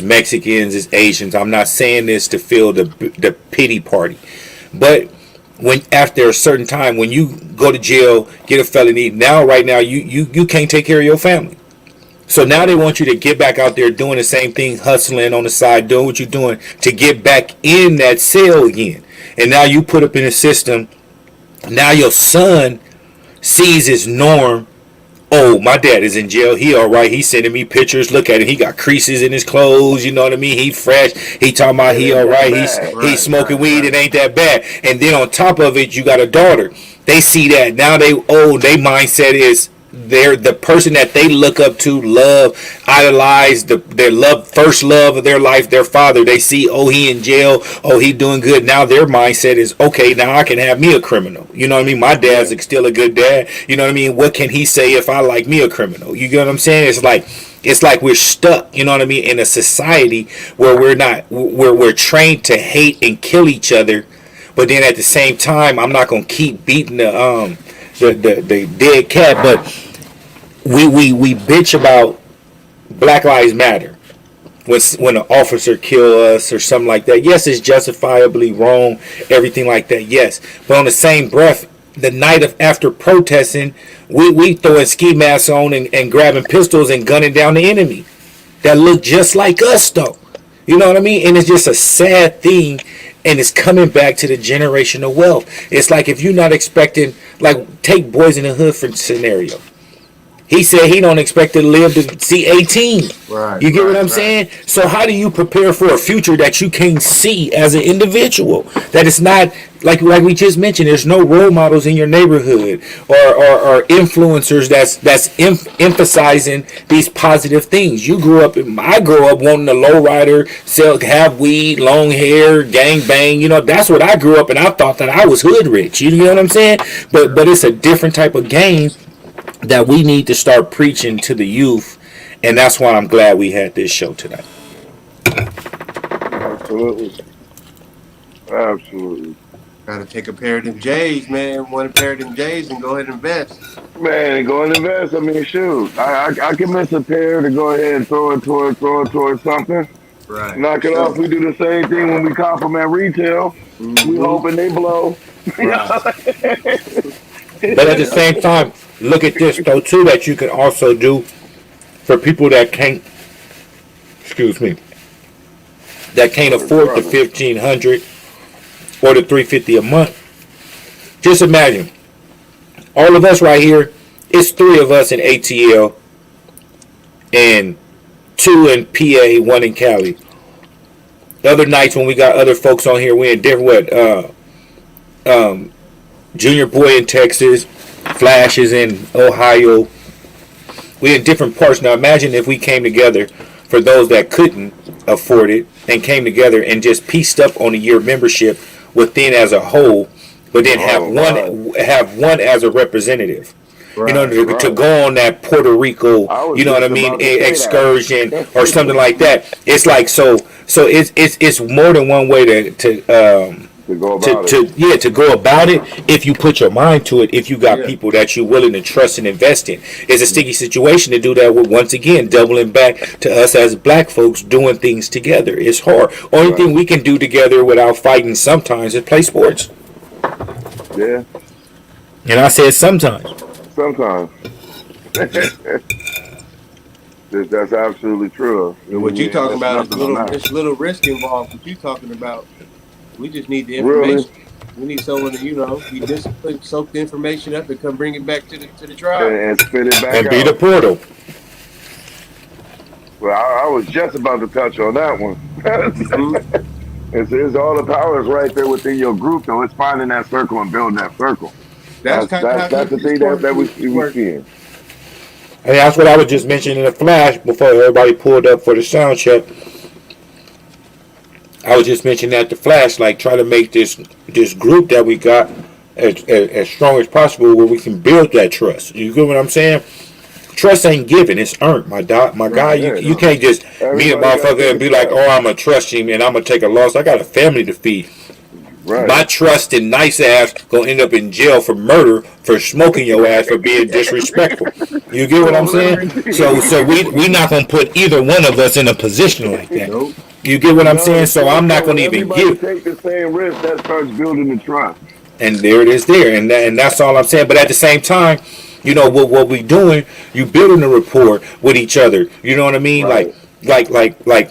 Mexicans, is Asians. I'm not saying this to feel the pity party, but when after a certain time, when you go to jail, get a felony, right now you can't take care of your family. So now they want you to get back out there doing the same thing, hustling on the side, doing what you're doing to get back in that cell again. And now you put up in a system. Now your son sees his norm. Oh, my dad is in jail. He all right. He's sending me pictures. Look at him. He got creases in his clothes. You know what I mean? He fresh. He talking about he all right. He's smoking weed. It ain't that bad. And then on top of it, you got a daughter. They see that. Now their mindset is they're the person that they look up to, love, idolize, their first love of their life, their father. They see, he in jail, he doing good. Now their mindset is, okay, now I can have me a criminal. You know what I mean? My dad's still a good dad. You know what I mean? What can he say if I like me a criminal? You get what I'm saying? It's like we're stuck, you know what I mean, in a society where we're trained to hate and kill each other, but then at the same time, I'm not gonna keep beating the dead cat, but we bitch about Black Lives Matter when an officer kill us or something like that. Yes, it's justifiably wrong, everything like that, yes. But on the same breath, the night after protesting, we throwing ski masks on and grabbing pistols and gunning down the enemy that look just like us, though. You know what I mean? And it's just a sad thing, and it's coming back to the generational wealth. It's like if you're not expecting, like, take Boys in the Hood for scenario. He said he don't expect to live to see 18. Right, You get what right, I'm right. saying? So how do you prepare for a future that you can't see as an individual? That it's not like we just mentioned. There's no role models in your neighborhood or influencers that's emphasizing these positive things. You grew up. I grew up wanting a lowrider, sell, have weed, long hair, gang bang. You know, that's what I grew up, and I thought that I was hood rich. You know what I'm saying? But it's a different type of game that we need to start preaching to the youth, and that's why I'm glad we had this show tonight. Absolutely. Absolutely. Gotta take a pair of them J's, man. One pair of them J's and go ahead and invest. Man, go and invest. I mean, shoot. I can miss a pair to go ahead and throw it towards something. Right. Knock it off. We do the same thing when we compliment retail. We hoping they blow. But at the same time, look at this though too, that you can also do for people that can't, excuse me, that can't afford the 1,500 or the 350 a month. Just imagine, all of us right here. It's 3 of us in ATL, and 2 in PA, 1 in Cali. The other nights when we got other folks on here, we in different Junior Boy in Texas, Flash is in Ohio. We in different parts. Now imagine if we came together, for those that couldn't afford it, and came together and just pieced up on a year membership within as a whole, but then have one as a representative. Right, you know, to right. go on that Puerto Rico, you know what I mean, excursion or something like that. It's like so it's more than one way to go about it if you put your mind to it, if you got people that you're willing to trust and invest in. It's a sticky situation to do that with, once again, doubling back to us as black folks doing things together. It's hard. Only thing we can do together without fighting sometimes is play sports. Yeah. And I said sometimes. Sometimes. That's absolutely true. And what you talking about is there's little risk involved. What you talking about? We just need the information. We need someone to, be disciplined, soak the information up, and come bring it back to the tribe and spit it back and out. be the portal. Well, I was just about to touch on that one. It's all the power is right there within your group, though. It's finding that circle and building that circle. That's the thing that we seeing. And that's what I was just mentioning in the flash before everybody pulled up for the sound check. I was just mentioning that the flash, like, try to make this group that we got as strong as possible, where we can build that trust. You get what I'm saying? Trust ain't given; it's earned, my guy. You can't just meet a motherfucker and be like, "Oh, I'm gonna trust him and I'm gonna take a loss. I got a family to feed." Right. My trust and nice ass gonna end up in jail for murder for smoking your ass for being disrespectful. You get what I'm saying? So we not gonna put either one of us in a position like that. Nope. You get what I'm saying? So I'm not gonna even give. Take the same risk that starts building the trust. And there it is there, and that's all I'm saying. But at the same time, what we doing, you building a rapport with each other. You know what I mean? Right. Like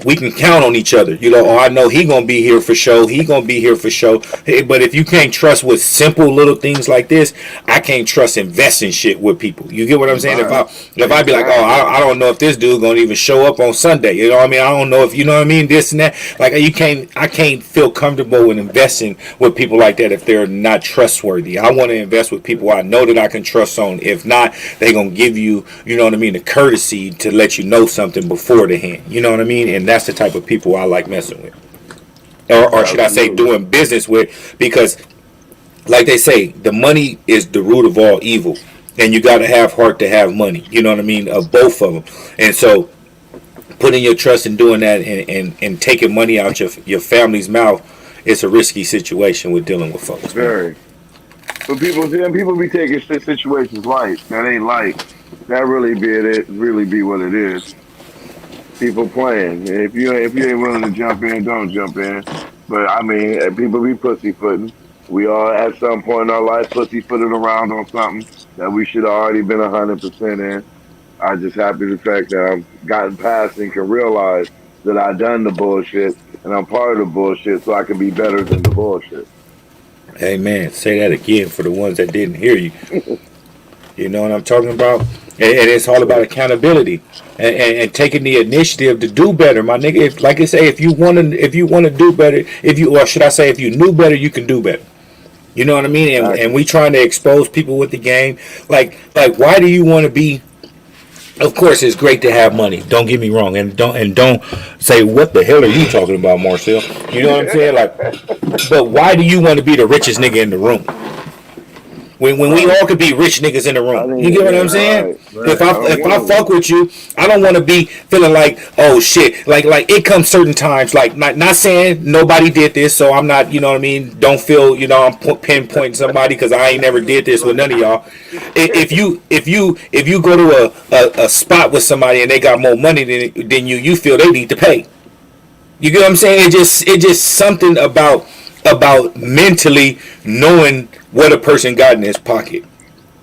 we can count on each other. I know he gonna be here for show. He gonna be here for show. Hey, but if you can't trust with simple little things like this, I can't trust investing shit with people. You get what I'm saying? Right. If I be like, I don't know if this dude gonna even show up on Sunday. You know what I mean? I don't know if you know what I mean. This and that. Like I can't feel comfortable in investing with people like that if they're not trustworthy. I want to invest with people I know that I can trust on. If not, they gonna give you, you know what I mean, the courtesy to let you know something before the hand. You know what I mean? And that's the type of people I like messing with. Or should I say doing business with, because like they say, the money is the root of all evil. And you got to have heart to have money. You know what I mean? Of both of them. And so putting your trust in doing that and taking money out your family's mouth, it's a risky situation with dealing with folks. Very. But people be taking situations light. That ain't light. That really be what it is. People playing. If you ain't willing to jump in, don't jump in. But I mean, people be pussyfooting. We all at some point in our life pussyfooting around on something that we should have already been 100% in. I just happy the fact that I've gotten past and can realize that I done the bullshit and I'm part of the bullshit, so I can be better than the bullshit. Hey man, say that again for the ones that didn't hear you. You know what I'm talking about? And it's all about accountability and taking the initiative to do better, my nigga. If, like I say, if you wanna do better, or should I say, if you knew better, you can do better. You know what I mean? And we trying to expose people with the game. Like why do you want to be? Of course, it's great to have money. Don't get me wrong, and don't say what the hell are you talking about, Marcel? You know what I'm saying? Like, but why do you want to be the richest nigga in the room? When we all could be rich niggas in the room. You get what I'm saying? Right. If I fuck with you, I don't want to be feeling like, oh shit. Like it comes certain times. Like not saying nobody did this, so I'm not, you know what I mean? Don't feel, you know, I'm pinpointing somebody because I ain't never did this with none of y'all. If you go to a spot with somebody and they got more money than you feel they need to pay. You get what I'm saying? It just something about mentally knowing what a person got in his pocket.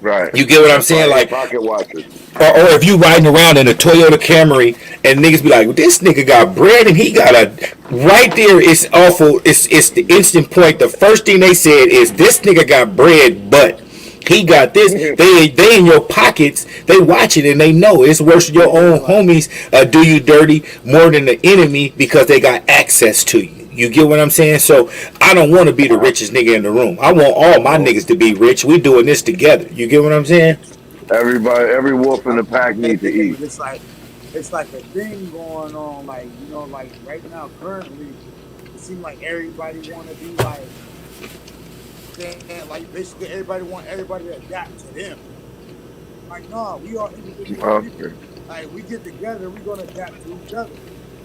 Right. You get what I'm saying? Like pocket watches. Or if you riding around in a Toyota Camry and niggas be like, well, this nigga got bread and he got a right there. It's awful. It's the instant point. The first thing they said is this nigga got bread, but he got this. They in your pockets. They watch it and they know it's worse. Your own homies do you dirty more than the enemy because they got access to you. You get what I'm saying? So I don't want to be the richest nigga in the room. I want all my niggas to be rich. We doing this together. You get what I'm saying? Every wolf in the pack needs to eat. It's like a thing going on. Like, you know, like right now, currently, it seems like everybody want to be like, like basically everybody want everybody to adapt to them. Like, no, we are individual people. Like, we get together, we gonna adapt to each other.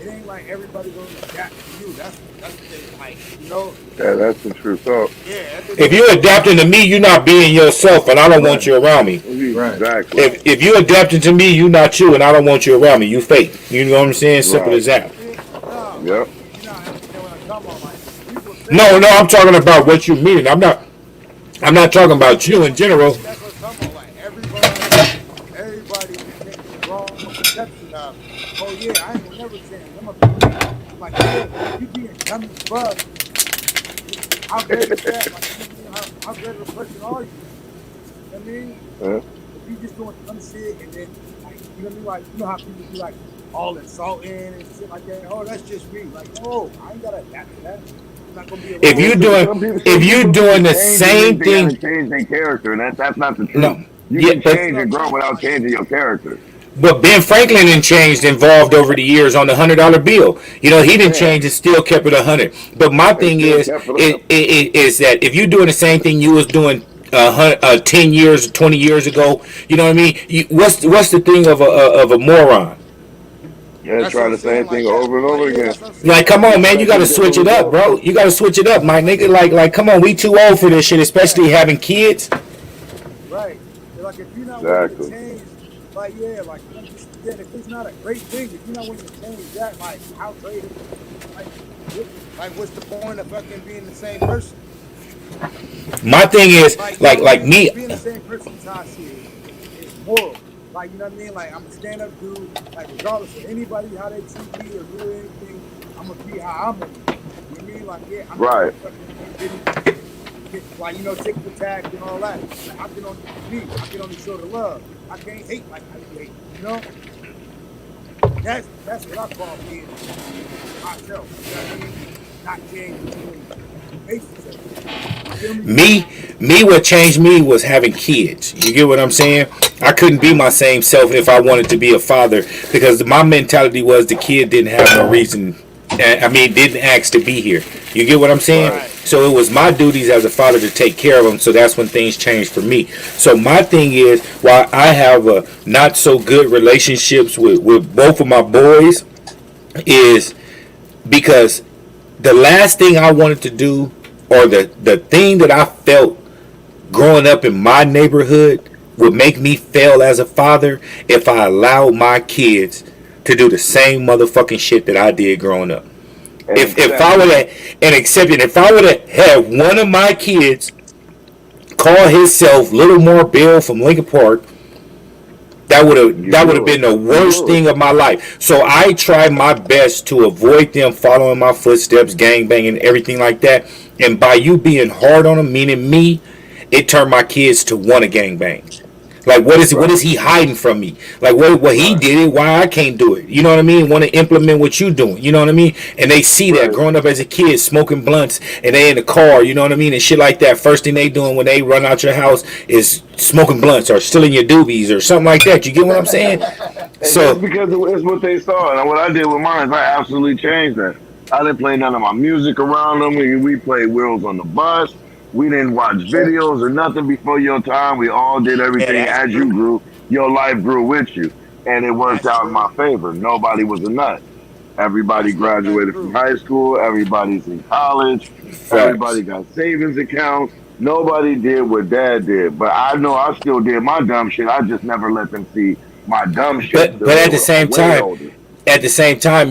It ain't like everybody gonna adapt to you. That's the thing. Like, you know. Yeah, that's the truth. So, yeah. If you're adapting to me, you're not being yourself, and I don't want you around me. Right. Exactly. If you're adapting to me, you're not you, and I don't want you around me. You fake. You know what I'm saying? Simple as that. Yep. No, I'm talking about what you mean. I'm not talking about you in general. That's what I'm talking about. Like, everybody takes the wrong perception of, oh yeah, I ain't gonna never change. I'm gonna be like, yeah, you being dumb as fuck. How great is that? Like, how great of a person are you? You know what I mean? If you just doing dumb shit and then, like, you know what I mean? Like, you know how people be like all insulting and shit like that. Oh, that's just me. Like, oh, I ain't gotta adapt to that. If you're doing the same thing, change their character, and that's not the truth. No, you can change and grow without changing your character. But Ben Franklin didn't change involved over the years on the $100 bill. You know, he didn't change and still kept it 100. But my thing is that if you're doing the same thing you was doing 10 years, 20 years ago, you know what I mean? What's the thing of a moron? Yeah, try the same thing over and over again. Like, come on, man, you got to switch it up, bro. You got to switch it up, my nigga. Like, come on, we too old for this shit, especially having kids. Right. Like, if you're not willing to change, like, yeah, like, if it's not a great thing, if you're not willing to change that, like, how great is it? Like, what's the point of fucking being the same person? My thing is, like me. Being the same person is how I see it. It's moral. Like, you know what I mean? Like, I'm a stand-up dude. Like, regardless of anybody, how they treat me or do anything, I'm going to be how I'm going to be. You know what I mean? Like, yeah, I'm right. Like, you know, take the tag and all that. Like, I can only be me. I can only show the love. I can't hate like I hate. You know? That's what I call being myself. You know what I mean? Not changing Me, what changed me was having kids. You get what I'm saying? I couldn't be my same self if I wanted to be a father because my mentality was the kid didn't have no reason. I mean, didn't ask to be here. You get what I'm saying? Right. So it was my duties as a father to take care of them. So that's when things changed for me. So my thing is, while I have a not so good relationships with both of my boys, is because the last thing I wanted to do, or the thing that I felt growing up in my neighborhood would make me fail as a father if I allowed my kids to do the same motherfucking shit that I did growing up. If I would have had one of my kids call himself Little More Bill from Lincoln Park You that would have do been it. the You worst do it. thing of my life. So I try my best to avoid them following my footsteps, gang banging, everything like that. And by you being hard on them, meaning me, it turned my kids to want to gang bang. Like what is Right. he hiding from me? Like what he Right. did it, why I can't do it? You know what I mean? Want to implement what you doing? You know what I mean? And they see that Right. growing up as a kid, smoking blunts, and they in the car. You know what I mean? And shit like that. First thing they doing when they run out your house is smoking blunts or stealing your doobies or something like that. You get what I'm saying? And that's So because it's what they saw. And what I did with mine is I absolutely changed that. I didn't play none of my music around them. We played Wheels on the Bus. We didn't watch videos or nothing before your time. We all did Yeah, everything that's as you true. grew. Your life grew with you. And it worked That's out in true. my favor. Nobody was a nut. Everybody That's very graduated from true. high school. Everybody's in college. facts. Everybody got savings accounts. Nobody did what dad did. But I know I still did my dumb shit. I just never let them see my dumb shit But till they at the were same way time, older.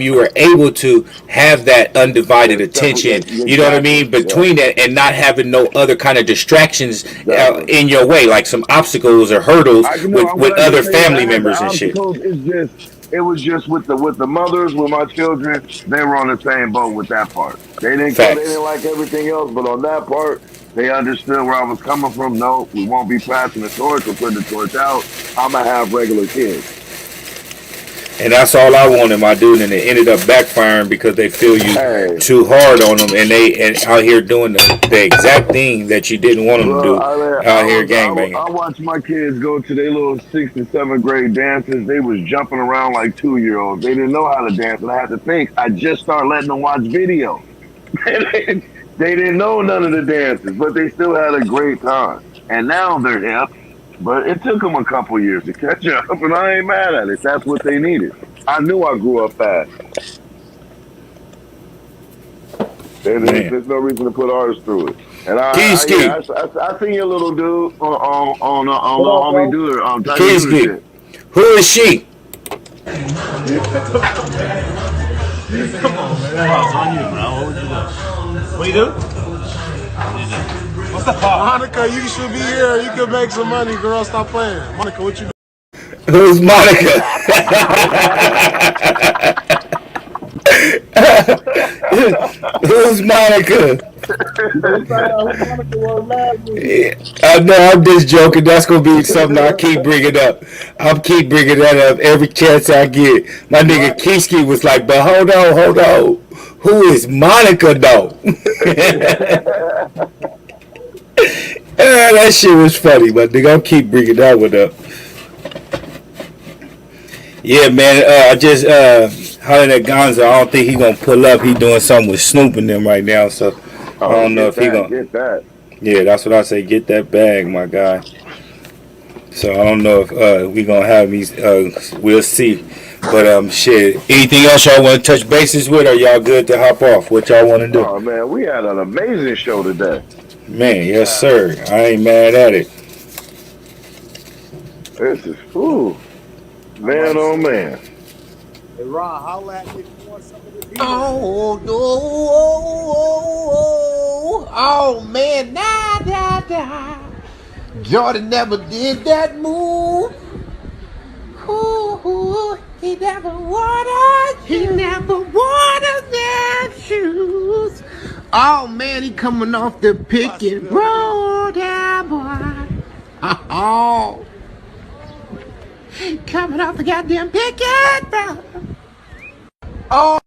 you were able to have that undivided Yeah, attention, you know what I exactly. mean, Yeah, between that and not having no other kind of distractions exactly. in your way, like some obstacles or hurdles I can know with what I other can say is family I had the members and shit. obstacles. It was just with the mothers, with my children, they were on the same boat with that part. They Facts. didn't like everything else, but on that part, they understood where I was coming from. No, we won't be passing the torch or putting the torch out. I'm gonna have regular kids. And that's all I wanted, my dude, and it ended up backfiring because they feel you Hey, too hard on them, and they and out here doing the exact thing that you didn't want them to bro, do, out here gangbanging. I watched my kids go to their little sixth and seventh grade dances. They was jumping around like 2 year olds. They didn't know how to dance, and I had to think. I just started letting them watch videos. They didn't know none of the dances, but they still had a great time. And now they're hip, but it took them a couple years to catch up, and I ain't mad at it. That's what they needed. I knew I grew up fast. Man, There's no reason to put ours through it. And Keyski, I seen your little dude on What the up, homie bro? dude Tiger Dude Keyski, shit. who is she? What you do? What's the part? Monica, you should be here. You could make some money, girl. Stop playing. Monica, what you doing? Who's Monica? Who's Monica? You gonna find out who Monica was last week. Yeah, I know, I'm just joking. That's gonna be something I keep bringing up. I'll keep bringing that up every chance I get. My nigga Right. Kishki was like, but hold on. Who is Monica though? That shit was funny, my nigga. I'll keep bringing that one up. Yeah, man. I just hollered at Gonzo. I don't think he gonna pull up. He doing something with Snoop and them right now. So I Oh, don't know if he gonna. get that. Yeah, that's what I say. Get that bag, my guy. So I don't know if we gonna have these. We'll see. But shit. Anything else y'all want to touch bases with? Or y'all good to hop off? What y'all want to do? Oh man, we had an amazing show today. Man, yes sir. I ain't mad at it. This is ooh, man, oh man. Hey, Ron, holla at me if you want some of the beat. Oh, no, oh, man, nah. Jordan never did that move. Ooh, he never wore them shoes. Oh, man, he coming off the pick and roll down, boy. Oh, coming off the goddamn pick and roll. Oh.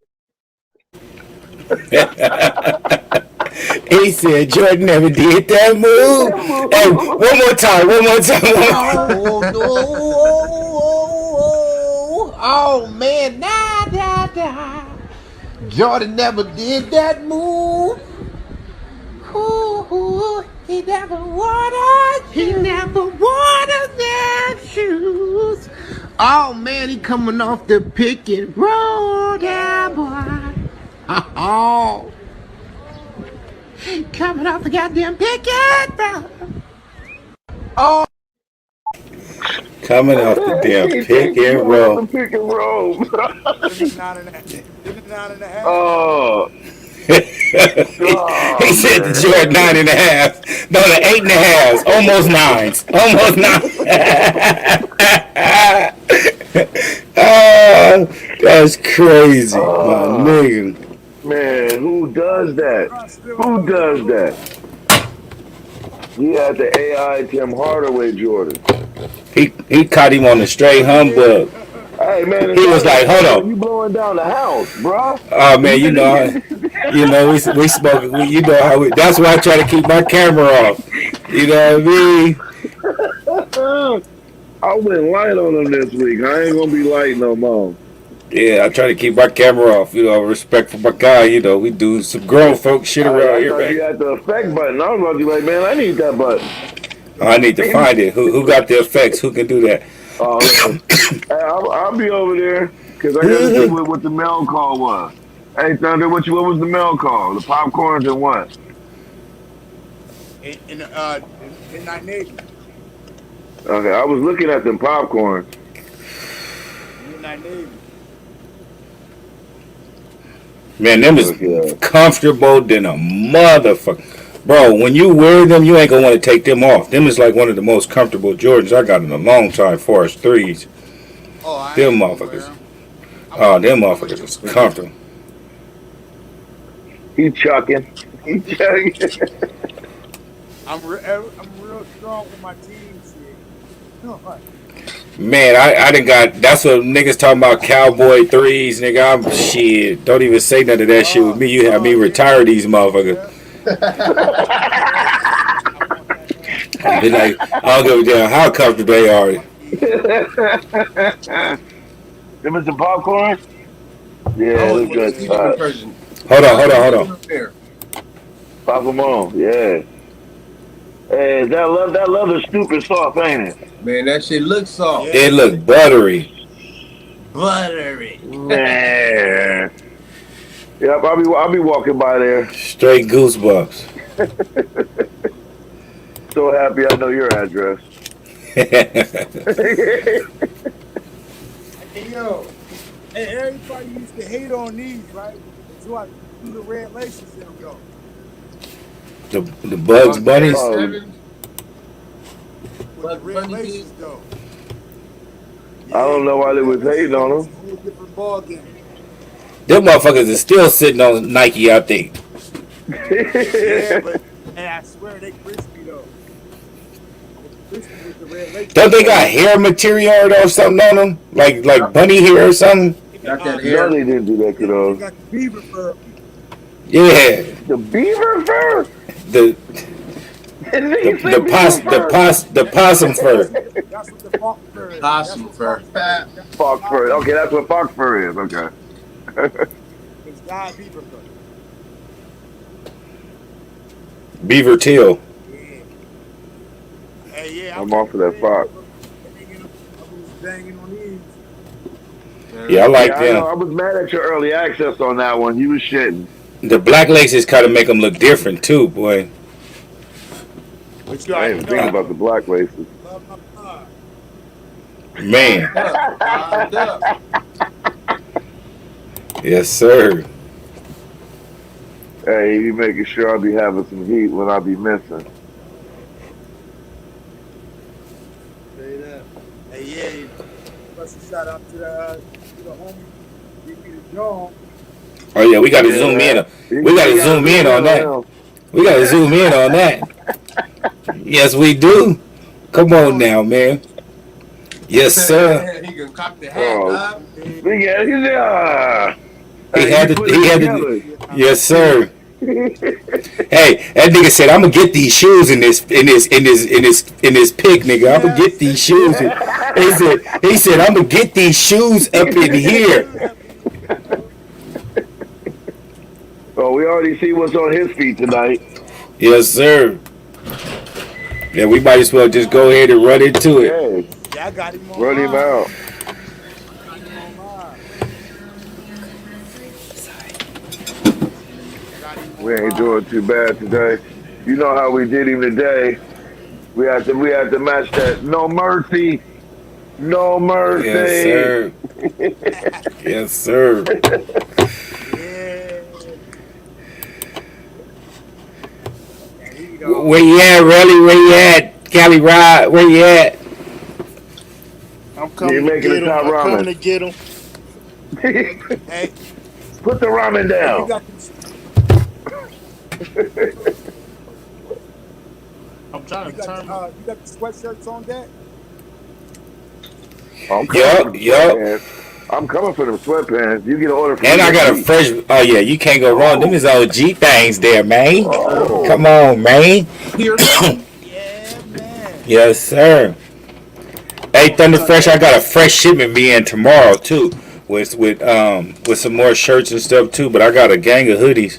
He said Jordan never did that move. Hey, one more time. Oh, no. Oh, man, nah. Jordan never did that move. Ooh, he never wore them shoes. Oh, man, he coming off the pick and roll down, boy. Oh, coming off the goddamn pick and roll. Oh. Coming off the damn pick and roll. Pick and roll. Give me 9.5. Oh. He said the Jordan 9.5. No, the 8.5s. Almost 9s. That's crazy, my Oh, nigga. man, who does that? Who does that? He had the AI Tim Hardaway Jordan. He caught him on the straight humbug. Hey, man, it He was sounded like, like "Hold Convo, on, you blowing down the house, bruh. oh man, You didn't we smoke. You know how we. That's why I try to keep my camera off. You know what I mean? I went light on him this week. I ain't gonna be light no more. Yeah, I try to keep my camera off. You know, respect for my guy. You know, we do some grown folk shit around I here, thought you man. had the effect button. I was about to be like, man, I need that button. I need to find it. Who got the effects? Who can do that? Oh, listen. Hey, I'll be over there because I got to see what the mail call was. Hey, Thunder, what was the mail call? The popcorns and what? In Midnight Navy. Okay, I was looking at them popcorns. Midnight Navy. Man, them is comfortable than a motherfucker. Bro, when you wear them, you ain't gonna want to take them off. Them is like one of the most comfortable Jordans I got in a long time for us threes. Oh, them motherfuckers. Oh, them motherfuckers is comfortable. He chucking. He chucking. I'm real strong with my team shit. Man, I done got, that's what niggas talking about cowboy threes, nigga. I'm shit. Don't even say none of that shit with me. You have me retire these motherfuckers. Be like, I don't give a damn how comfortable they are. Them is some popcorn? Yeah, look good. Hold on. Pop them on, yeah. Hey, that leather stupid soft, ain't it? Man, that shit looks soft. Yeah. It look buttery. Buttery. Man. Yep, I'll be walking by there. Straight goosebumps. So happy I know your address. Hey, yo. Hey, everybody used to hate on these, right? Until I threw the red laces in them, though. The Bugs Bunnies? With the red laces, though. I don't know why they was hating on them. It's a whole different ball game. Them motherfuckers is still sitting on Nike, I think. Yeah, but and I swear they crispy though. Crispy with the red laces. Don't they got hair material or something on them? Like bunny hair or something? Got that hair. No, they didn't do that to those. They got the beaver fur. Yeah. The beaver fur? The possum fur. That's what the fox fur is. Possum fur. Fox fur. Okay, that's what fox fur is. Okay. It's not beaver fur. Beaver tail. Yeah. Hey, yeah. I'm off of that fox. Banging on these. Yeah, I like them. I was mad at your early access on that one. You was shitting. The black laces kind of make them look different too, boy. I ain't thinking about the black laces. Man. Yes, sir. Hey, you making sure I'll be having some heat when I be missing. Hey, yeah. Special shout out to the homie. Give me the John. Oh yeah, we gotta zoom in. We gotta zoom in on that. We gotta zoom in on that. Yes, we do. Come on now, man. Yes, sir. He can cop the hat, huh? He had to. Yes, sir. Hey, that nigga said, "I'm gonna get these shoes in this pick, nigga. I'm gonna get these shoes." He said, "I'm gonna get these shoes up in here." Oh, we already see what's on his feet tonight. Yes, sir. Yeah, we might as well just go ahead and run into it. Hey, yeah, I got him on run him out. We ain't doing too bad today. You know how we did him today. We had to match that. No mercy. No mercy. Yes, sir. Yes, sir. Where you at, Relly? Where you at? Cali Rod, where you at? You're coming to making the get him. top I'm coming ramen. to get him. Hey, Put the ramen hey, you down. got I'm trying to determine. you got the sweatshirts on deck. I'm coming for them Yup. sweatpants. I'm coming for them sweatpants. You get an order from And me I next got a week. fresh. Oh yeah, you can't go wrong. Them Oh, is OG things there, man. Come oh. on, man. Here, man. Yeah, man. Yes, sir. Hey, Thunder Fresh, I got a fresh shipment being tomorrow too, with some more shirts and stuff too. But I got a gang of hoodies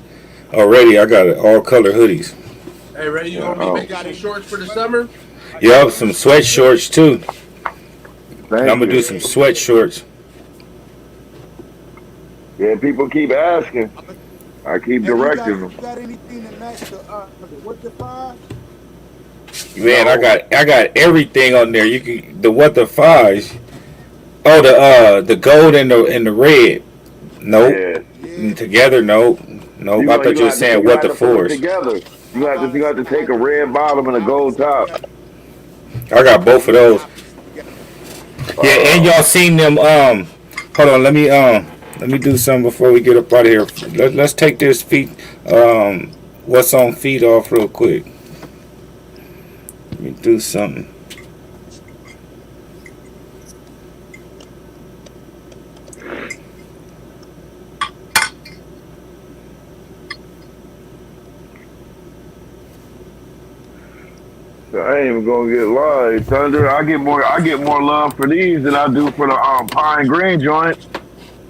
already. I got all color hoodies. Hey, Ray, you gonna be making some shorts for the summer? Yup, some sweat shorts too. And I'm Thank gonna do you. some sweat shorts. Yeah, people keep asking. I keep directing them. You got anything that match the what the five? Man, No. I got everything on there. You can the what the fives. Oh, the gold and the red. Nope. Yeah. Together, nope. Nope. I thought you were saying what the to put them fours. together. You have to take a red bottom and a gold top. I got both of those. Yeah, and y'all seen them. Hold on. Let me do something before we get up out of here. Let's take this feet. What's on feet off real quick. Let me do something. I ain't even gonna get live, Thunder. I get more love for these than I do for the pine green joint.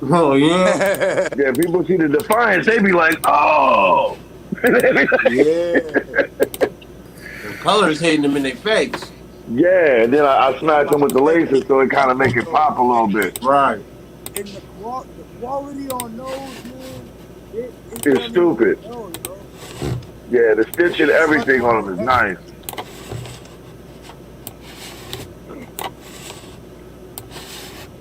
Oh yeah. Yeah, people see the Defiance, they be like, oh. Yeah. The colors hitting them in their face. Yeah, and then I smash them with the laces so it kind of make it pop a little bit. Right. And the quality on those, man, It's stupid. Yeah, the stitching, everything on them is nice.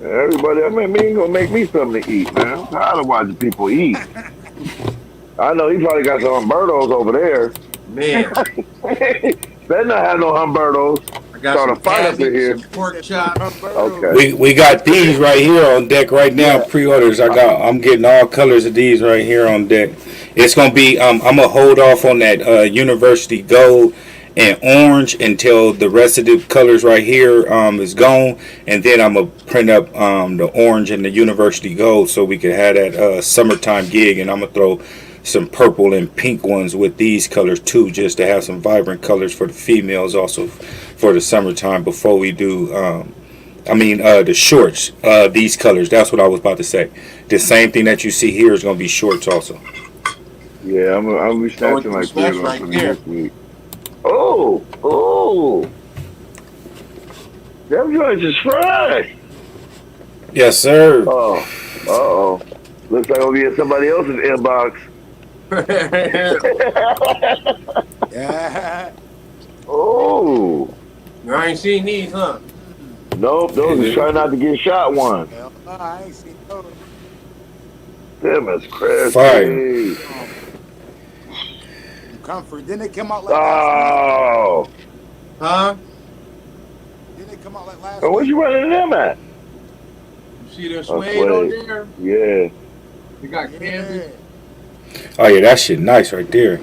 Everybody, me gonna make me something to eat, man. I'm tired of watching people eat. I know he probably got some Humbertos over there. Man. Better not have no Humbertos. I got Start a some fight up in cabbage, here. some pork chops. Okay. We got these right here on deck right now. Yeah. Pre-orders. I'm getting all colors of these right here on deck. It's gonna be. I'm gonna hold off on that University Gold and Orange until the rest of the colors right here is gone, and then I'm gonna print up the Orange and the University Gold so we can have that summertime gig. And I'm gonna throw some purple and pink ones with these colors too, just to have some vibrant colors for the females also for the summertime before we do the shorts, these colors. That's what I was about to say. The same thing that you see here is gonna be shorts also. Yeah, I'm gonna be snatching like 3 of them from this week. Oh, them joints is fresh. Yes, sir. Oh. Looks like I'll be in somebody else's inbox. Yeah. Oh. I ain't seen these, huh? Nope, those is trying not to get shot one. Hell no, I ain't seen those. Them is crazy. Fire. Comfort. Then they come out like Oh. Huh? Then they come out like last And what you running them at? You see the suede on there? Yeah. You got canvas. Oh yeah, that shit nice right there.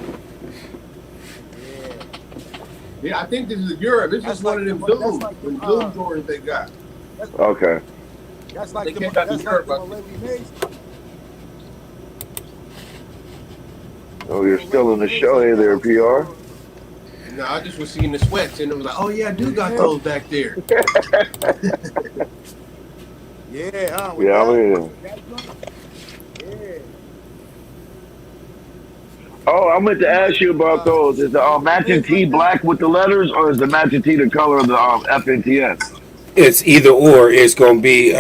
Yeah, I think this is Europe. This is one of them Zoom Jordans they got. Okay. That's like They came out to Europe, I think. Oh, you're still in the show here there, PR. No, I just was seeing the sweats and it was like, oh yeah, I do got those back there. Yeah, Yeah, I'm in. Yeah. Oh, I meant to ask you about those. Is the matching tee black with the letters, or is the matching tee the color of the FNTS? It's either or. It's gonna be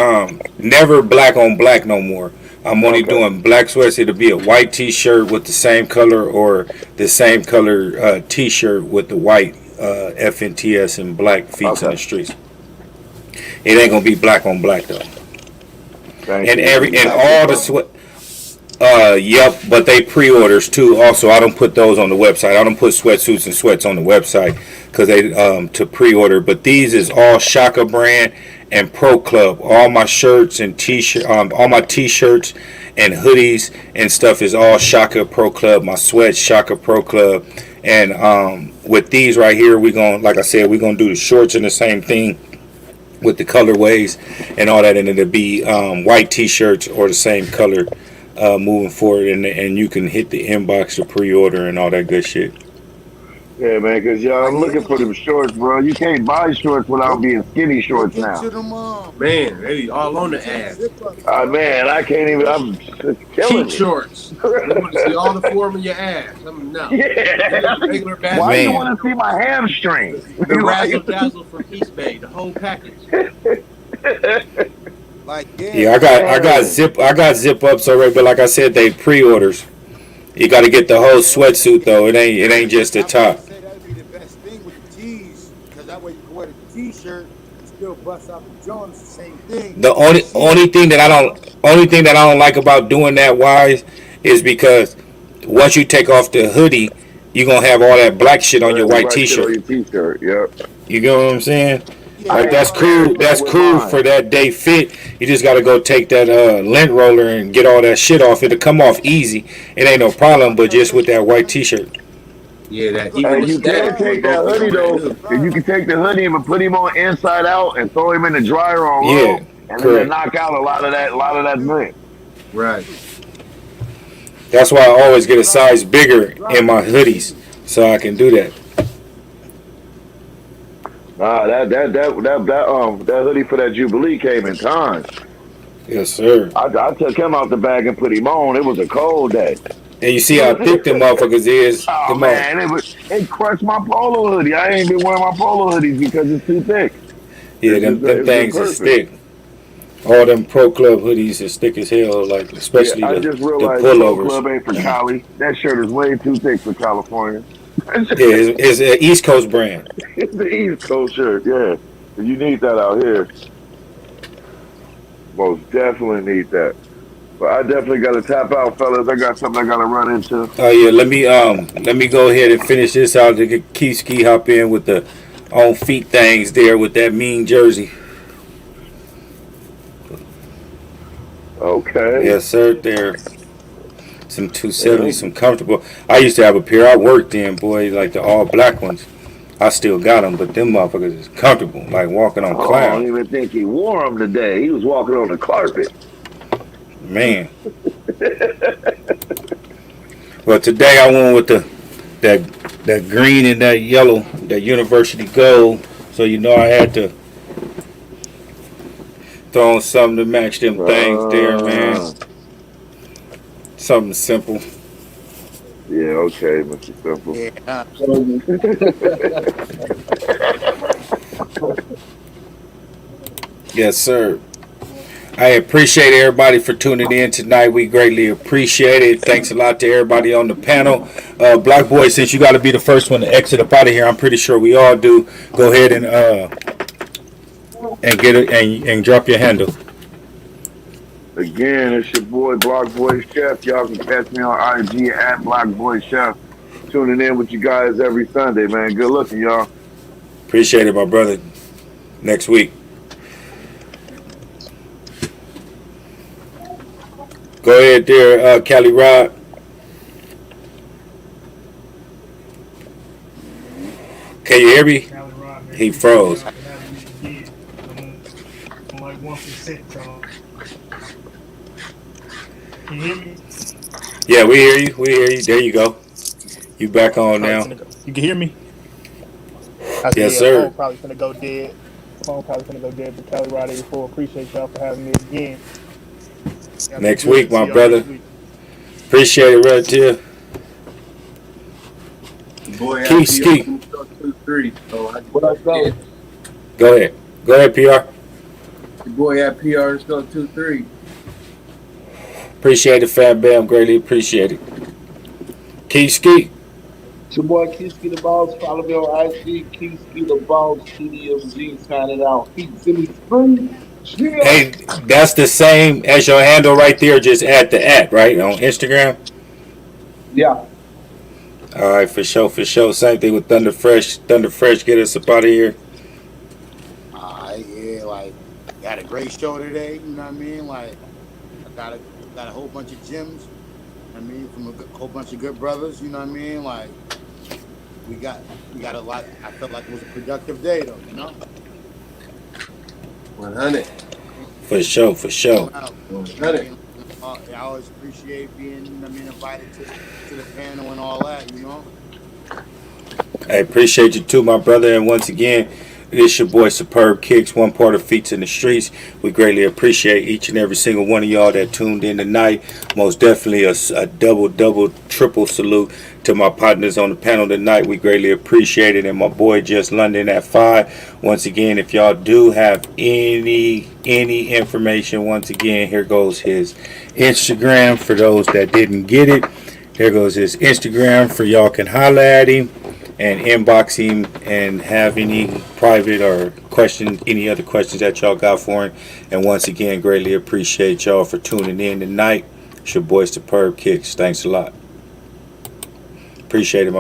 never black on black no more. I'm only doing black sweats. It'll be a white T-shirt with the same color, or the same color T-shirt with the white FNTS and black feet in the streets. It ain't gonna be black on black though. And all the sweat. Yep, but they pre-orders too. Also, I don't put those on the website. I don't put sweatsuits and sweats on the website because they to pre-order. But these is all Shaka brand, and Pro Club. All my shirts and all my t-shirts and hoodies and stuff is all Shaka Pro Club. My sweats Shaka Pro Club. And with these right here, we gonna, like I said, we gonna do the shorts and the same thing with the colorways and all that, and it'll be white t-shirts or the same color moving forward. And you can hit the inbox to pre-order and all that good shit. Yeah, man, because I'm looking for them shorts, bro. You can't buy shorts without being skinny shorts Look now. into them, Man, they all on the ass. Man, I can't even. It's killing Cheap me. shorts. We want to see all the form of your ass. No. Yeah. Regular Why do you want to see my hamstring? The razzle dazzle from East Bay, the whole package. Like Yeah, I got zip ups already, but like I said, they pre-orders. You got to get the whole sweatsuit though. It ain't just the top. say that'd be the best thing with the tees, because that way you can wear the t-shirt and still bust out the joints. The same thing. The only thing that I don't like about doing that, wise, is because once you take off the hoodie, you're gonna have all that black shit on your white t-shirt. Yep. You get what I'm saying? Yeah, like that's cool. That's cool for that day fit. You just gotta go take that lint roller and get all that shit off. It'll come off easy. It ain't no problem. But just with that white t-shirt. Yeah, that. And you can take that hoodie though. And you can take the hoodie and put him on inside out and throw him in the dryer on low, and then knock out a lot of that lint. Right. That's why I always get a size bigger in my hoodies, so I can do that. Nah, that hoodie for that Jubilee came in time. Yes, sir. I took him out the bag and put him on. It was a cold day. And you see how thick them motherfuckers is. Oh man, it crushed my polo hoodie. I ain't been wearing my polo hoodies because it's too thick. Yeah, them things is thick. All them Pro Club hoodies is thick as hell, like especially I the just realized pullovers. Pro Club ain't for Cali. That shirt is way too thick for California. Yeah, it's an East Coast brand. It's the East Coast shirt, yeah. You need that out here. Most definitely need that. But I definitely got to tap out, fellas. I got something I got to run into. Oh yeah, let me go ahead and finish this out to get Key hop in with the on feet things there with that mean jersey. Okay. Yes, sir. There. Some 270, some comfortable. I used to have a pair I worked in, boy, like the all black ones. I still got them, but them motherfuckers is comfortable, like walking on clouds. I don't even think he wore them today. He was walking on the carpet. Man. Well, today I went with that green and that yellow, that university gold. So you know I had to throw on something to match them things there, man. Something simple. Yeah, okay, Mr. Simple. Yes, sir. I appreciate everybody for tuning in tonight. We greatly appreciate it. Thanks a lot to everybody on the panel. Black Boy, since you got to be the first one to exit up out of here, I'm pretty sure we all do. Go ahead and get it and drop your handle. Again, it's your boy Block Boy Chef. Y'all can catch me on IG at Block Boy Chef. Tuning in with you guys every Sunday, man. Good looking, y'all. Appreciate it, my brother. Next week. Go ahead there, Cali Rod. Can you hear me? He froze. Can you hear me? Yeah, we hear you. We hear you. There you go. You back on now. You can hear me? Yes, sir. Phone probably finna go dead. But Cali Rod 84. Appreciate y'all for having me again. Next week, my brother. Appreciate it, Red Tier. Key Ski. What up, bro? Go ahead. Go ahead, PR. Your boy at PR still 2-3. Appreciate it, Fat Bam. Greatly appreciate it. Key Ski. It's your boy Keyski the Boss. Follow me on IG, Keyski the Boss, TDMG, sign it out. Heat City Spring. Yeah. Hey, that's the same as your handle right there, just at the right on Instagram. Yeah. All right, for sure. Same thing with Thunder Fresh. Thunder Fresh, get us up out of here. Yeah, like Got a great show today. You know what I mean? Like I got a whole bunch of gems. I mean, from whole bunch of good brothers. You know what I mean? Like we got a lot. I felt like it was a productive day, though. You know. 100. For sure. 100. I always appreciate being, you know what I mean, invited to the panel and all that. You know. I appreciate you too, my brother. And once again, this your boy Superb Kicks, one part of Feats in the Streets. We greatly appreciate each and every single one of y'all that tuned in tonight. Most definitely a double, triple salute to my partners on the panel tonight. We greatly appreciate it. And my boy Just London at 5. Once again, if y'all do have any information, once again, here goes his Instagram for those that didn't get it. Here goes his Instagram for y'all can holler at him and inbox him and have any private or questions, any other questions that y'all got for him. And once again, greatly appreciate y'all for tuning in tonight. It's your boy Superb Kicks. Thanks a lot. Appreciate it, my